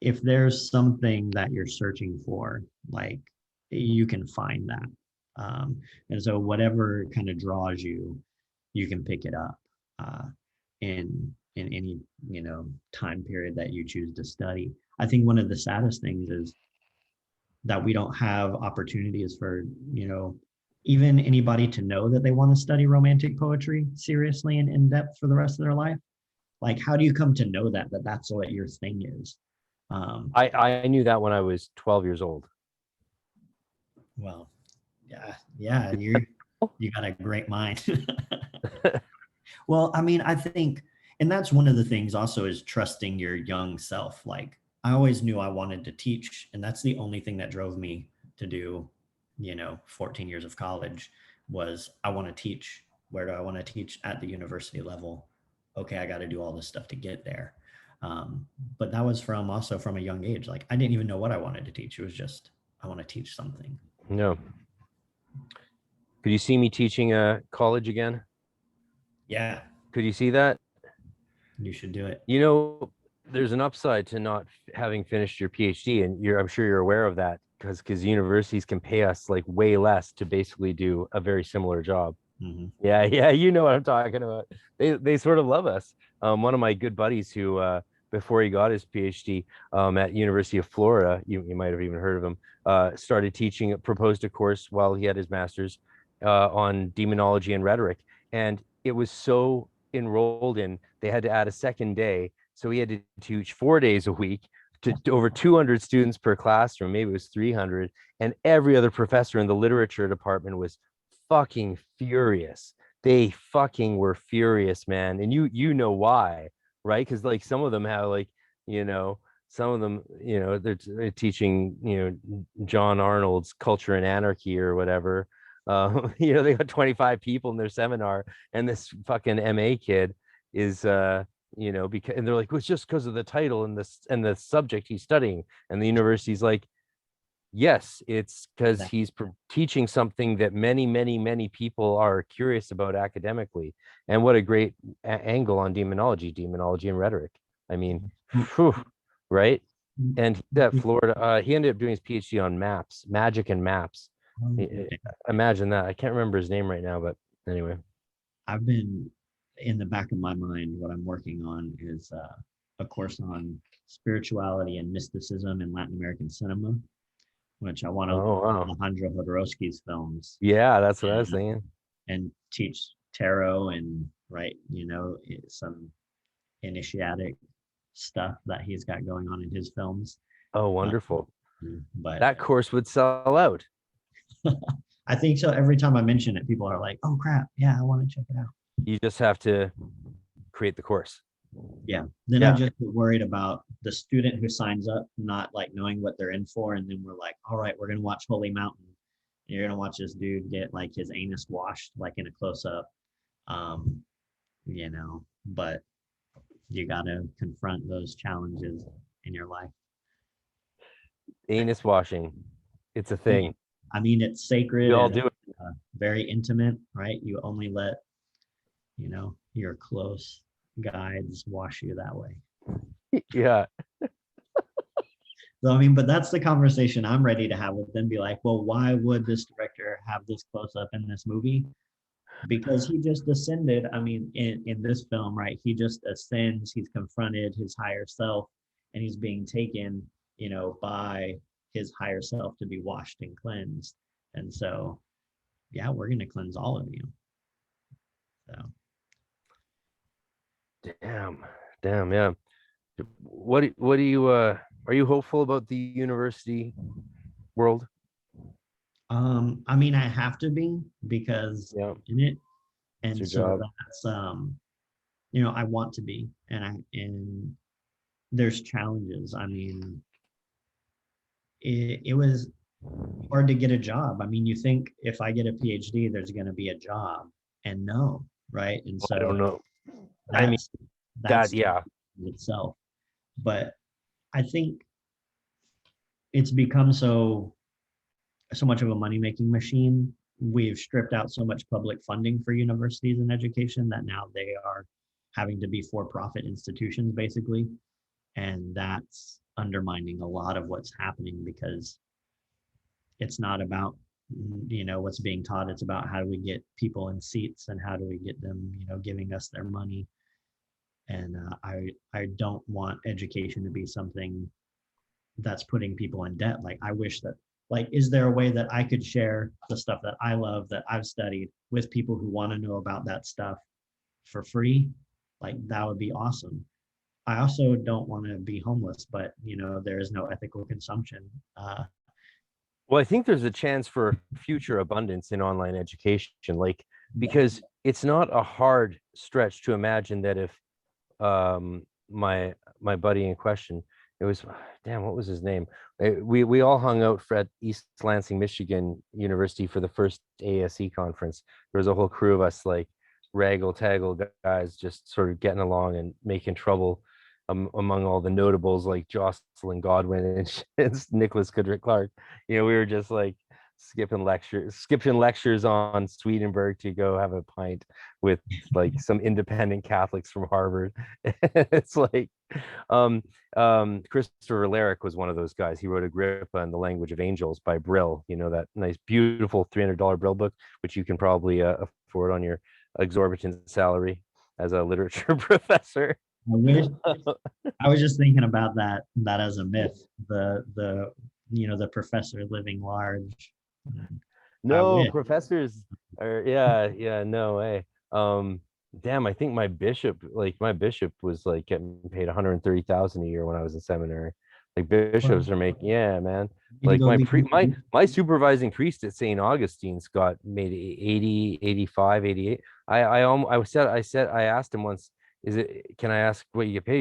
if there's something that you're searching for, like you can find that. And so whatever kind of draws you, you can pick it up in any time period that you choose to study. I think one of the saddest things is that we don't have opportunities for even anybody to know that they want to study romantic poetry seriously and in depth for the rest of their life. Like, how do you come to know that that's what your thing is? I knew that when I was 12 years old. Well, yeah, you got a great mind. Well, I mean, I think, and that's one of the things also is trusting your young self. Like, I always knew I wanted to teach, and that's the only thing that drove me to do 14 years of college was I want to teach. Where do I want to teach? At the university level. Okay, I got to do all this stuff to get there. But that was also from a young age. Like, I didn't even know what I wanted to teach. It was just, I want to teach something. No. Could you see me teaching college again? Yeah. Could you see that? You should do it. There's an upside to not having finished your PhD, and I'm sure you're aware of that, because universities can pay us like way less to basically do a very similar job. Mm-hmm. Yeah, you know what I'm talking about. They sort of love us. One of my good buddies who before he got his PhD at University of Florida, you might have even heard of him, started teaching, proposed a course while he had his master's on demonology and rhetoric, and it was so enrolled in, they had to add a second day, so he had to teach 4 days a week to over 200 students per classroom. Maybe it was 300, and every other professor in the literature department was fucking furious. They fucking were furious, man. And you know why, right? Because like some of them have some of them they're teaching John Arnold's Culture and Anarchy or whatever. They got 25 people in their seminar, and this fucking MA kid is because, and they're like, well, it's just because of the title and the subject he's studying, and the university's like, yes, it's because he's teaching something that many, many, many people are curious about academically. And what a great angle on demonology and rhetoric. I mean, whew, right? And that Florida, he ended up doing his PhD on maps, magic and maps. Imagine that. I can't remember his name right now, but anyway. I've been in the back of my mind, what I'm working on is a course on spirituality and mysticism in Latin American cinema, which I want to Alejandro Jodorowsky's films. Yeah, that's what I was thinking. And teach tarot and some initiatic stuff that he's got going on in his films. Oh, wonderful. But that course would sell out. I think so. Every time I mention it, people are like, oh crap, yeah, I want to check it out. You just have to create the course. Yeah. Then I just get worried about the student who signs up not like knowing what they're in for, and then we're like, all right, we're gonna watch Holy Mountain. You're gonna watch this dude get like his anus washed like in a close-up. But you gotta confront those challenges in your life. Anus washing, it's a thing. I mean, it's sacred. We all do it. Very intimate, right? You only let your close guides wash you that way. Yeah. So I mean, but that's the conversation I'm ready to have with them. Be like, well, why would this director have this close up in this movie? Because he just ascended. I mean, in this film, right? He just ascends. He's confronted his higher self, and he's being taken, by his higher self to be washed and cleansed. And so, yeah, we're gonna cleanse all of you. So. Damn, yeah. What do you are you hopeful about the university world? I mean, I have to be because Yeah, in it, it's and your so job. that's I want to be, and there's challenges. I mean, it was hard to get a job. I mean, you think if I get a PhD, there's going to be a job, and no, right? And I don't so know. I mean, that's that, yeah. itself. But I think it's become so much of a money making machine. We've stripped out so much public funding for universities and education that now they are having to be for profit institutions basically, and that's undermining a lot of what's happening because it's not about what's being taught. It's about how do we get people in seats and how do we get them giving us their money. And I don't want education to be something that's putting people in debt. Like I wish that, like, is there a way that I could share the stuff that I love, that I've studied, with people who want to know about that stuff for free? Like that would be awesome. I also don't want to be homeless, but there is no ethical consumption. Well, I think there's a chance for future abundance in online education, like, because it's not a hard stretch to imagine that if my buddy in question, it was, damn, what was his name? We all hung out at East Lansing, Michigan University for the first ASE conference. There was a whole crew of us, like raggle taggle guys, just sort of getting along and making trouble among all the notables like Jocelyn Godwin and Nicholas Goodrick Clark. We were just like skipping lectures on Swedenborg to go have a pint with like some independent Catholics from Harvard. It's like Christopher Larrick was one of those guys. He wrote Agrippa and the Language of Angels by Brill, that nice beautiful $300 Brill book, which you can probably afford on your exorbitant salary as a literature professor. I wish. I was just thinking about that as a myth. The professor living large. No, professors are, yeah, no way. Damn, I think my bishop was like getting paid 130,000 a year when I was in seminary. Like bishops are making, yeah, man. Like my supervising priest at St. Augustine's got made 80, 85, 88. I asked him once, can I ask what you get paid?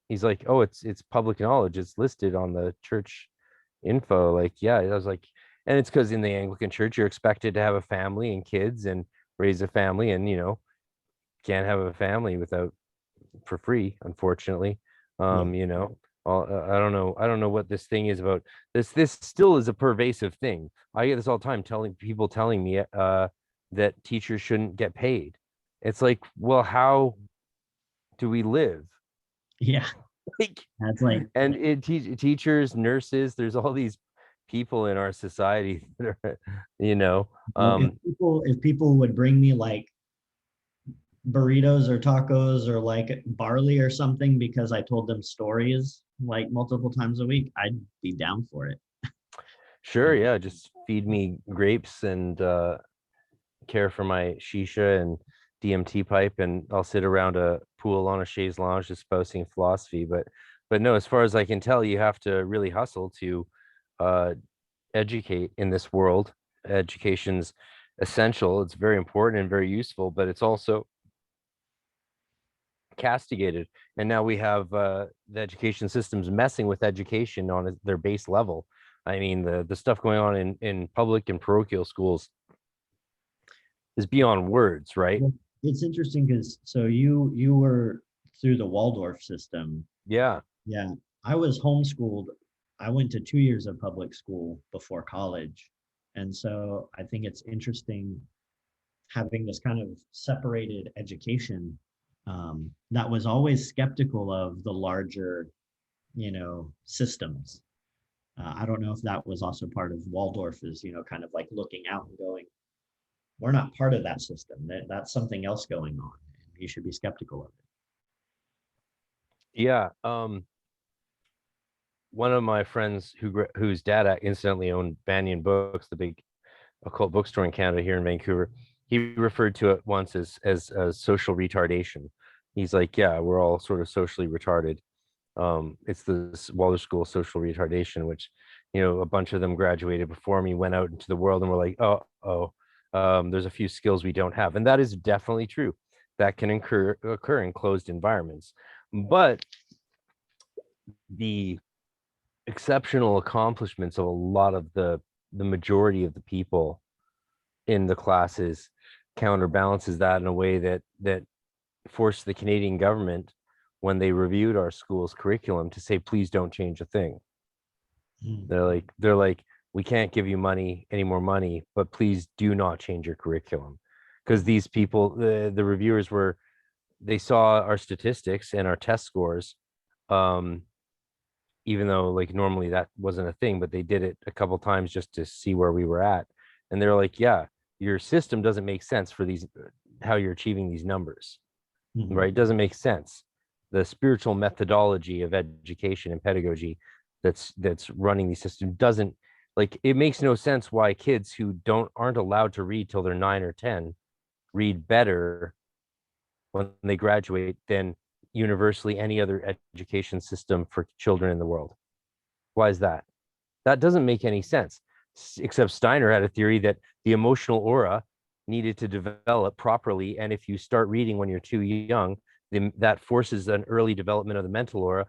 He's like, oh, it's public knowledge. It's listed on the church info. Like, yeah, I was like, and it's because in the Anglican church, you're expected to have a family and kids and raise a family, and can't have a family without for free, unfortunately. I don't know what this thing is about. This still is a pervasive thing. I get this all the time, telling me that teachers shouldn't get paid. It's like, well, how do we live? Yeah. Like, that's like, and teachers, nurses, there's all these people in our society that are, if people would bring me like burritos or tacos or like barley or something because I told them stories like multiple times a week, I'd be down for it. Sure, yeah, just feed me grapes and care for my shisha and DMT pipe, and I'll sit around a pool on a chaise lounge espousing philosophy. But no, as far as I can tell, you have to really hustle to educate in this world. Education's essential. It's very important and very useful, but it's also castigated. And now we have the education systems messing with education on their base level. I mean, the stuff going on in public and parochial schools is beyond words, right? Well, it's interesting because so you were through the Waldorf system. Yeah. Yeah, I was homeschooled. I went to 2 years of public school before college. And so I think it's interesting having this kind of separated education that was always skeptical of the larger, systems. I don't know if that was also part of Waldorf is, kind of like looking out and going, we're not part of that system. That's something else going on. You should be skeptical of it. Yeah. One of my friends whose dad incidentally owned Banyan Books, the big occult bookstore in Canada here in Vancouver, he referred to it once as social retardation. He's like, yeah, we're all sort of socially retarded. It's the Waldorf School social retardation, which you know, a bunch of them graduated before me, went out into the world and were like, there's a few skills we don't have. And that is definitely true. That can occur in closed environments. But the exceptional accomplishments of a lot of the majority of the people in the classes counterbalances that in a way that forced the Canadian government, when they reviewed our school's curriculum, to say, please don't change a thing. They're like, we can't give you any more money, but please do not change your curriculum. Because these people, the reviewers they saw our statistics and our test scores, even though like normally that wasn't a thing, but they did it a couple times just to see where we were at. And they're like, yeah, your system doesn't make sense for these, how you're achieving these numbers, right? It doesn't make sense. The spiritual methodology of education and pedagogy that's running these systems doesn't, like, it makes no sense why kids who aren't allowed to read till they're 9 or 10 read better when they graduate than universally any other education system for children in the world. Why is that? That doesn't make any sense, except Steiner had a theory that the emotional aura needed to develop properly, and if you start reading when you're too young, then that forces an early development of the mental aura,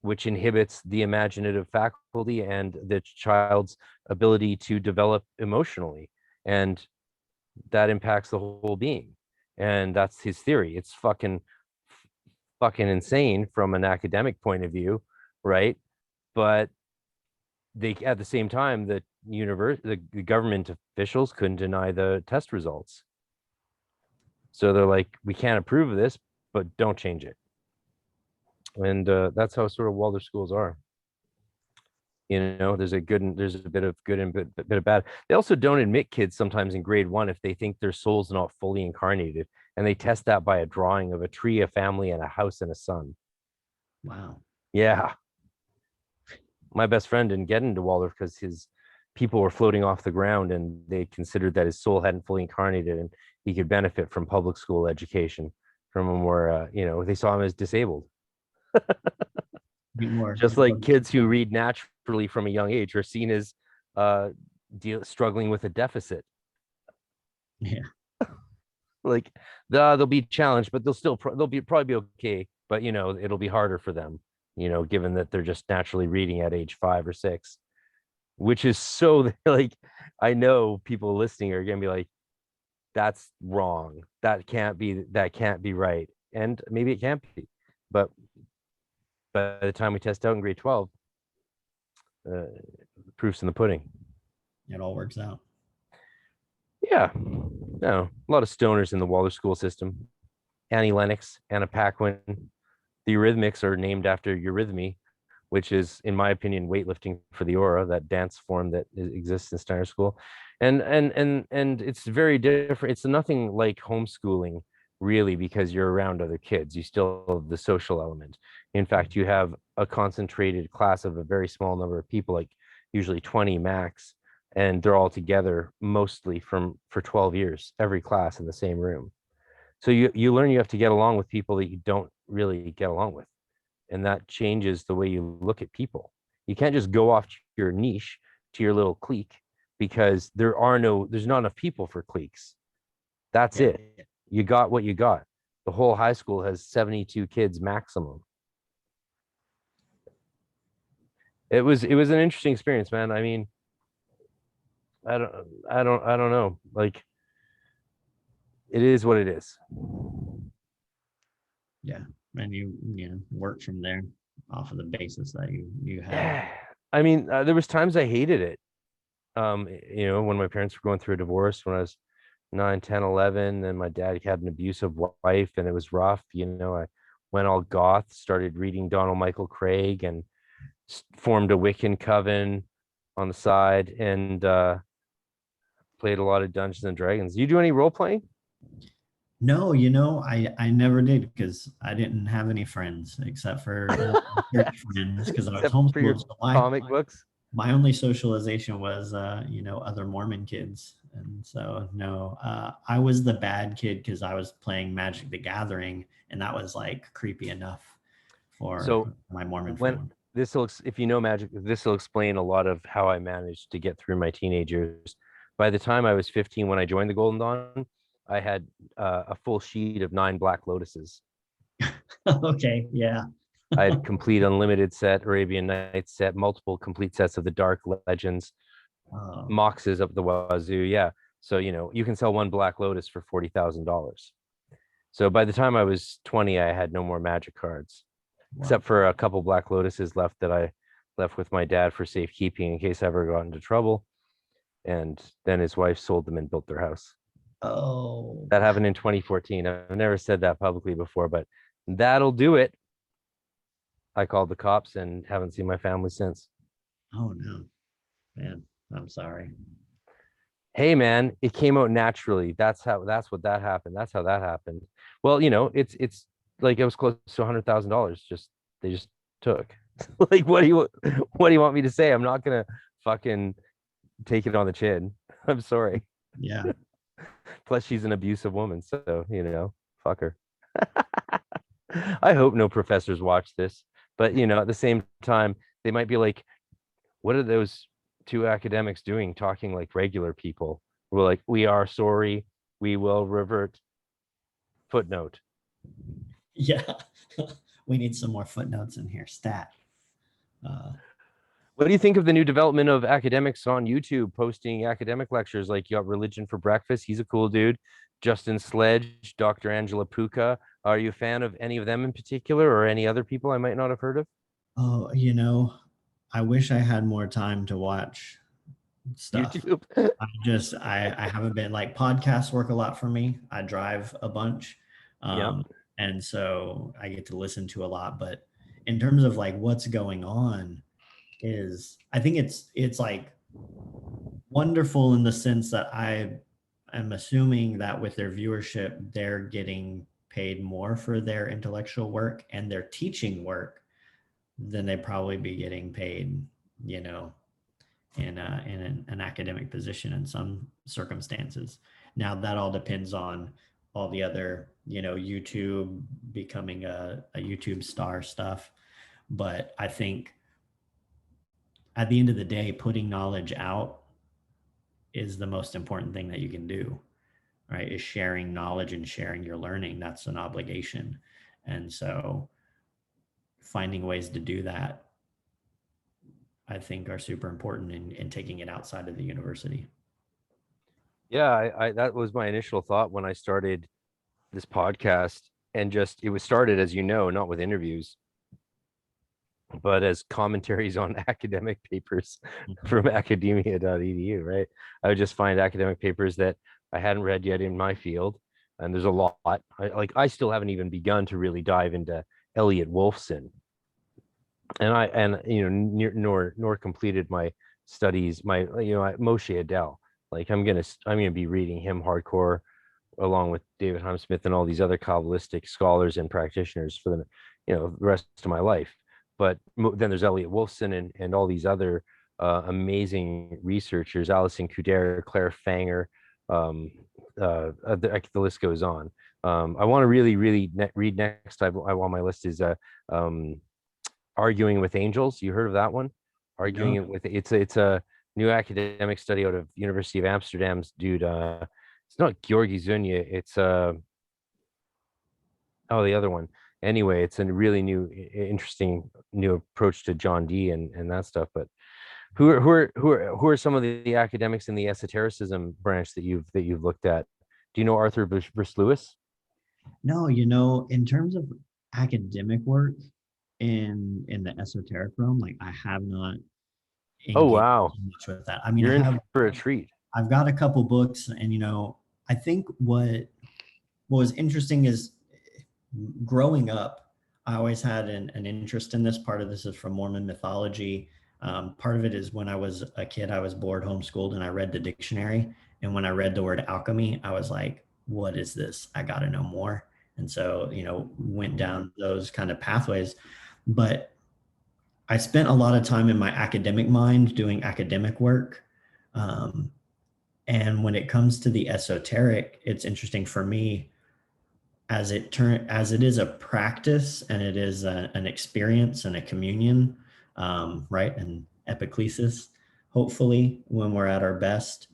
which inhibits the imaginative faculty and the child's ability to develop emotionally, and that impacts the whole being. And that's his theory. It's fucking insane from an academic point of view, right? But they, at the same time, the government officials couldn't deny the test results, so they're like, we can't approve of this, but don't change it. And that's how sort of Waldorf schools are. You know, there's a bit of good and bit of bad. They also don't admit kids sometimes in grade 1 if they think their soul's not fully incarnated, and they test that by a drawing of a tree, a family, and a house and a son. Wow. Yeah. My best friend didn't get into Waldorf because his people were floating off the ground, and they considered that his soul hadn't fully incarnated and he could benefit from public school education from a more, they saw him as disabled. Just like kids who read naturally from a young age are seen as struggling with a deficit. Yeah. Like they'll be challenged, but they'll probably be okay. But it'll be harder for them, given that they're just naturally reading at age 5 or 6, which is so like, I know people listening are gonna be like, that's wrong. That can't be right. And maybe it can't be, but by the time we test out in grade 12, proof's in the pudding. It all works out. Yeah. No, a lot of stoners in the Waldorf school system. Annie Lennox, Anna Paquin. The Eurythmics are named after eurythmy, which is, in my opinion, weightlifting for the aura, that dance form that exists in Steiner School. And it's very different. It's nothing like homeschooling, really, because you're around other kids. You still have the social element. In fact, you have a concentrated class of a very small number of people, like usually 20 max, and they're all together mostly for 12 years, every class in the same room. So you learn you have to get along with people that you don't really get along with. And that changes the way you look at people. You can't just go off to your niche, to your little clique, because there's not enough people for cliques. That's it. You got what you got. The whole high school has 72 kids maximum. It was an interesting experience, man. I mean, I don't know. Like, it is what it is. Yeah. And you work from there off of the basis that you have. Yeah. I mean, there was times I hated it. When my parents were going through a divorce when I was 9, 10, 11, and my dad had an abusive wife, and it was rough. I went all goth, started reading Donald Michael Craig, and formed a Wiccan coven on the side, and played a lot of Dungeons and Dragons. You do any role playing? No, I never did, because I didn't have any friends except for church friends, because I was homeschooled. So comic books. My only socialization was, other Mormon kids. And so, no, I was the bad kid because I was playing Magic the Gathering, and that was like creepy enough for my Mormon friend. this will, if you know magic, this will explain a lot of how I managed to get through my teenage years. By the time I was 15, when I joined the Golden Dawn, I had a full sheet of 9 Black Lotuses. Okay, yeah. I had complete unlimited set, Arabian Nights set, multiple complete sets of the Dark Legends, Oh, Moxes up the wazoo. Yeah. So, you can sell one Black Lotus for $40,000. So by the time I was 20, I had no more magic cards, wow. except for a couple Black Lotuses left that I left with my dad for safekeeping in case I ever got into trouble. And then his wife sold them and built their house. Oh, That happened in 2014. I've never said that publicly before, but that'll do it. I called the cops and haven't seen my family since. oh no, man, I'm sorry. Hey man, it came out naturally. That's what that happened. That's how that happened. Well, it's like it was close to $100,000. They just took. Like, what do you want me to say? I'm not gonna fucking take it on the chin. I'm sorry. Yeah. Plus, she's an abusive woman, so fuck her. I hope no professors watch this, but at the same time, they might be like, "What are those two academics doing, talking like regular people?" We're like, "We are sorry. We will revert." Footnote. Yeah. We need some more footnotes in here. Stat. What do you think of the new development of academics on YouTube posting academic lectures? Like, you got Religion for Breakfast. He's a cool dude. Justin Sledge, Dr. Angela Puka. Are you a fan of any of them in particular, or any other people I might not have heard of? Oh, I wish I had more time to watch stuff. YouTube. I haven't been, like, podcasts work a lot for me. I drive a bunch. Yeah. And so I get to listen to a lot, but in terms of like what's going on, I think it's like wonderful in the sense that I am assuming that with their viewership, they're getting paid more for their intellectual work and their teaching work than they probably be getting paid, in an academic position in some circumstances. Now that all depends on all the other, YouTube becoming a YouTube star stuff. But I think at the end of the day, putting knowledge out is the most important thing that you can do, right? Is sharing knowledge and sharing your learning. That's an obligation. And so finding ways to do that, I think, are super important in taking it outside of the university. Yeah, I that was my initial thought when I started this podcast, and it was started, as not with interviews, but as commentaries on academic papers from academia.edu, right? I would just find academic papers that I hadn't read yet in my field, and there's a lot. I still haven't even begun to really dive into Elliot Wolfson, nor completed my studies, Moshe Adel. Like, I'm gonna be reading him hardcore, along with David Heimsmith and all these other Kabbalistic scholars and practitioners for the rest of my life. But then there's Elliot Wolfson and all these other amazing researchers, Alison Kuder, Claire Fanger, the list goes on. I want to really read next. I on my list is Arguing with Angels. You heard of that one? Arguing with it's a new academic study out of University of Amsterdam's dude. It's not Georgi Zunya. It's the other one. Anyway, it's a really interesting new approach to John Dee and that stuff. But who are some of the academics in the esotericism branch that you've looked at? Do you know Arthur Bruce Lewis? No, in terms of academic work in the esoteric realm, like, I have not Oh wow, much with that. I mean, you're in for a treat. I've got a couple books, and I think what was interesting is, growing up, I always had an interest in this. Part of this is from Mormon mythology. Part of it is when I was a kid, I was bored, homeschooled, and I read the dictionary. And when I read the word alchemy, I was like, what is this? I got to know more. And so, went down those kind of pathways. But I spent a lot of time in my academic mind doing academic work. And when it comes to the esoteric, it's interesting for me, as it is a practice, and it is an experience and a communion. right? And epiclesis, hopefully, when we're at our best.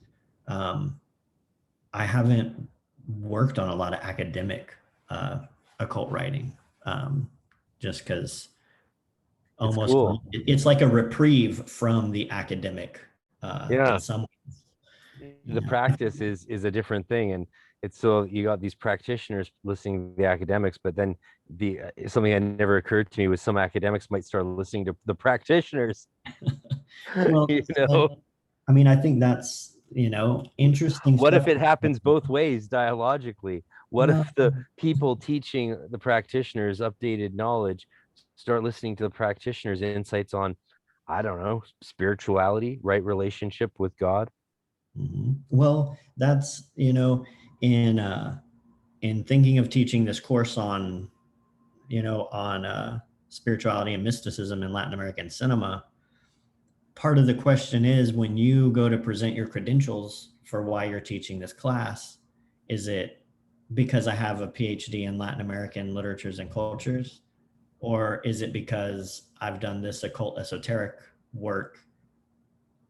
I haven't worked on a lot of academic occult writing, just because It's almost cool. it's like a reprieve from the academic in Yeah. some ways, you The know. practice is a different thing, and it's so you got these practitioners listening to the academics, but then the something that never occurred to me was some academics might start listening to the practitioners. Well, You know, I mean, I think that's, interesting what stuff. if it happens both ways dialogically? What Well, if the people teaching the practitioners updated knowledge start listening to the practitioners' insights on, I don't know, spirituality, right relationship with God? well, that's, in thinking of teaching this course on, spirituality and mysticism in Latin American cinema, part of the question is, when you go to present your credentials for why you're teaching this class, is it because I have a PhD in Latin American literatures and cultures? Or is it because I've done this occult esoteric work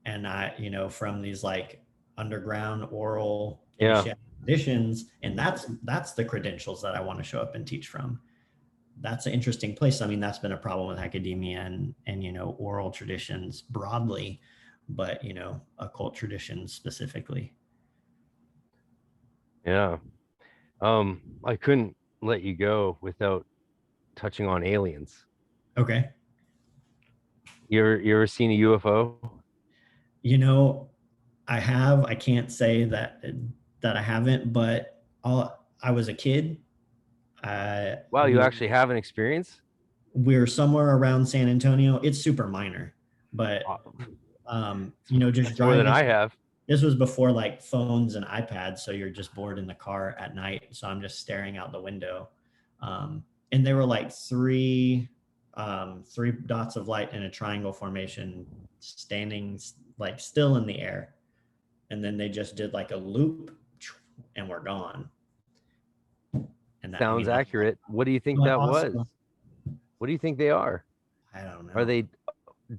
and I, from these like underground oral Yeah. initiatic traditions, and that's the credentials that I want to show up and teach from. That's an interesting place. I mean, that's been a problem with academia and oral traditions broadly, but occult traditions specifically. Yeah. I couldn't let you go without touching on aliens. Okay. You ever seen a UFO? You know, I can't say that I haven't, but I was a kid. Wow, you We actually have an experience? we're somewhere around San Antonio. It's super minor, but Wow, just that's more than I driving. have. This was before like phones and iPads, so you're just bored in the car at night. So I'm just staring out the window, and there were like three dots of light in a triangle formation, standing like still in the air, and then they just did like a loop, and we're gone. And that, I Sounds mean, that's accurate. What do you think like that was? awesome. What do you think they are? I don't Are know. they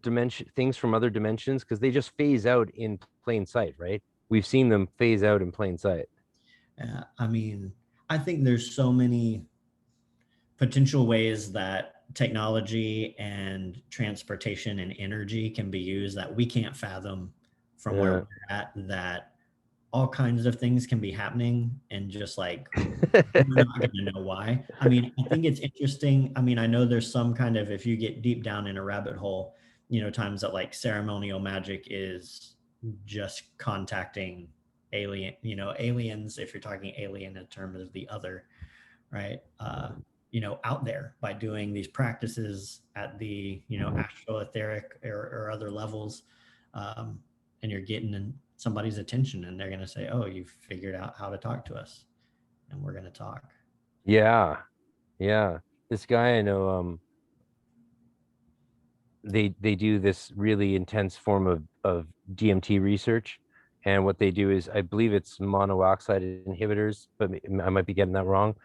dimension things from other dimensions? Because they just phase out in plain sight, right? We've seen them phase out in plain sight. I mean, I think there's so many potential ways that technology and transportation and energy can be used that we can't fathom from where Yeah. we're at, that all kinds of things can be happening and just like we're not going to know why. I mean, I think it's interesting. I mean, I know there's some kind of, if you get deep down in a rabbit hole, times that like ceremonial magic is just contacting aliens, if you're talking alien in terms of the other, right? Out there by doing these practices at the, astral etheric or other levels. And you're getting in somebody's attention and they're going to say, oh, you've figured out how to talk to us and we're going to talk. Yeah. Yeah. This guy I know, they do this really intense form of DMT research. And what they do is, I believe it's monoxide inhibitors, but I might be getting that wrong.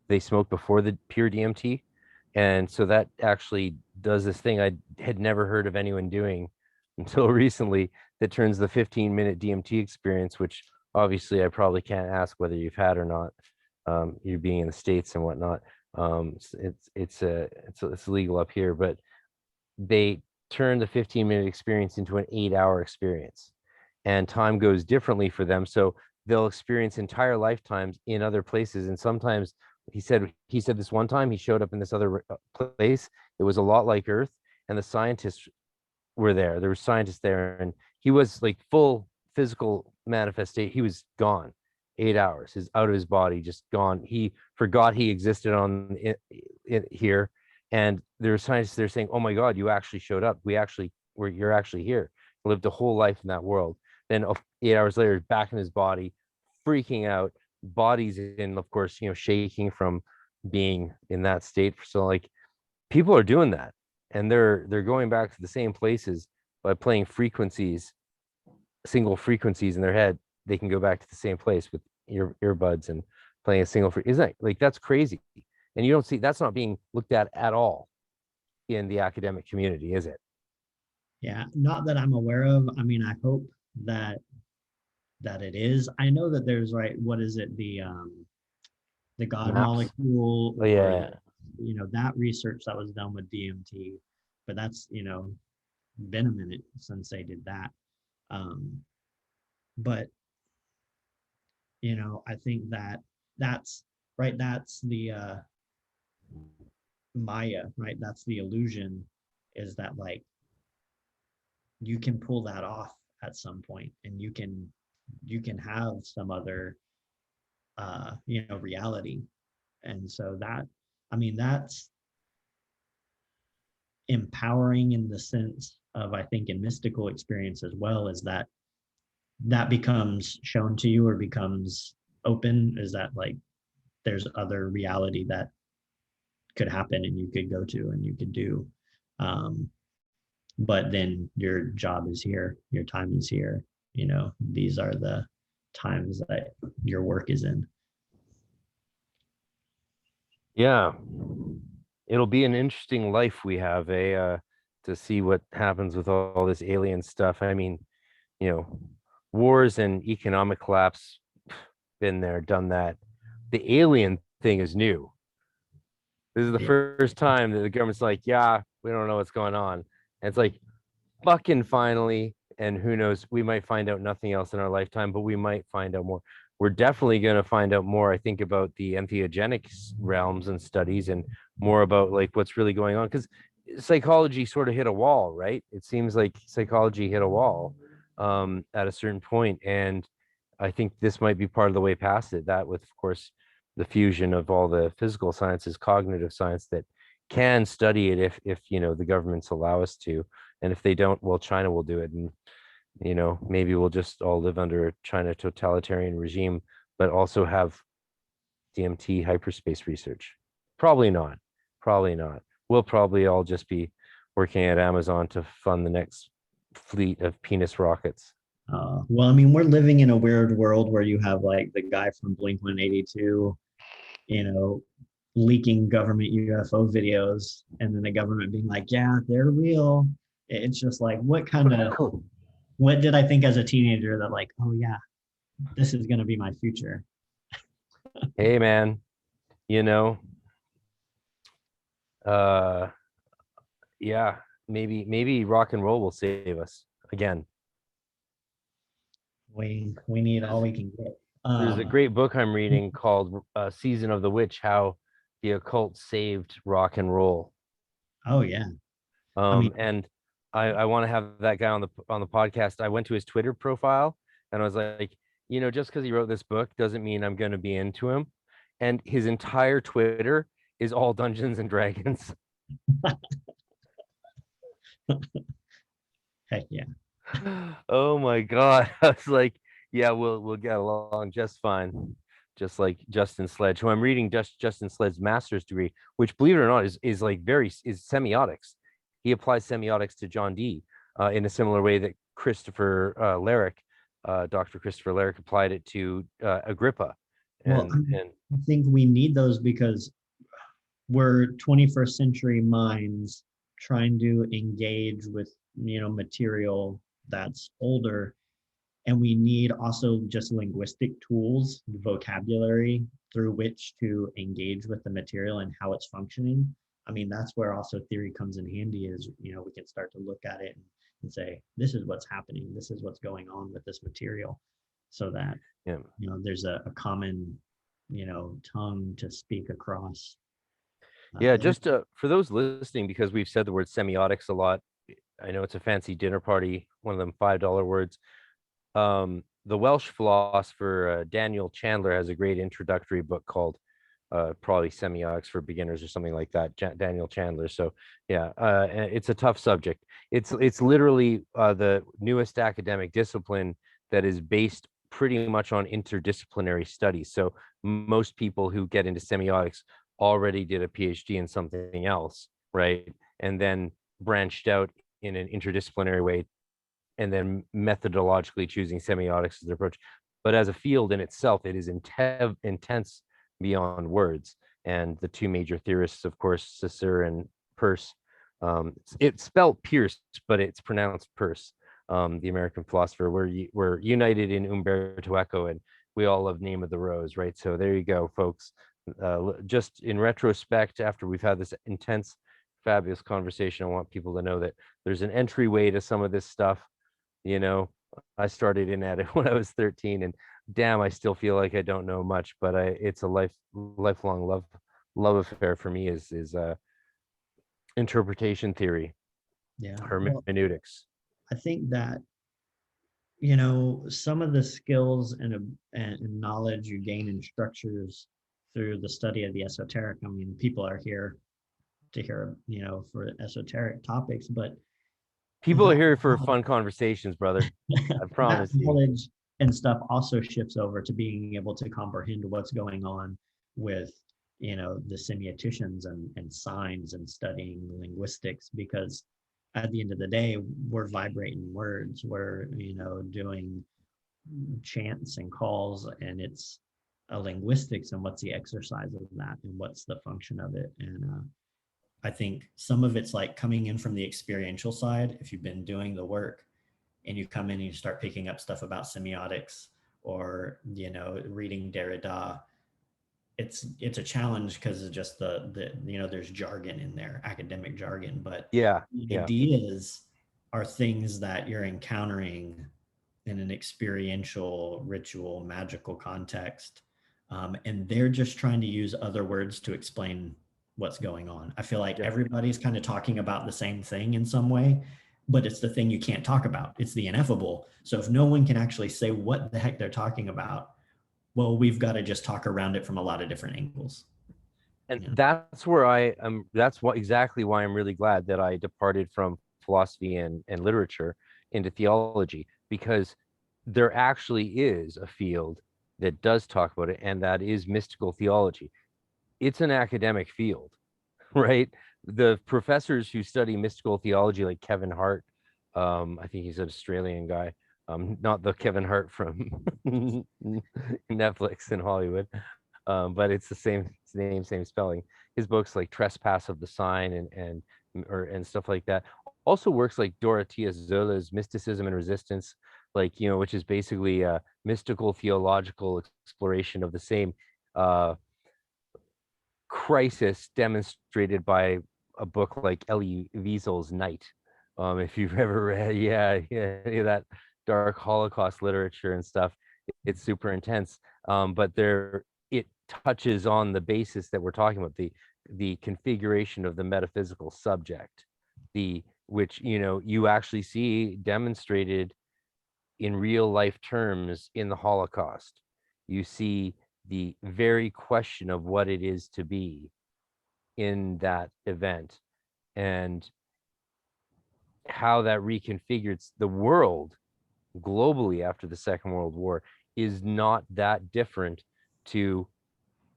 They smoke before the pure DMT. And so that actually does this thing I had never heard of anyone doing until recently, that turns the 15-minute DMT experience, which obviously I probably can't ask whether you've had or not, you being in the States and whatnot. It's legal up here, but they turn the 15-minute experience into an 8-hour experience, and time goes differently for them. So they'll experience entire lifetimes in other places. And sometimes he said this one time he showed up in this other place. It was a lot like Earth, and the scientists were there. There were scientists there, and he was like full physical manifestation. He was gone. 8 hours, his out of his body, just gone. He forgot he existed on here. And there were scientists there saying, "Oh my God, you actually showed up. You're actually here." Lived a whole life in that world. Then 8 hours later, back in his body, freaking out. Body's in, of course, shaking from being in that state. So like, people are doing that, and they're going back to the same places by playing frequencies, single frequencies in their head. They can go back to the same place with earbuds and playing a single isn't that, like, that's crazy. And you don't see that's not being looked at all in the academic community, is it? Yeah, not that I'm aware of. I mean, I hope that it is. I know that there's, right, what is it, the God Maps. molecule, Oh or yeah. that research that was done with DMT, but that's been a minute since they did that. Um, but I think that that's right. That's the Maya, right? That's the illusion, is that, like, you can pull that off at some point, and you can have some other reality. And so that, I mean, that's empowering in the sense of, I think, in mystical experience as well, is that becomes shown to you, or becomes open, is that, like, there's other reality that could happen, and you could go to, and you could do. um, but then your job is here, your time is here. These are the times that your work is in. Yeah. It'll be an interesting life we have, to see what happens with all this alien stuff. I mean, wars and economic collapse, been there, done that. The alien thing is new. This is the Yeah. first time that the government's like, yeah, we don't know what's going on. And it's like, fucking finally. And who knows, we might find out nothing else in our lifetime, but we might find out more. We're definitely going to find out more, I think, about the entheogenic realms and studies, and more about, like, what's really going on. Because psychology sort of hit a wall, right? It seems like psychology hit a wall at a certain point. And I think this might be part of the way past it. That, with, of course, the fusion of all the physical sciences, cognitive science, that can study it if the governments allow us to. And if they don't, well, China will do it. And maybe we'll just all live under a China totalitarian regime, but also have DMT hyperspace research. Probably not. Probably not. We'll probably all just be working at Amazon to fund the next fleet of penis rockets. Well, I mean, we're living in a weird world where you have, like, the guy from Blink 182, leaking government UFO videos, and then the government being like, yeah, they're real. It's just like, what did I think as a teenager, that, like, oh yeah, this is going to be my future? Hey man, you know, uh yeah, maybe rock and roll will save us again. We need all we can get. There's a great book I'm reading called Season of the Witch: How the Occult Saved Rock and Roll. Oh yeah. I mean, And I want to have that guy on the podcast. I went to his Twitter profile and I was like, just because he wrote this book doesn't mean I'm going to be into him. And his entire Twitter is all Dungeons and Dragons. heck yeah. Oh my God. I was like, yeah, we'll get along just fine. Just like Justin Sledge, who I'm reading Justin Sledge's master's degree, which, believe it or not, is like is semiotics. He applies semiotics to John Dee in a similar way that Christopher Larrick, Dr. Christopher Larrick, applied it to Agrippa. Well, And I think we need those because we're 21st century minds trying to engage with material that's older, and we need also just linguistic tools, vocabulary through which to engage with the material and how it's functioning. I mean, that's where also theory comes in handy, is we can start to look at it and say, this is what's happening, this is what's going on with this material, so that yeah, there's a common tongue to speak across. yeah, just for those listening, because we've said the word semiotics a lot. I know it's a fancy dinner party, one of them $5 words. The Welsh philosopher Daniel Chandler has a great introductory book called probably Semiotics for Beginners or something like that. Daniel Chandler. So yeah, it's a tough subject. It's literally the newest academic discipline that is based pretty much on interdisciplinary studies. So most people who get into semiotics already did a PhD in something else, right? And then branched out in an interdisciplinary way, and then methodologically choosing semiotics as their approach. But as a field in itself, it is intense beyond words. And the two major theorists, of course, Saussure and Peirce, It's spelled Pierce, but it's pronounced Peirce. The American philosopher. We're united in Umberto Eco, and we all love Name of the Rose, right? So there you go, folks. Just in retrospect, after we've had this intense, fabulous conversation, I want people to know that there's an entryway to some of this stuff. You know, I started in at it when I was 13, and damn, I still feel like I don't know much, but it's a lifelong love affair for me is interpretation theory, Yeah. Well, hermeneutics. I think that, some of the skills and knowledge you gain in structures through the study of the esoteric. I mean, people are here to hear, for esoteric topics, but People are that here for fun conversations, brother. I that promise you. knowledge and stuff also shifts over to being able to comprehend what's going on with, the semioticians and signs and studying linguistics, because at the end of the day, we're vibrating words, we're, doing chants and calls, and it's a linguistics, and what's the exercise of that and what's the function of it. And I think some of it's like coming in from the experiential side. If you've been doing the work and you come in and you start picking up stuff about semiotics or, reading Derrida, it's a challenge because of just the there's jargon in there, academic jargon, but Yeah, the yeah. ideas are things that you're encountering in an experiential, ritual, magical context. And they're just trying to use other words to explain what's going on. I feel like Yeah. everybody's kind of talking about the same thing in some way, but it's the thing you can't talk about. It's the ineffable. So if no one can actually say what the heck they're talking about, well, we've got to just talk around it from a lot of different angles. And Yeah. that's where I am. That's exactly why I'm really glad that I departed from philosophy and literature into theology, because there actually is a field that does talk about it, and that is mystical theology. It's an academic field, right? The professors who study mystical theology, like Kevin Hart, I think he's an Australian guy, not the Kevin Hart from Netflix in Hollywood, but it's the same name, same spelling. His books like Trespass of the Sign and stuff like that. Also works like Dorothea Zola's Mysticism and Resistance, which is basically a mystical theological exploration of the same crisis demonstrated by a book like Elie Wiesel's Night. If you've ever read, any of that dark Holocaust literature and stuff, it's super intense. But it touches on the basis that we're talking about, the configuration of the metaphysical subject, which you actually see demonstrated in real life terms in the Holocaust. You see the very question of what it is to be in that event, and how that reconfigured the world globally after the Second World War is not that different to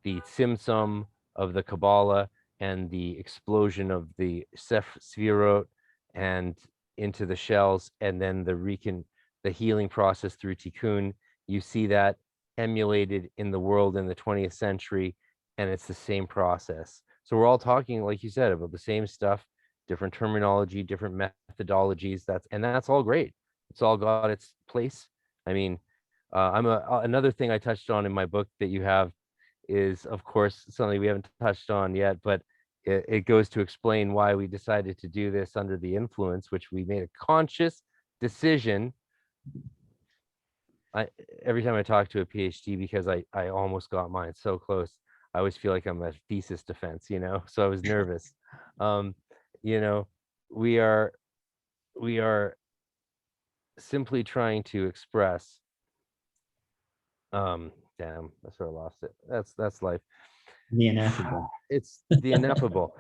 the Tzimtzum of the Kabbalah and the explosion of the Sefirot and into the shells, and then the healing process through Tikkun. You see that emulated in the world in the 20th century, and it's the same process. So we're all talking, like you said, about the same stuff, different terminology, different methodologies. That's all great. It's all got its place. I mean, another thing I touched on in my book that you have is, of course, something we haven't touched on yet, but it goes to explain why we decided to do this under the influence, which we made a conscious decision. Every time I talk to a PhD, because I almost got mine so close, I always feel like I'm a thesis defense, so I was nervous. We are simply trying to express, damn, I sort of lost it. That's life. The ineffable. It's the ineffable.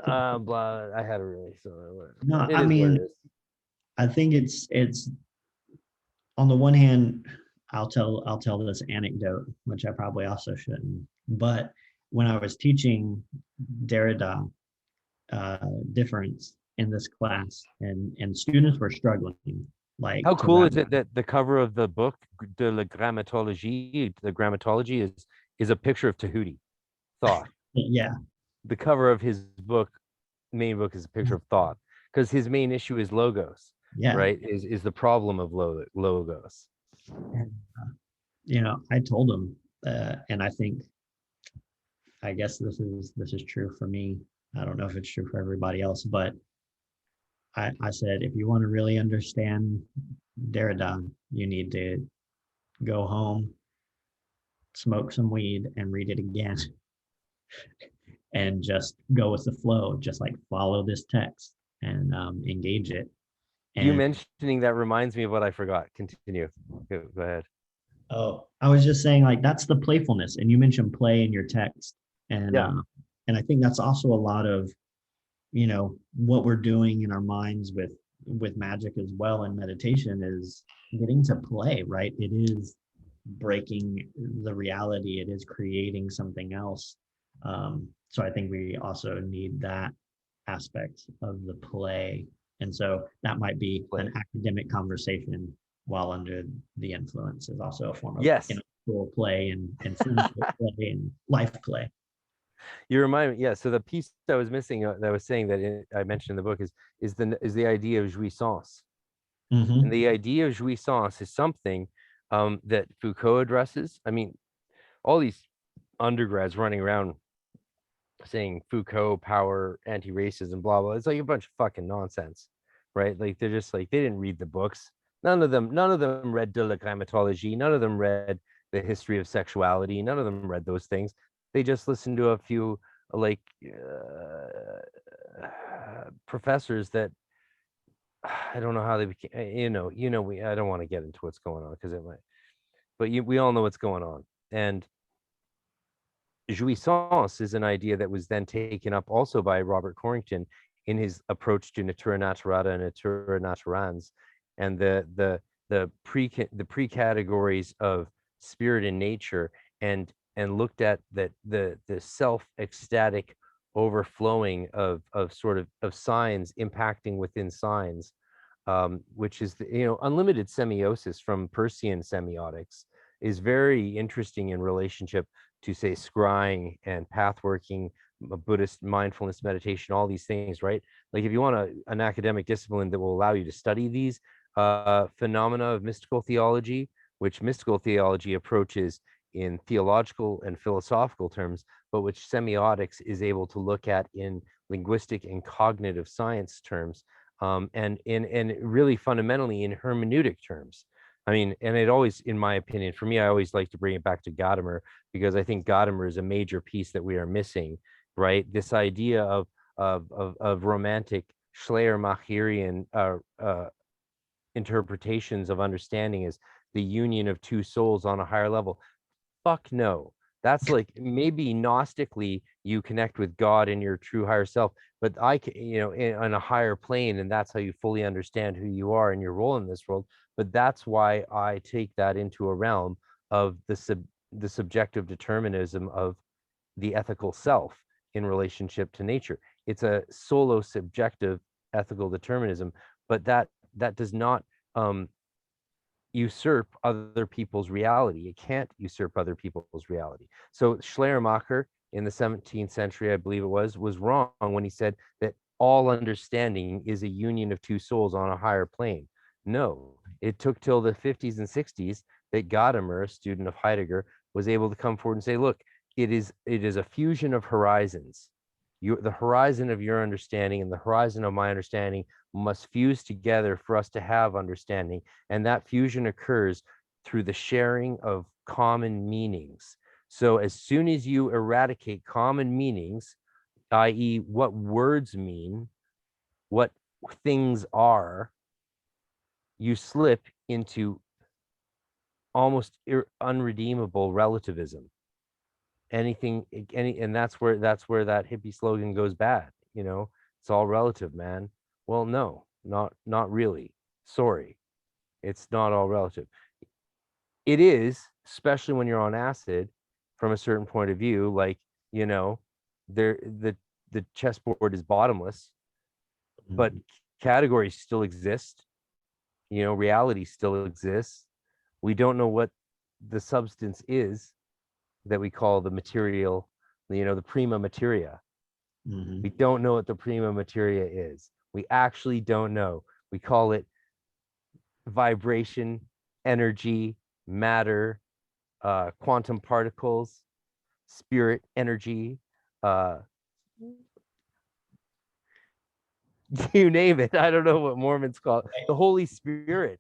Blah, I had a really, so No, it I is mean, what it is. I think it's on the one hand, I'll tell this anecdote, which I probably also shouldn't. But when I was teaching Derrida difference in this class, and students were struggling, like, How to cool wrap. is it that the cover of the book, de la grammatologie, the grammatology is a picture of Tahuti Thought. Yeah, The cover of his book main book is a picture of thought, because his main issue is logos, Yeah. right? Is the problem of logos. And, I told him, and I guess this is true for me. I don't know if it's true for everybody else, but I said, if you want to really understand Derrida, you need to go home, smoke some weed, and read it again, and just go with the flow. Just like follow this text and engage it. You And mentioning that reminds me of what I forgot. Continue. Go ahead. oh, I was just saying, like, that's the playfulness. And you mentioned play in your text, and Yeah. and I think that's also a lot of what we're doing in our minds with magic as well, and meditation is getting to play, right? It is breaking the reality, it is creating something else. So I think we also need that aspect of the play, and so that might be Play. an academic conversation while under the influence is also a form of Yes. role play and physical play and life play. You remind me, yeah. So the piece that was missing, that I was saying that I mentioned in the book is the idea of jouissance, Mm-hmm. and the idea of jouissance is something that Foucault addresses. I mean, all these undergrads running around saying Foucault, power, anti-racism, blah blah. It's like a bunch of fucking nonsense, right? Like they're just like, they didn't read the books. None of them read De la Grammatologie. None of them read the history of sexuality. None of them read those things. They just listened to a few like professors that I don't know how they became. I don't want to get into what's going on because it might, but we all know what's going on. And jouissance is an idea that was then taken up also by Robert Corrington in his approach to natura naturata and natura naturans, and the pre-categories of spirit and nature, and looked at the self ecstatic overflowing of signs impacting within signs, which is the unlimited semiosis from Persian semiotics, is very interesting in relationship to, say, scrying and pathworking, Buddhist mindfulness meditation, all these things, right? Like if you want an academic discipline that will allow you to study these phenomena of mystical theology, which mystical theology approaches in theological and philosophical terms, but which semiotics is able to look at in linguistic and cognitive science terms, and really fundamentally in hermeneutic terms. I mean, and it always, in my opinion, for me, I always like to bring it back to Gadamer, because I think Gadamer is a major piece that we are missing, right? This idea of romantic Schleiermacherian interpretations of understanding as the union of two souls on a higher level. Fuck no. That's like, maybe gnostically you connect with God and your true higher self, but I can, on a higher plane, and that's how you fully understand who you are and your role in this world. But that's why I take that into a realm of the subjective determinism of the ethical self in relationship to nature. It's a solo subjective ethical determinism, but that does not usurp other people's reality. It can't usurp other people's reality. So Schleiermacher in the 17th century, I believe it was wrong when he said that all understanding is a union of two souls on a higher plane. No, it took till the 50s and 60s that Gadamer, a student of Heidegger, was able to come forward and say, look, it is a fusion of horizons. The horizon of your understanding and the horizon of my understanding must fuse together for us to have understanding. And that fusion occurs through the sharing of common meanings. So as soon as you eradicate common meanings, i.e., what words mean, what things are, you slip into almost unredeemable relativism. And that's where that hippie slogan goes bad. It's all relative, man. Well, no, not really. Sorry, it's not all relative. It is, especially when you're on acid, from a certain point of view. Like, the chessboard is bottomless, but categories still exist. Reality still exists. We don't know what the substance is that we call the material, the prima materia. Mhm. We don't know what the prima materia is. We actually don't know. We call it vibration, energy, matter, quantum particles, spirit, energy, uh, you name it. I don't know what Mormons call it. The Holy Spirit,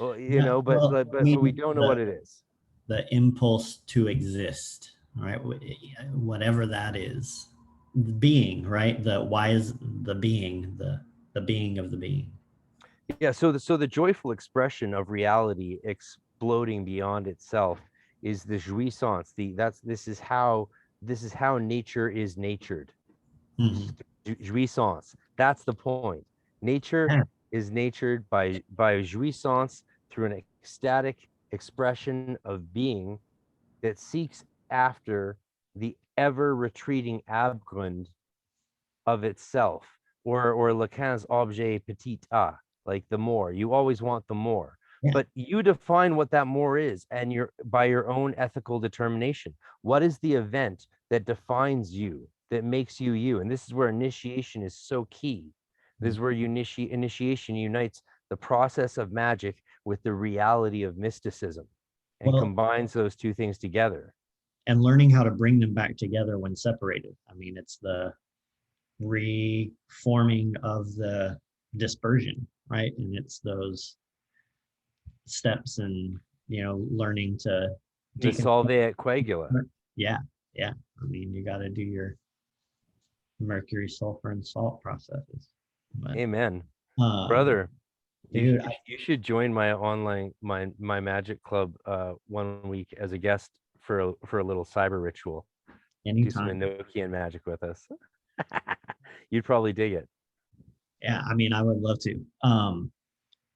you Yeah, know, but well, but I but, but we mean, don't know what it is. the impulse to exist, right? Whatever that is, the being, right? The why is the being, the being of the being. Yeah. So the joyful expression of reality exploding beyond itself is the jouissance. This is how nature is natured. Mhm. Jouissance. That's the point. Nature Yeah. is natured by jouissance through an ecstatic expression of being that seeks after the ever retreating abgrund of itself, or Lacan's objet petit a, like the more. You always want the more. Yeah. But you define what that more is, and you're by your own ethical determination. What is the event that defines you, that makes you you? And this is where initiation is so key. This is where initiation unites the process of magic with the reality of mysticism and Well, combines those two things together. and learning how to bring them back together when separated. I mean, it's the reforming of the dispersion, right? And it's those steps and, learning to Dissolve deconstruct. et coagula. Yeah, yeah. I mean, you got to do your mercury, sulfur, and salt processes. But, Amen. um, Brother, you dude, should, you should join my online my magic club 1 week as a guest for a little cyber ritual. Do some anytime. Enochian magic with us. You'd probably dig it. Yeah, I mean, I would love to.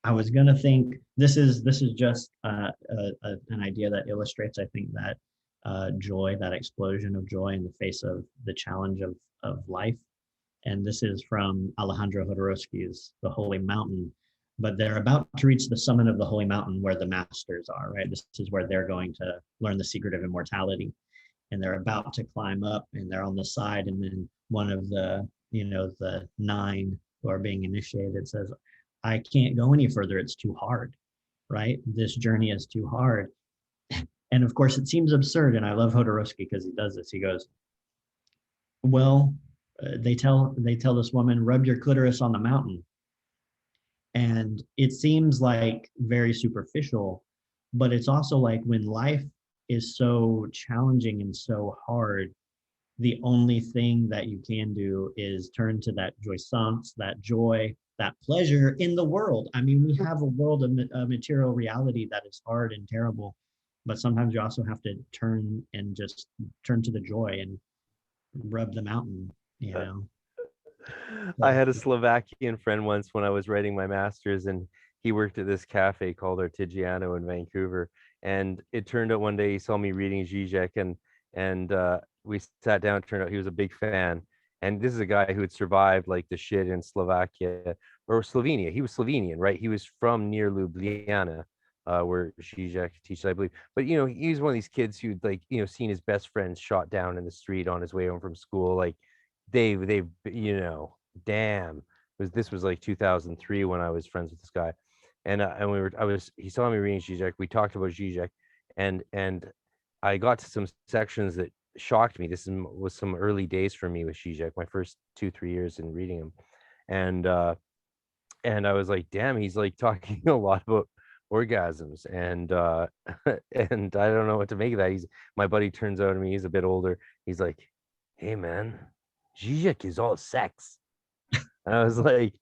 I was gonna think this is just an idea that illustrates, I think, that joy, that explosion of joy in the face of the challenge of life. And this is from Alejandro Jodorowsky's The Holy Mountain. But they're about to reach the summit of the Holy Mountain where the masters are, right? This is where they're going to learn the secret of immortality. And they're about to climb up and they're on the side. And then one of the nine who are being initiated says, I can't go any further. It's too hard, right? This journey is too hard. And of course, it seems absurd. And I love Jodorowsky because he does this. He goes, well, they tell this woman, rub your clitoris on the mountain. And it seems like very superficial, but it's also like when life is so challenging and so hard, the only thing that you can do is turn to that jouissance, that joy, that pleasure in the world. I mean, we have a world of material reality that is hard and terrible, but sometimes you also have to just turn to the joy and rub the mountain, you know. I So, had a Slovakian friend once when I was writing my master's, and he worked at this cafe called Artigiano in Vancouver. And it turned out one day he saw me reading Zizek, and we sat down. It turned out he was a big fan. And this is a guy who had survived like the shit in Slovakia or Slovenia. He was Slovenian, right? He was from near Ljubljana, where Zizek teaches, I believe. But he was one of these kids who'd like seen his best friends shot down in the street on his way home from school. Like they've damn, this was like 2003 when I was friends with this guy, and he saw me reading Zizek. We talked about Zizek, and I got to some sections that shocked me. Was some early days for me with Zizek, my first 2-3 years in reading him, and I was like, damn, he's like talking a lot about orgasms, and and I don't know what to make of that. My buddy turns out to me, he's a bit older. He's like, hey man, Zizek is all sex. And I was like,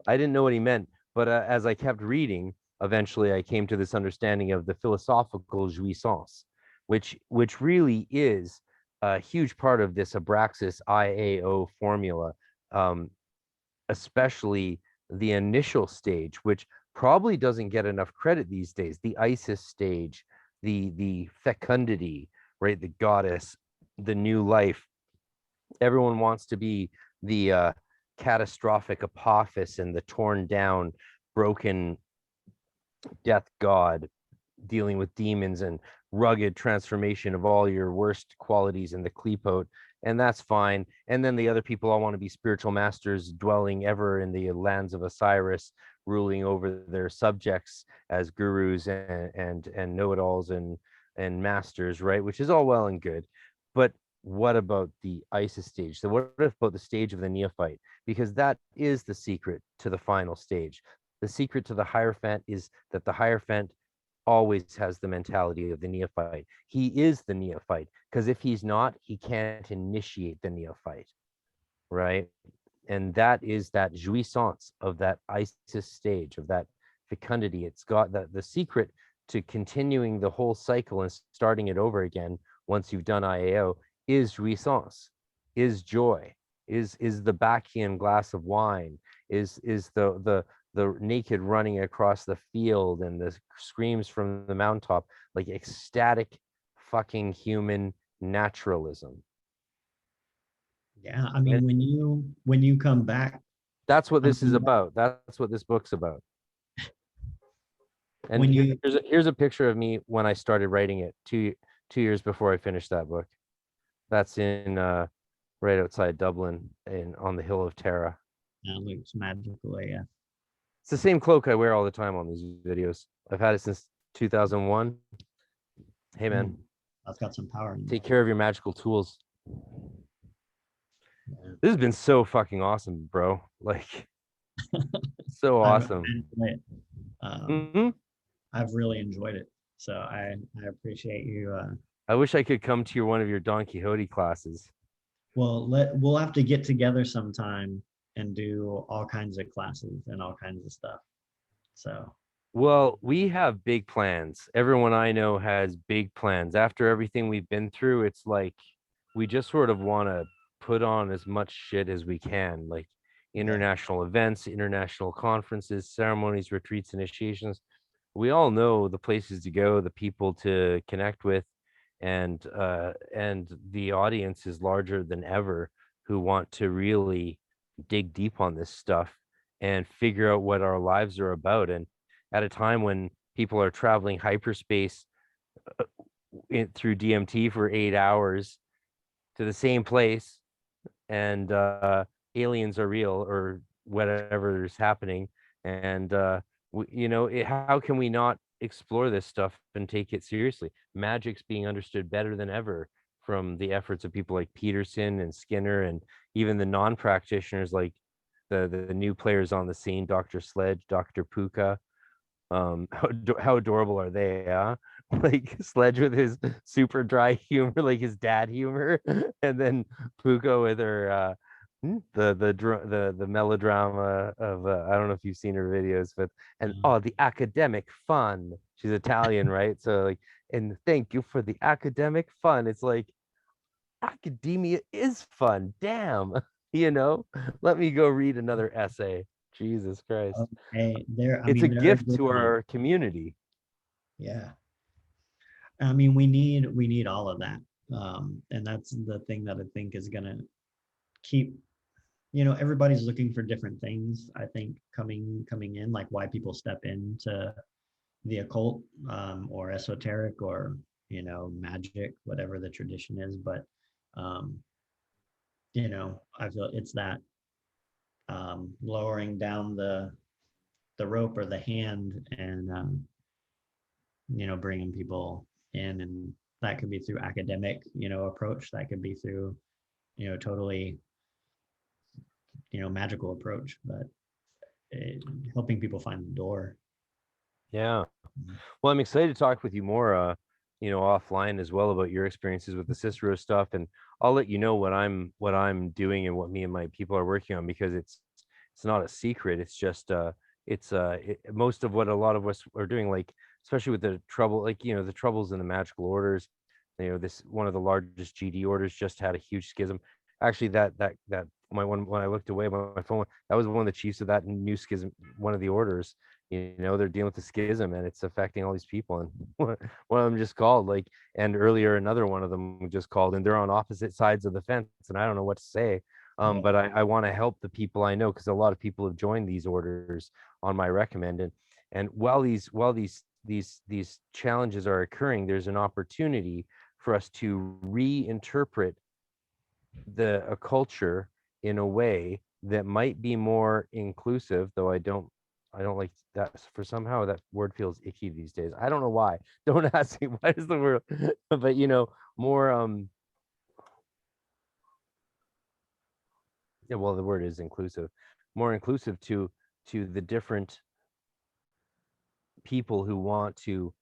I didn't know what he meant. But as I kept reading, eventually I came to this understanding of the philosophical jouissance, which really is a huge part of this Abraxas IAO formula, um, especially the initial stage, which probably doesn't get enough credit these days. The Isis stage, the fecundity, right? The goddess, the new life. Everyone wants to be the catastrophic apophis and the torn down, broken death god, dealing with demons and rugged transformation of all your worst qualities in the klepote and that's fine. And then the other people all want to be spiritual masters, dwelling ever in the lands of Osiris, ruling over their subjects as gurus and know-it-alls and masters, right? Which is all well and good, but what about the Isis stage? So what about the stage of the neophyte? Because that is the secret to the final stage. The secret to the Hierophant is that the Hierophant always has the mentality of the neophyte. He is the neophyte, because if he's not, he can't initiate the neophyte, right? And that is that jouissance of that Isis stage, of that fecundity. It's got the secret to continuing the whole cycle and starting it over again once you've done IAO is jouissance, is joy, is the Bacchian glass of wine, is the naked running across the field and the screams from the mountaintop, like ecstatic fucking human naturalism. Yeah, I mean, when you come back, That's what this is mean, about. That's what this book's about. And when you here's a picture of me when I started writing it 2 years before I finished that book. That's in right outside Dublin on the Hill of Tara. that looks magical, yeah. It's the same cloak I wear all the time on these videos. I've had it since 2001. Hey man, That's got some power in it. take care of your magical tools. Yeah. This has been so fucking awesome, bro. Like, so awesome. I've really enjoyed it. So I appreciate you. I wish I could come to one of your Don Quixote classes. Well, we'll have to get together sometime and do all kinds of classes and all kinds of stuff. So, well, we have big plans. Everyone I know has big plans. After everything we've been through, it's like we just sort of want to put on as much shit as we can, like international events, international conferences, ceremonies, retreats, initiations. We all know the places to go, the people to connect with, and the audience is larger than ever who want to really dig deep on this stuff and figure out what our lives are about. And at a time when people are traveling hyperspace through DMT for 8 hours to the same place, and aliens are real or whatever is happening, and how can we not explore this stuff and take it seriously? Magic's being understood better than ever from the efforts of people like Peterson and Skinner, and even the non-practitioners like the new players on the scene, Dr. Sledge, Dr. Puka. How adorable are they, huh? Like Sledge with his super dry humor, like his dad humor, and then Puka with her the melodrama of I don't know if you've seen her videos, but the academic fun. She's Italian, right? So like, and thank you for the academic fun. It's like academia is fun. Damn, let me go read another essay. Jesus Christ. Okay, it's a gift to our community. Yeah. I mean, we need all of that. And that's the thing that I think is gonna keep, everybody's looking for different things, I think, coming in, like why people step into the occult, or esoteric, or, magic, whatever the tradition is. But, I feel it's that lowering down the rope or the hand, and bringing people in, and that could be through academic approach, that could be through totally magical approach, but helping people find the door. Yeah, well, I'm excited to talk with you more offline as well about your experiences with the Cicero stuff, and I'll let you know what I'm doing and what me and my people are working on, because it's not a secret. It's just most of what a lot of us are doing, like especially with the trouble, like the troubles in the magical orders. This one of the largest GD orders just had a huge schism. Actually, that when I looked away by my phone, that was one of the chiefs of that new schism, one of the orders. They're dealing with the schism, and it's affecting all these people. And one of them just called, like, and earlier another one of them just called, and they're on opposite sides of the fence, and I don't know what to say. But I want to help the people I know, because a lot of people have joined these orders on my recommend. And while these challenges are occurring, there's an opportunity for us to reinterpret a culture in a way that might be more inclusive, though I don't like that. For somehow that word feels icky these days. I don't know why. Don't ask me why is the word, but more yeah, well, the word is inclusive, more inclusive to the different people who want to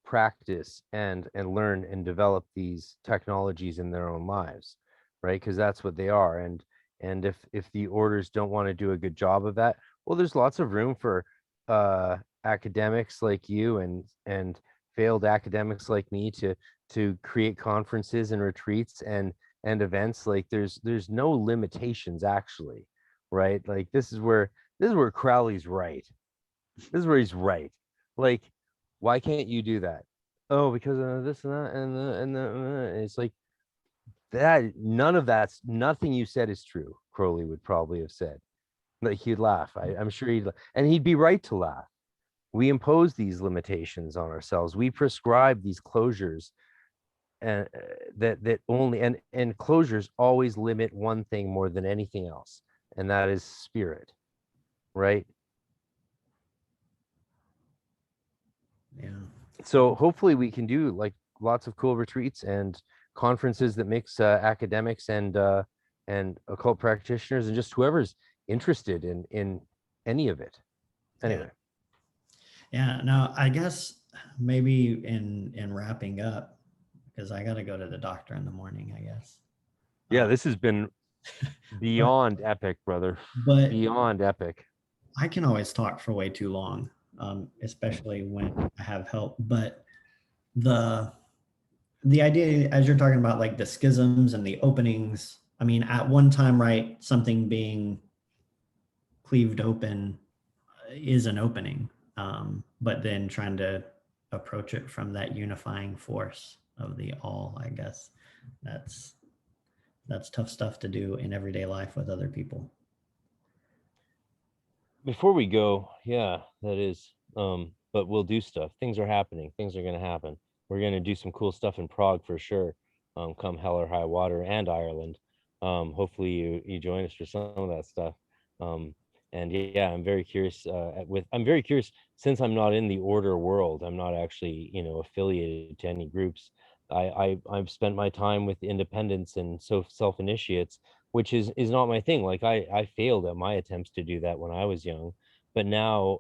practice and learn and develop these technologies in their own lives, right? Because that's what they are. And if the orders don't want to do a good job of that, well, there's lots of room for academics like you and failed academics like me to create conferences and retreats and events. Like there's no limitations actually, right? Like this is where Crowley's right. This is where he's right. Like, why can't you do that? Oh, because of this and that and it's like that. None of that's nothing you said is true. Crowley would probably have said. Like he'd laugh. I'm sure and he'd be right to laugh. We impose these limitations on ourselves. We prescribe these closures, and that only and closures always limit one thing more than anything else, and that is spirit, right? Yeah. So hopefully we can do like lots of cool retreats and conferences that mix academics and occult practitioners and just whoever's interested in any of it. Anyway. Yeah. No, I guess maybe in wrapping up, because I got to go to the doctor in the morning, I guess. Yeah, this has been beyond epic, brother. But Beyond epic. I can always talk for way too long, especially when I have help. But the idea, as you're talking about, like the schisms and the openings, I mean, at one time, right, something being cleaved open is an opening, but then trying to approach it from that unifying force of the all, I guess that's tough stuff to do in everyday life with other people. Before we go, yeah, that is. But we'll do stuff. Things are happening. Things are going to happen. We're going to do some cool stuff in Prague for sure. Come hell or high water, and Ireland. Hopefully you join us for some of that stuff. And yeah, I'm very curious. I'm very curious since I'm not in the order world. I'm not actually affiliated to any groups. I've spent my time with independents and self initiates, which is not my thing. Like I failed at my attempts to do that when I was young, but now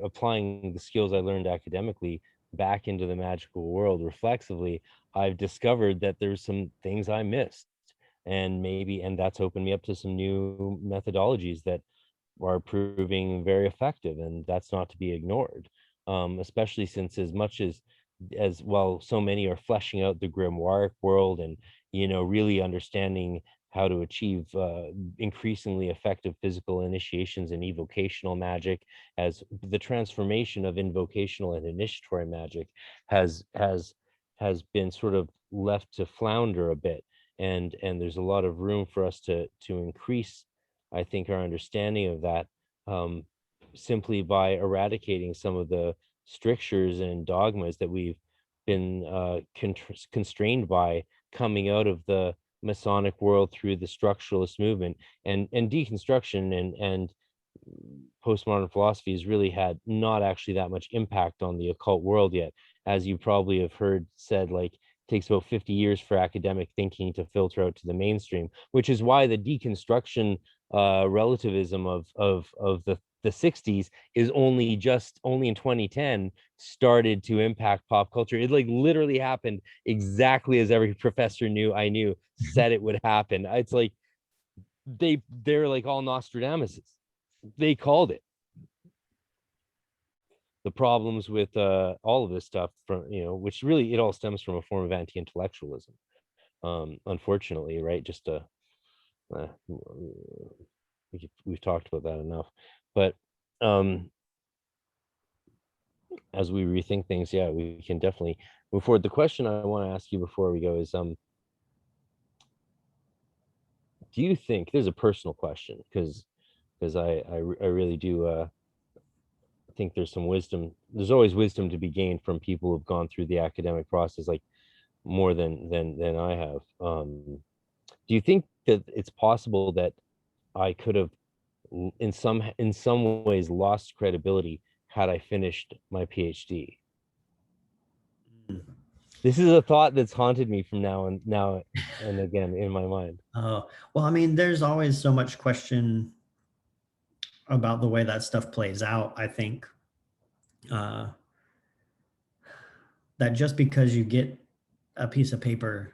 applying the skills I learned academically back into the magical world reflexively, I've discovered that there's some things I missed, and that's opened me up to some new methodologies that are proving very effective, and that's not to be ignored. Especially since as much as well, so many are fleshing out the grimoire world and really understanding how to achieve increasingly effective physical initiations and evocational magic, as the transformation of invocational and initiatory magic has been sort of left to flounder a bit, and there's a lot of room for us to increase, I think, our understanding of that, um, simply by eradicating some of the strictures and dogmas that we've been constrained by coming out of the Masonic world through the structuralist movement, and deconstruction and postmodern philosophy has really had not actually that much impact on the occult world yet, as you probably have heard said. Like, takes about 50 years for academic thinking to filter out to the mainstream, which is why the deconstruction relativism of the 60s is only in 2010 started to impact pop culture. It like literally happened exactly as every professor I knew said it would happen. It's like they're like all Nostradamuses. They called it. The problems with all of this stuff, from which really it all stems from a form of anti-intellectualism, unfortunately, right? Just we've talked about that enough, but as we rethink things, yeah, we can definitely move forward. The question I want to ask you before we go is, do you think, there's a personal question, because I really do think there's some wisdom. There's always wisdom to be gained from people who've gone through the academic process, like more than I have. Do you think that it's possible that I could have in some ways lost credibility had I finished my PhD. This is a thought that's haunted me from now and again in my mind. Oh, well, I mean, there's always so much question about the way that stuff plays out. I think uh, that just because you get a piece of paper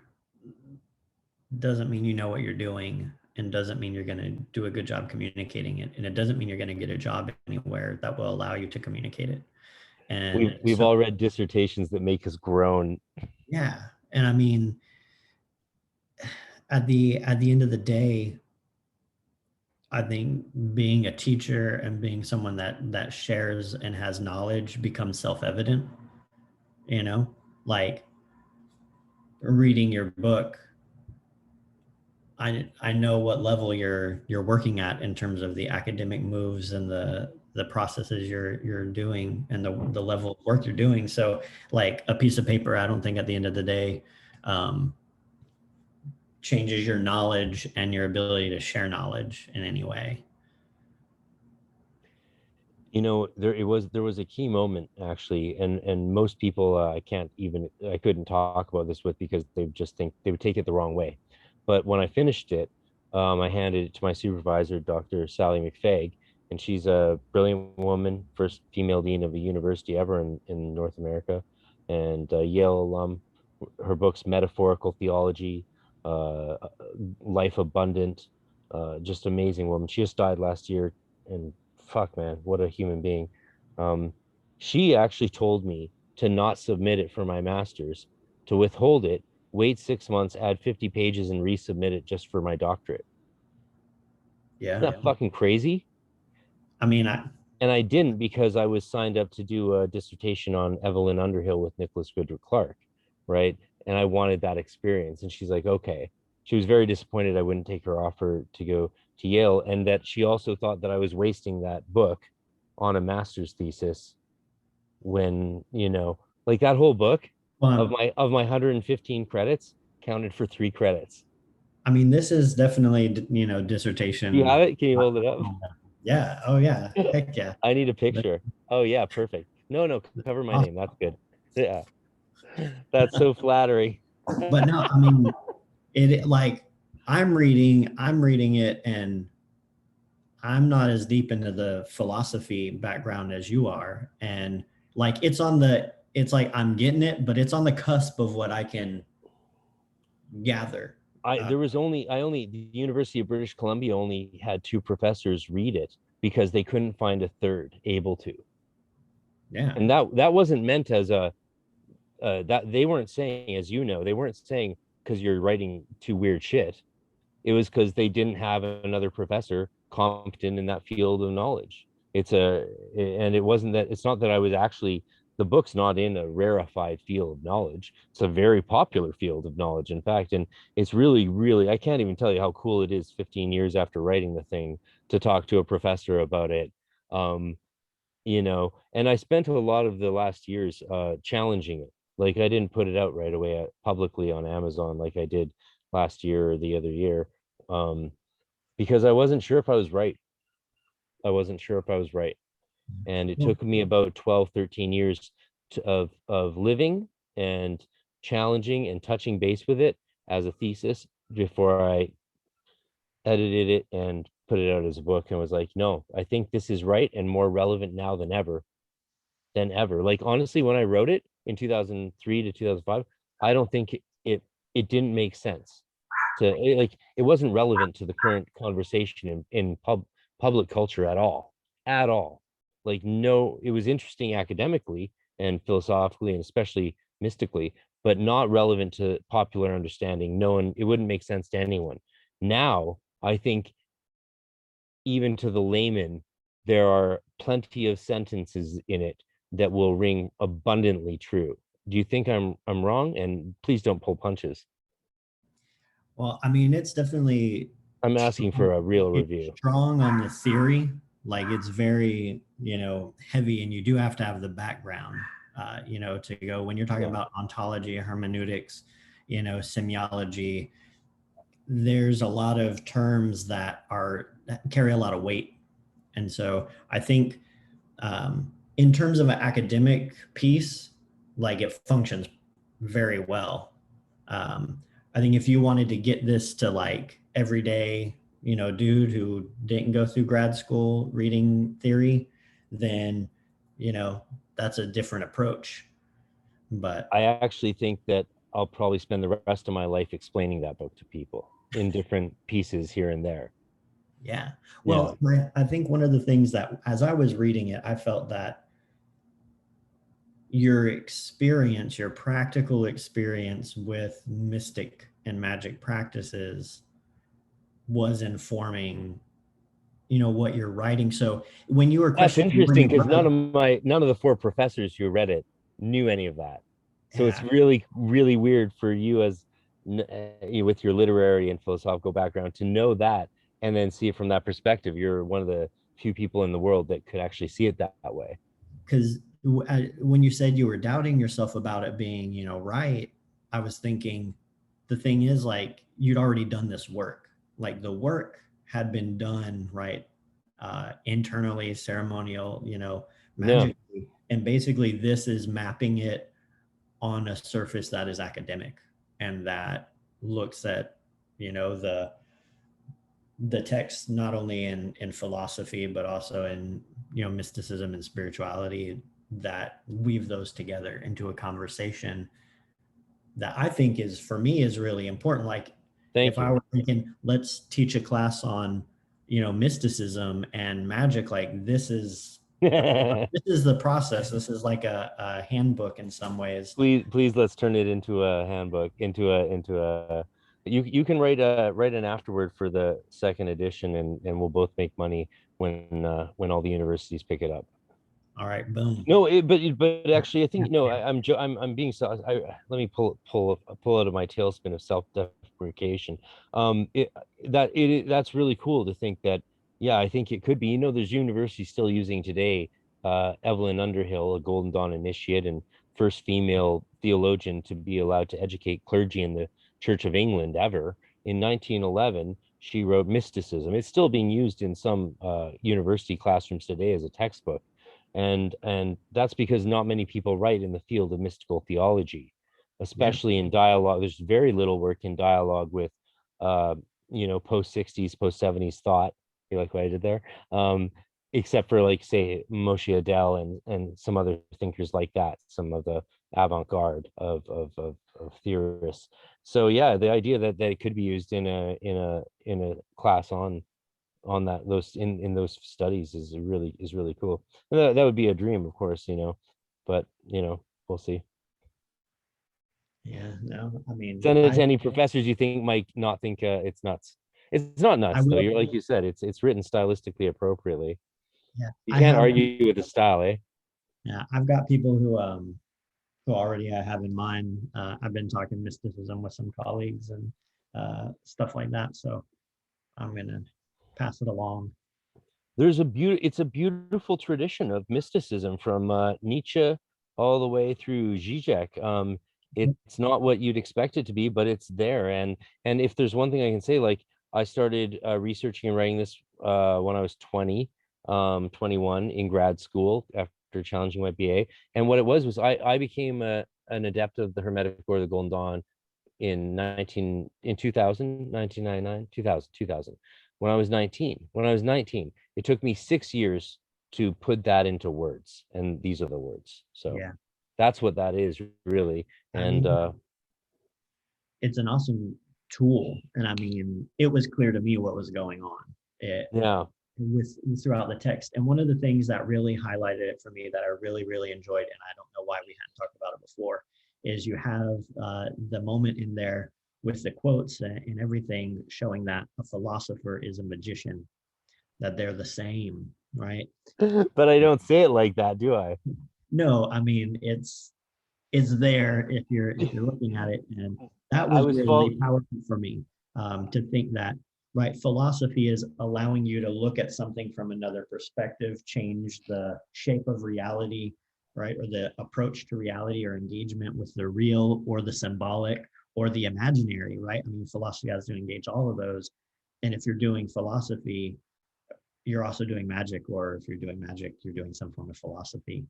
doesn't mean you know what you're doing, and doesn't mean you're going to do a good job communicating it. And it doesn't mean you're going to get a job anywhere that will allow you to communicate it. And We've all read dissertations that make us groan. yeah. And I mean, at the end of the day, I think being a teacher and being someone that shares and has knowledge becomes self-evident, you know, like reading your book. I know what level you're working at in terms of the academic moves and the processes you're doing and the level of work you're doing. So like a piece of paper, I don't think at the end of the day changes your knowledge and your ability to share knowledge in any way. You know, there was a key moment actually, and most people I couldn't talk about this with because they would take it the wrong way. But when I finished it, I handed it to my supervisor, Dr. Sally McFaig, and she's a brilliant woman, first female dean of a university ever in North America, and a Yale alum. Her books, Metaphorical Theology, Life Abundant, just amazing woman. She just died last year, and fuck, man, what a human being. She actually told me to not submit it for my master's, to withhold it, wait 6 months, add 50 pages, and resubmit it just for my doctorate. Yeah. Isn't that fucking crazy? I mean, And I didn't because I was signed up to do a dissertation on Evelyn Underhill with Nicholas Goodrick Clark, right? And I wanted that experience. And she's like, okay. She was very disappointed I wouldn't take her offer to go to Yale, and that she also thought that I was wasting that book on a master's thesis when, you know, like that whole book of my 115 credits counted for 3 credits. I mean, this is definitely, you know, dissertation. You have it? Can you hold it up? Yeah. Oh yeah. Heck yeah. I need a picture. Oh yeah, perfect. No, cover my name. That's good. Yeah. That's so flattering. But no, I mean, it like I'm reading it, and I'm not as deep into the philosophy background as you are. And like it's like I'm getting it, but it's on the cusp of what I can gather. The University of British Columbia only had 2 professors read it because they couldn't find a third able to. Yeah. And that wasn't meant as a that they weren't saying, as you know, they weren't saying because you're writing too weird shit. It was because they didn't have another professor competent in that field of knowledge. It's not that I was actually, the book's not in a rarefied field of knowledge. It's a very popular field of knowledge, in fact. And it's really, really, I can't even tell you how cool it is 15 years after writing the thing to talk to a professor about it. You know, and I spent a lot of the last years challenging it. Like I didn't put it out right away publicly on Amazon like I did last year or the other year, because I wasn't sure if I was right. And it took me about 12, 13 years of living and challenging and touching base with it as a thesis before I edited it and put it out as a book and was like, no, I think this is right and more relevant now than ever. Like honestly, when I wrote it in 2003 to 2005, I don't think it didn't make sense like it wasn't relevant to the current conversation in public culture at all. Like no, it was interesting academically and philosophically and especially mystically, but not relevant to popular understanding. No one, it wouldn't make sense to anyone. Now I think even to the layman, there are plenty of sentences in it that will ring abundantly true. Do you think I'm wrong? And please don't pull punches. Well, I mean, it's definitely, I'm asking for a real review. Strong on the theory, like it's very, you know, heavy, and you do have to have the background, you know, to go when you're talking about ontology, hermeneutics, you know, semiology. there's a lot of terms that carry a lot of weight. And so I think in terms of an academic piece, like it functions very well. I think if you wanted to get this to like everyday, dude who didn't go through grad school reading theory, then, that's a different approach. But I actually think that I'll probably spend the rest of my life explaining that book to people in different pieces here and there. yeah, Yeah. well, I think one of the things that as I was reading it, I felt that your practical experience with mystic and magic practices was informing, what you're writing. So when you were That's questioning when interesting you because wrote, none of the four professors who read it knew any of that. So it's yeah, really, really weird for you as with your literary and philosophical background to know that and then see it from that perspective. You're one of the few people in the world that could actually see it that way. because when you said you were doubting yourself about it being, right, I was thinking the thing is like you'd already done this work. Like the work had been done, right, internally, ceremonial, Yeah. magically, and basically this is mapping it on a surface that is academic and that looks at, the text not only in philosophy but also in mysticism and spirituality, that weave those together into a conversation that I think is, for me, is really important. Like if Thank I you. were thinking let's teach a class on mysticism and magic, like this is the process. This is like a handbook in some ways. Please let's turn it into a handbook, into a you can write an afterword for the second edition, and we'll both make money when all the universities pick it up. All right, boom. No, but actually, I think no. I'm being so. Let me pull out of my tailspin of self-deprecation. That's really cool to think that. Yeah, I think it could be. There's universities still using today. Evelyn Underhill, a Golden Dawn initiate and first female theologian to be allowed to educate clergy in the Church of England ever. In 1911, she wrote Mysticism. It's still being used in some university classrooms today as a textbook, and that's because not many people write in the field of mystical theology, especially in dialogue. There's very little work in dialogue with uh post 60s, post 70s thought. You like what I did there? Except for, like, say, Moshe Adel and some other thinkers like that, some of the avant-garde of theorists. So yeah, the idea that it could be used in a class on that those in those studies is really cool. And that would be a dream, of course, but we'll see. Yeah, no, I mean, Send it to any professors you think might not think it's nuts. It's not I nuts though. will. You're, like you said, it's written stylistically appropriately. Yeah, You I can't have. argue with the style, eh? Yeah, I've got people who already I have in mind. I've been talking mysticism with some colleagues and stuff like that. So I'm gonna pass it along. It's a beautiful tradition of mysticism from Nietzsche all the way through Zizek. It's not what you'd expect it to be, but it's there. And if there's one thing I can say, like, I started researching and writing this when I was 21 in grad school after challenging my BA. And what it was I became an adept of the Hermetic or the Golden Dawn in 2000, 1999, 2000, when I was 19. It took me 6 years to put that into words, and these are the words. So Yeah, that's what that is, really. I And mean, it's an awesome tool, and I mean, it was clear to me what was going on. yeah. With throughout the text. And one of the things that really highlighted it for me that I really, really enjoyed, and I don't know why we hadn't talked about it before, is you have the moment in there with the quotes and everything showing that a philosopher is a magician, that they're the same, right? But I don't say it like that, do I? No, I mean it's there if you're looking at it, and that I was was really fault. powerful for me, to think that, right, philosophy is allowing you to look at something from another perspective, change the shape of reality, right, or the approach to reality or engagement with the real or the symbolic or the imaginary, right? I mean, philosophy has to engage all of those. And if you're doing philosophy, you're also doing magic, or if you're doing magic, you're doing some form of philosophy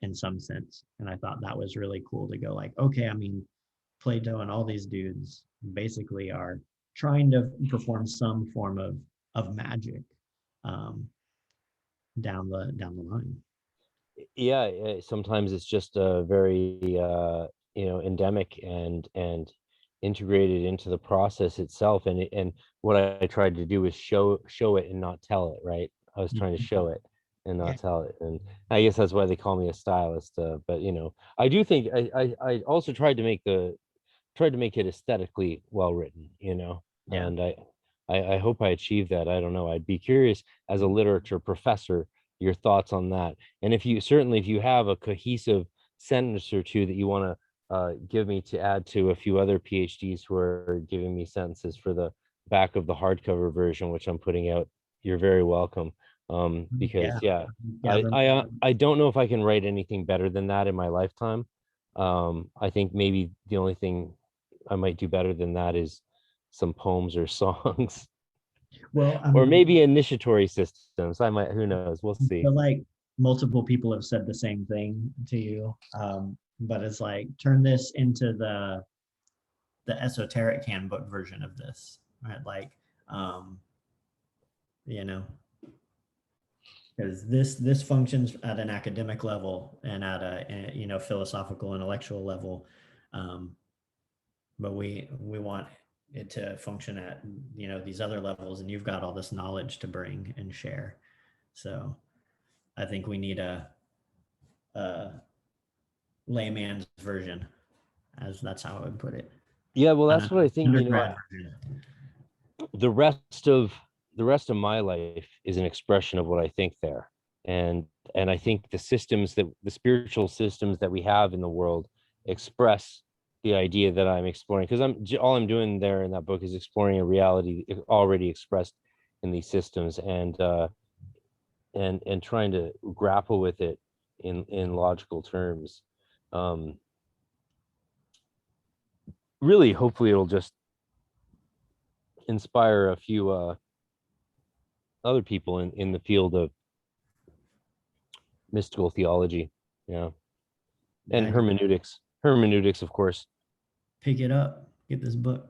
in some sense. And I thought that was really cool to go like, okay, I mean, Plato and all these dudes basically are trying to perform some form of magic um, down the line. Yeah, sometimes it's just a very endemic and integrated into the process itself. And what I tried to do is show it and not tell it, right? I was trying to show it and Yeah. not tell it. And I guess that's why they call me a stylist. But I do think I also tried to make it aesthetically well written, Yeah. and I hope I achieved that. I don't know. I'd be curious as a literature professor, your thoughts on that. And if you have a cohesive sentence or two that you want to give me to add to a few other PhDs who are giving me sentences for the back of the hardcover version, which I'm putting out, you're very welcome. Because Gather. I don't know if I can write anything better than that in my lifetime. I think maybe the only thing I might do better than that is some poems or songs, Well, I or mean, maybe initiatory systems. I might, who knows? We'll I see. feel like multiple people have said the same thing to you, but it's like turn this into the esoteric handbook version of this, right? Like, um, you know, because this functions at an academic level and at a philosophical intellectual level, um, but we want it to function at these other levels, and you've got all this knowledge to bring and share. So I think we need a layman's version, as that's how I would put it. Yeah, well, An that's what I think. undergrad version. The rest of my life is an expression of what I think there, and I think the spiritual systems that we have in the world express the idea that I'm exploring, because all I'm doing there in that book is exploring a reality already expressed in these systems, and trying to grapple with it in logical terms. Really, hopefully it'll just inspire a few other people in the field of mystical theology, yeah, and Yeah, hermeneutics, of course. pick it up, get this book.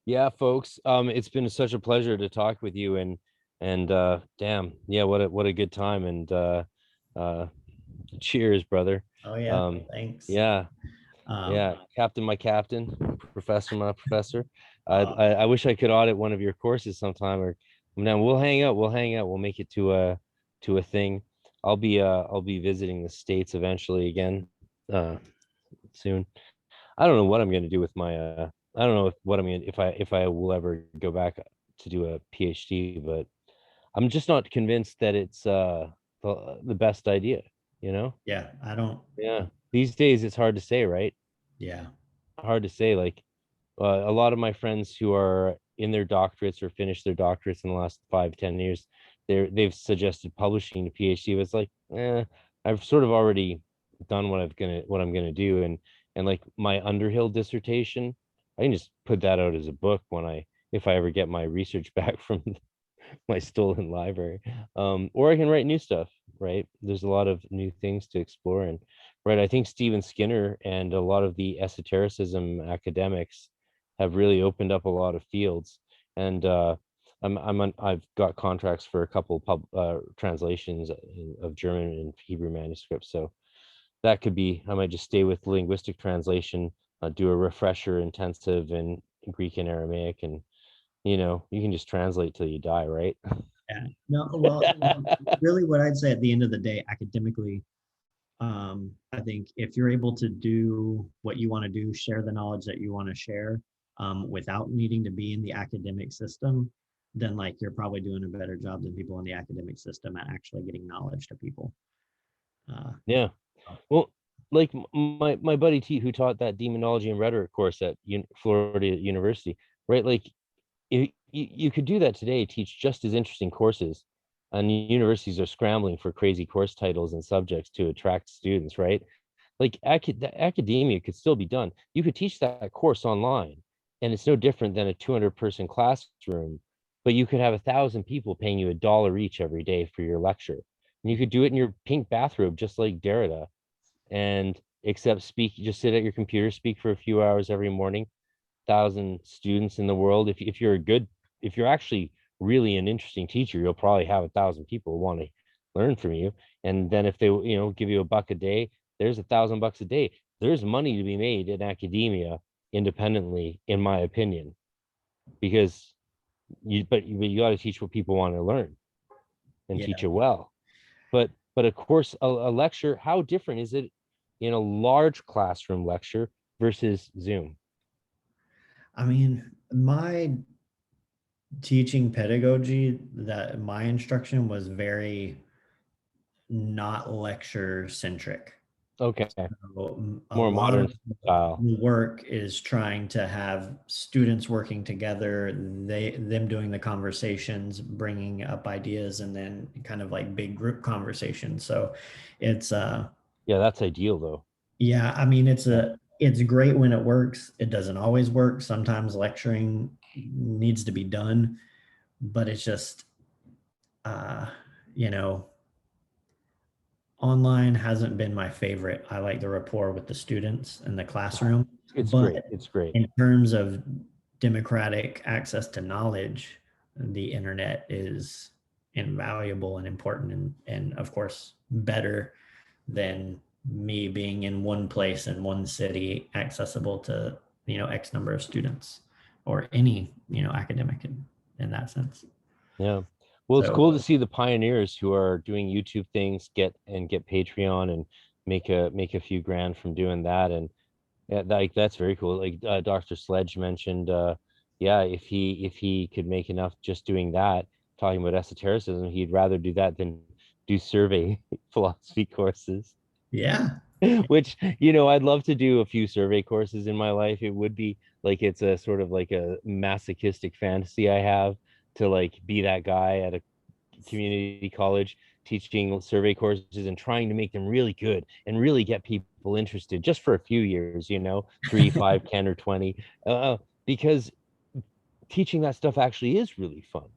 Yeah, folks, it's been such a pleasure to talk with you, and damn, yeah, what a good time, and uh cheers, brother. Oh yeah, um thanks. yeah, Um, yeah, captain, my captain, professor, my professor. uh, I wish I could audit one of your courses sometime, or now we'll make it to a thing. I'll be visiting the States eventually again, uh soon. I don't know what I'm going to do with my I don't know what I'm going to, if I will ever go back to do a PhD, but I'm just not convinced that it's the best idea, you know? yeah, I don't. Yeah. These days it's hard to say, right? Yeah, Hard to say. Like a lot of my friends who are in their doctorates or finished their doctorates in the last 5-10 years, they've suggested publishing the PhD, but it's like, I've sort of already done what I'm gonna do, and like my Underhill dissertation, I can just put that out as a book if I ever get my research back from my stolen library. Or I can write new stuff, right? There's a lot of new things to explore. And right, I think Stephen Skinner and a lot of the esotericism academics have really opened up a lot of fields. And I've got contracts for a couple translations of German and Hebrew manuscripts. So that could be, I might just stay with linguistic translation, do a refresher intensive in Greek and Aramaic, and you can just translate till you die, right? yeah. No, well, really, what I'd say at the end of the day, academically, I think if you're able to do what you want to do, share the knowledge that you want to share, without needing to be in the academic system, then like you're probably doing a better job than people in the academic system at actually getting knowledge to people. Yeah. Well, like my buddy T, who taught that demonology and rhetoric course at Florida University, right? Like you could do that today, teach just as interesting courses, and universities are scrambling for crazy course titles and subjects to attract students, right? like the academia could still be done. You could teach that course online, and it's no different than a 200-person classroom, but you could have 1,000 people paying you $1 each every day for your lecture. And you could do it in your pink bathrobe, just like Derrida, and except speak, just sit at your computer, speak for a few hours every morning. 1,000 students in the world. If you're a good, if you're actually really an interesting teacher, you'll probably have 1,000 people who want to learn from you. And then if they, give you $1 a day, there's $1,000 a day. There's money to be made in academia independently, in my opinion, because you got to teach what people want to learn and Yeah. teach it well. But of course, a lecture, how different is it in a large classroom lecture versus Zoom? I mean, my teaching pedagogy, that my instruction was very not lecture centric. Okay, So, a more lot modern of style. the work is trying to have students working together, them doing the conversations, bringing up ideas, and then kind of like big group conversations. So it's Yeah, that's ideal though. yeah, I mean Yeah. it's great when it works. It doesn't always work. Sometimes lecturing needs to be done, but it's just uh you know online hasn't been my favorite. I like the rapport with the students in the classroom, It's but great. It's great. in terms of democratic access to knowledge, the internet is invaluable and important, and of course better than me being in one place in one city, accessible to X number of students, or any academic in that sense. Yeah. Well, it's So cool to see the pioneers who are doing YouTube things get Patreon and make a few grand from doing that. And yeah, like that's very cool. Like Dr. Sledge mentioned, yeah, if he could make enough just doing that, talking about esotericism, he'd rather do that than do survey philosophy courses. yeah, Which, I'd love to do a few survey courses in my life. It would be like, it's a sort of like a masochistic fantasy I have, to like be that guy at a community college teaching survey courses and trying to make them really good and really get people interested just for a few years, 3, 5, 10, or 20, because teaching that stuff actually is really fun.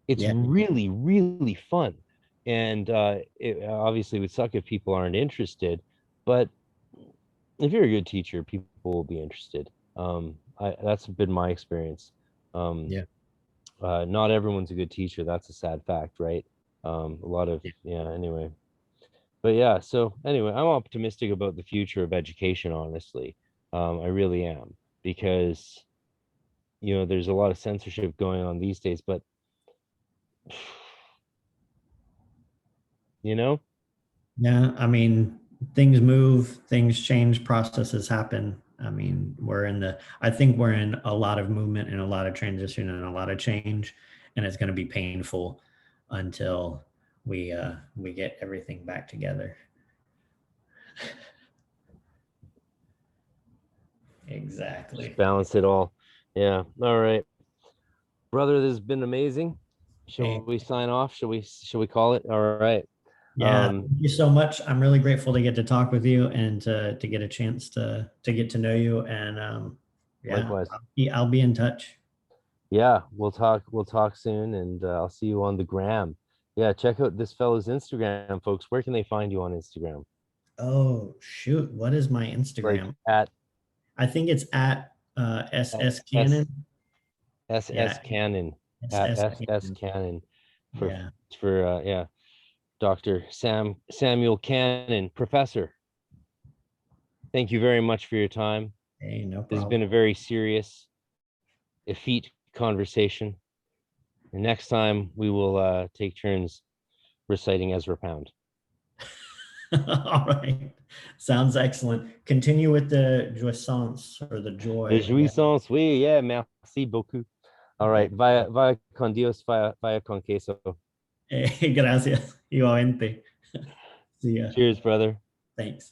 It's yeah, really, really fun. And it obviously would suck if people aren't interested, but if you're a good teacher, people will be interested. That's been my experience. Um, yeah. Not everyone's a good teacher. That's a sad fact, right? A lot of, yeah, anyway. But yeah, so anyway, I'm optimistic about the future of education, honestly. I really am, because, there's a lot of censorship going on these days, but, you know, Yeah, I mean, things move, things change, processes happen. I mean, I think we're in a lot of movement and a lot of transition and a lot of change, and it's going to be painful until we get everything back together. just Exactly. balance it all. Yeah. All right, brother, this has been amazing. Hey, Shall we sign off? Shall we call it? All right. yeah, thank you so much. I'm really grateful to get to talk with you and to get a chance to get to know you. And yeah, Likewise. I'll be in touch. Yeah, we'll talk soon, and I'll see you on the gram. Yeah, check out this fellow's Instagram, folks. Where can they find you on Instagram? Oh, shoot. What is my Like Instagram? at I think it's at SS S Cannon. SS Yeah, Cannon, at SS SS Cannon. Cannon, for Yeah. yeah, Dr. Samuel Cannon, professor. Thank you very much for your time. Hey, no This has problem. been a very serious, effete conversation. And next time we will take turns reciting Ezra Pound. All right. Sounds excellent. Continue with the jouissance, or the Les joy. Yeah. jouissances, oui, yeah, merci beaucoup. All right, vaya con Dios, vaya con queso. Gracias. Igualmente. See ya. Cheers, brother. Thanks.